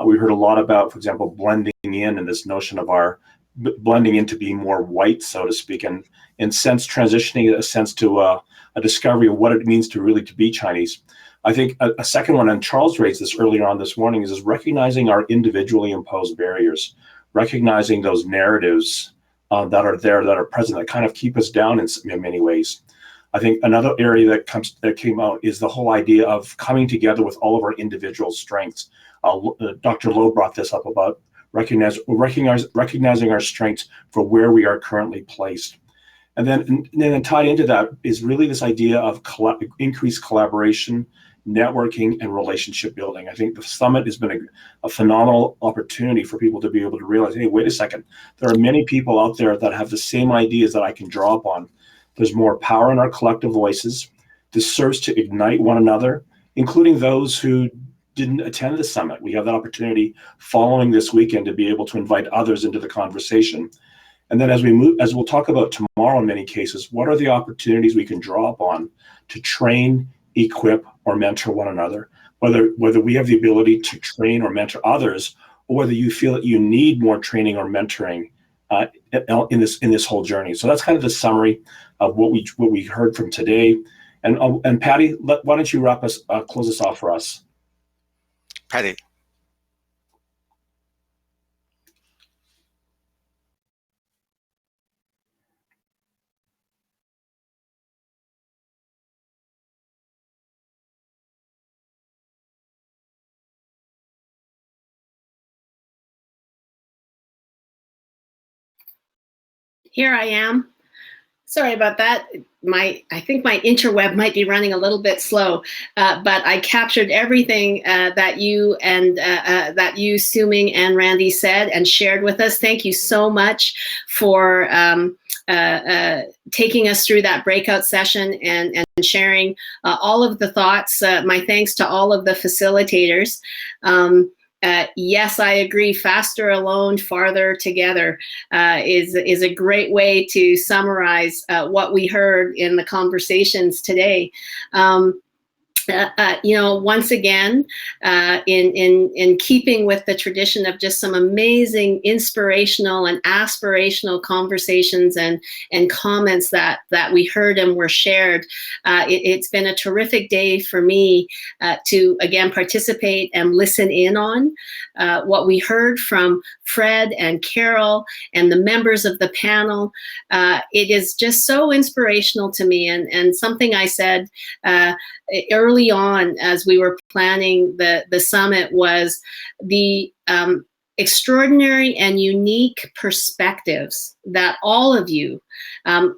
We heard a lot about, for example, blending in and this notion of our blending into being more white, so to speak, and in sense transitioning a sense to a discovery of what it means to be Chinese. I think a second one, and Charles raised this earlier on this morning, is recognizing our individually imposed barriers, recognizing those narratives that are there, that are present, that kind of keep us down in many ways. I think another area that came out is the whole idea of coming together with all of our individual strengths. Dr. Lowe brought this up about recognizing our strengths for where we are currently placed. And then tied into that is really this idea of increased collaboration, networking, and relationship building. I think the summit has been a phenomenal opportunity for people to be able to realize, hey, wait a second, there are many people out there that have the same ideas that I can draw upon. There's more power in our collective voices. This serves to ignite one another, including those who didn't attend the summit. We have that opportunity following this weekend to be able to invite others into the conversation. And then as we'll talk about tomorrow in many cases, what are the opportunities we can draw upon to train, equip, or mentor one another, whether we have the ability to train or mentor others, or whether you feel that you need more training or mentoring in this whole journey. So that's kind of the summary of what we heard from today. And Patty, why don't you close us off for us? Patty. Here I am. Sorry about that. I think my interweb might be running a little bit slow, but I captured everything that you, Suming and Randy said and shared with us. Thank you so much for taking us through that breakout session and sharing all of the thoughts. My thanks to all of the facilitators. Yes, I agree. Faster alone, farther together is a great way to summarize what we heard in the conversations today. Once again, in keeping with the tradition of just some amazing inspirational and aspirational conversations and comments that we heard and were shared, it's been a terrific day for me to again participate and listen in on what we heard from Fred and Carol and the members of the panel. It is just so inspirational to me, and something I said early on as we were planning the summit was the extraordinary and unique perspectives that all of you,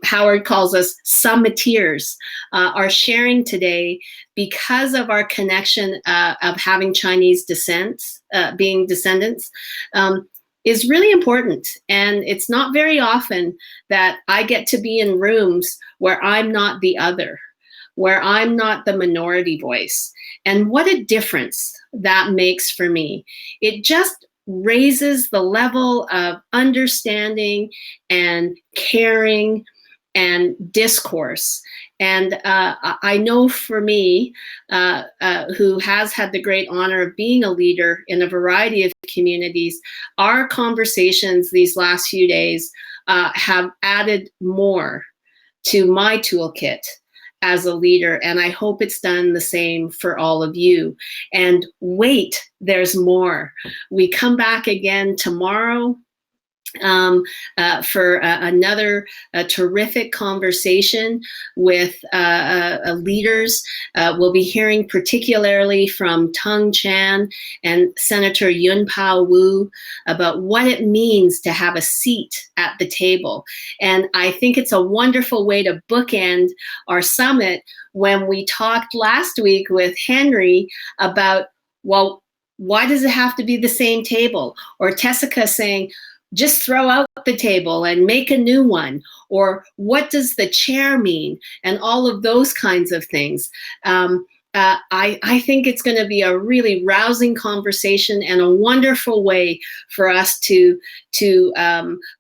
Howard calls us summiteers, are sharing today because of our connection of having Chinese descent, being descendants, is really important. And it's not very often that I get to be in rooms where I'm not the other, where I'm not the minority voice. And what a difference that makes for me. It just raises the level of understanding and caring and discourse. And I know for me, who has had the great honor of being a leader in a variety of communities, our conversations these last few days have added more to my toolkit as a leader, and I hope it's done the same for all of you. And wait, there's more. We come back again tomorrow for another terrific conversation with leaders. We'll be hearing particularly from Tung Chan and Senator Yun Pao Wu about what it means to have a seat at the table. And I think it's a wonderful way to bookend our summit when we talked last week with Henry about, well, why does it have to be the same table? Or Tessica saying, just throw out the table and make a new one. Or what does the chair mean? And all of those kinds of things. I think it's going to be a really rousing conversation and a wonderful way for us to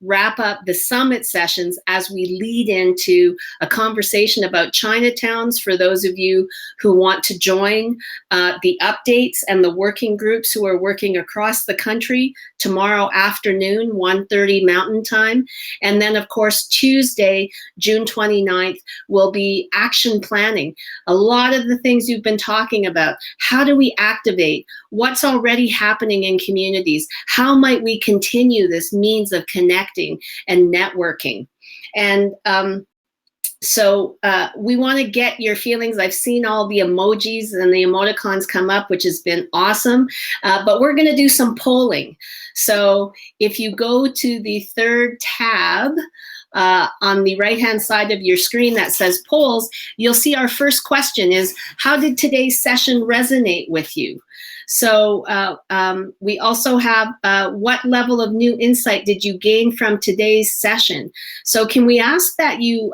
wrap up the summit sessions as we lead into a conversation about Chinatowns for those of you who want to join the updates and the working groups who are working across the country tomorrow afternoon, 1:30 Mountain Time. And then, of course, Tuesday, June 29th, will be action planning. A lot of the things you've been talking about. How do we activate what's already happening in communities? How might we continue this means of connecting and networking? And so we want to get your feelings. I've seen all the emojis and the emoticons come up, which has been awesome. But we're going to do some polling. So if you go to the third tab on the right-hand side of your screen that says polls, you'll see our first question is, how did today's session resonate with you? So we also have what level of new insight did you gain from today's session? So can we ask that you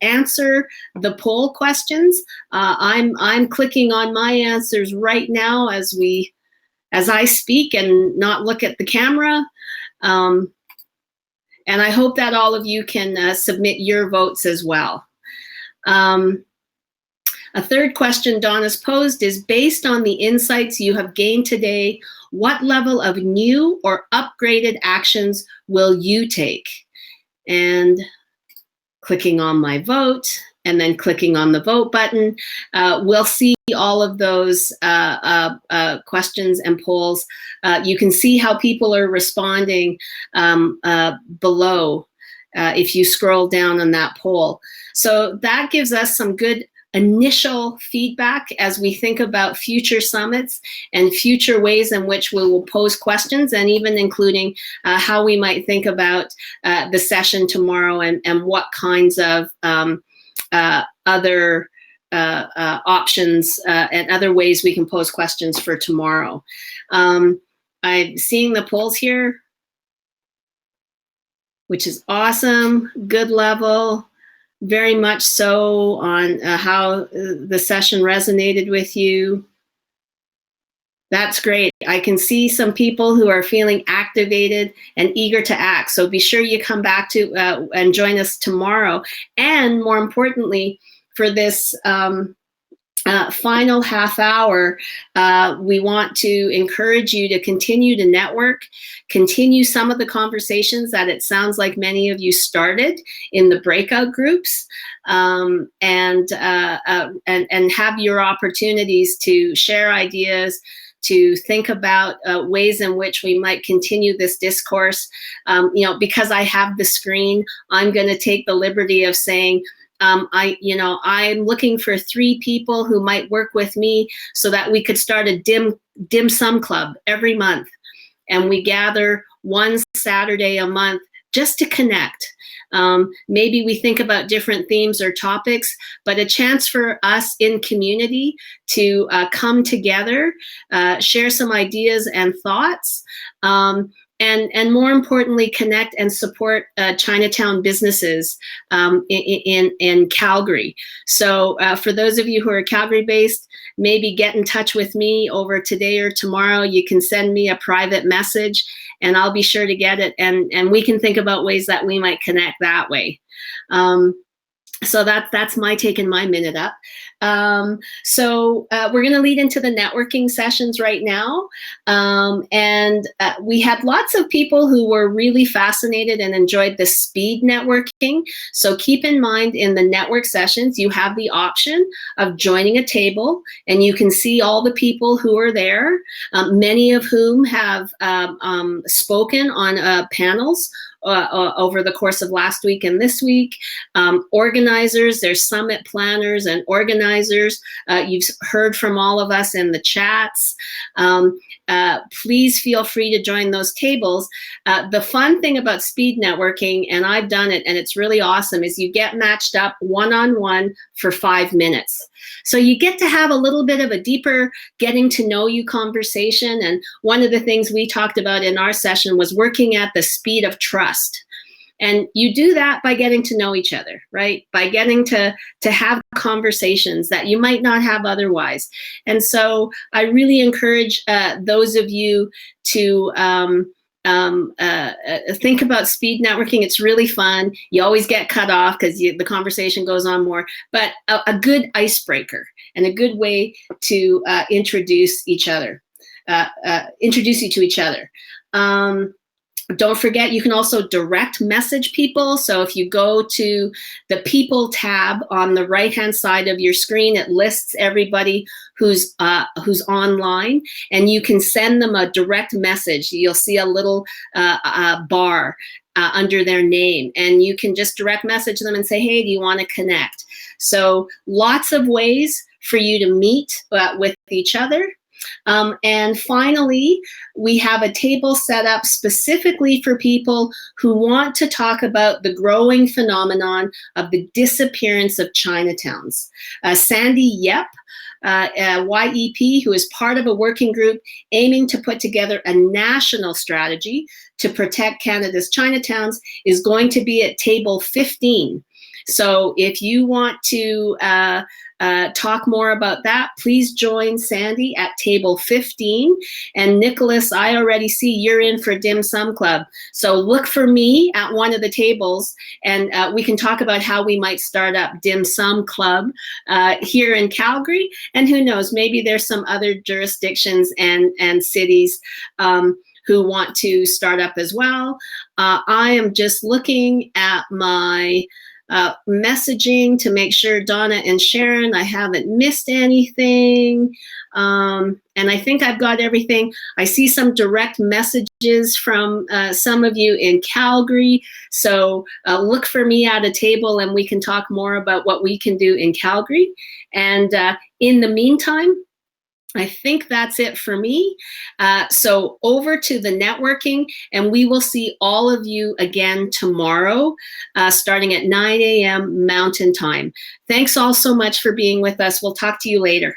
answer the poll questions? I'm clicking on my answers right now as I speak and not look at the camera. And I hope that all of you can submit your votes as well. A third question Donna's posed is, based on the insights you have gained today, what level of new or upgraded actions will you take? And clicking on my vote and then clicking on the vote button. We'll see all of those questions and polls. You can see how people are responding below if you scroll down on that poll. So that gives us some good initial feedback as we think about future summits and future ways in which we will pose questions, and even including how we might think about the session tomorrow and what kinds of other options and other ways we can pose questions for tomorrow. I'm seeing the polls here, which is awesome, good level. Very much so on how the session resonated with you. That's great. I can see some people who are feeling activated and eager to act. So be sure you come back to and join us tomorrow. And more importantly, for this final half hour, we want to encourage you to continue to network, continue some of the conversations that it sounds like many of you started in the breakout groups, and have your opportunities to share ideas, to think about ways in which we might continue this discourse. Because I have the screen, I'm going to take the liberty of saying, I'm looking for 3 people who might work with me so that we could start a dim sum club every month. And we gather one Saturday a month just to connect. Maybe we think about different themes or topics, but a chance for us in community to come together, share some ideas and thoughts, and more importantly, connect and support Chinatown businesses in Calgary. So for those of you who are Calgary-based, maybe get in touch with me over today or tomorrow. You can send me a private message, and I'll be sure to get it, and we can think about ways that we might connect that way. So that's my taking my minute up. So we're going to lead into the networking sessions right now. And we had lots of people who were really fascinated and enjoyed the speed networking. So keep in mind, in the network sessions, you have the option of joining a table, and you can see all the people who are there, many of whom have spoken on panels over the course of last week and this week. Organizers, there's summit planners and organizers. You've heard from all of us in the chats. Please feel free to join those tables. The fun thing about speed networking, and I've done it, and it's really awesome, is you get matched up one-on-one for 5 minutes. So you get to have a little bit of a deeper getting to know you conversation. And one of the things we talked about in our session was working at the speed of trust. And you do that by getting to know each other, right? By getting to have conversations that you might not have otherwise. And so I really encourage those of you to think about speed networking. It's really fun. You always get cut off because the conversation goes on more, but a good icebreaker and a good way to introduce each other, introduce you to each other. Don't forget, you can also direct message people. So if you go to the People tab on the right-hand side of your screen, it lists everybody who's online, and you can send them a direct message. You'll see a little bar under their name, and you can just direct message them and say, hey, do you want to connect? So lots of ways for you to meet with each other. And finally, we have a table set up specifically for people who want to talk about the growing phenomenon of the disappearance of Chinatowns. Sandy Yep, YEP, who is part of a working group aiming to put together a national strategy to protect Canada's Chinatowns, is going to be at table 15. So if you want to talk more about that, please join Sandy at table 15. And Nicholas, I already see you're in for Dim Sum Club. So look for me at one of the tables, and we can talk about how we might start up Dim Sum Club here in Calgary. And who knows, maybe there's some other jurisdictions and cities who want to start up as well. I am just looking at my messaging to make sure, Donna and Sharon, I haven't missed anything. And I think I've got everything. I see some direct messages from some of you in Calgary. So look for me at a table and we can talk more about what we can do in Calgary. And in the meantime, I think that's it for me. So over to the networking, and we will see all of you again tomorrow, starting at 9 a.m. Mountain Time. Thanks all so much for being with us. We'll talk to you later.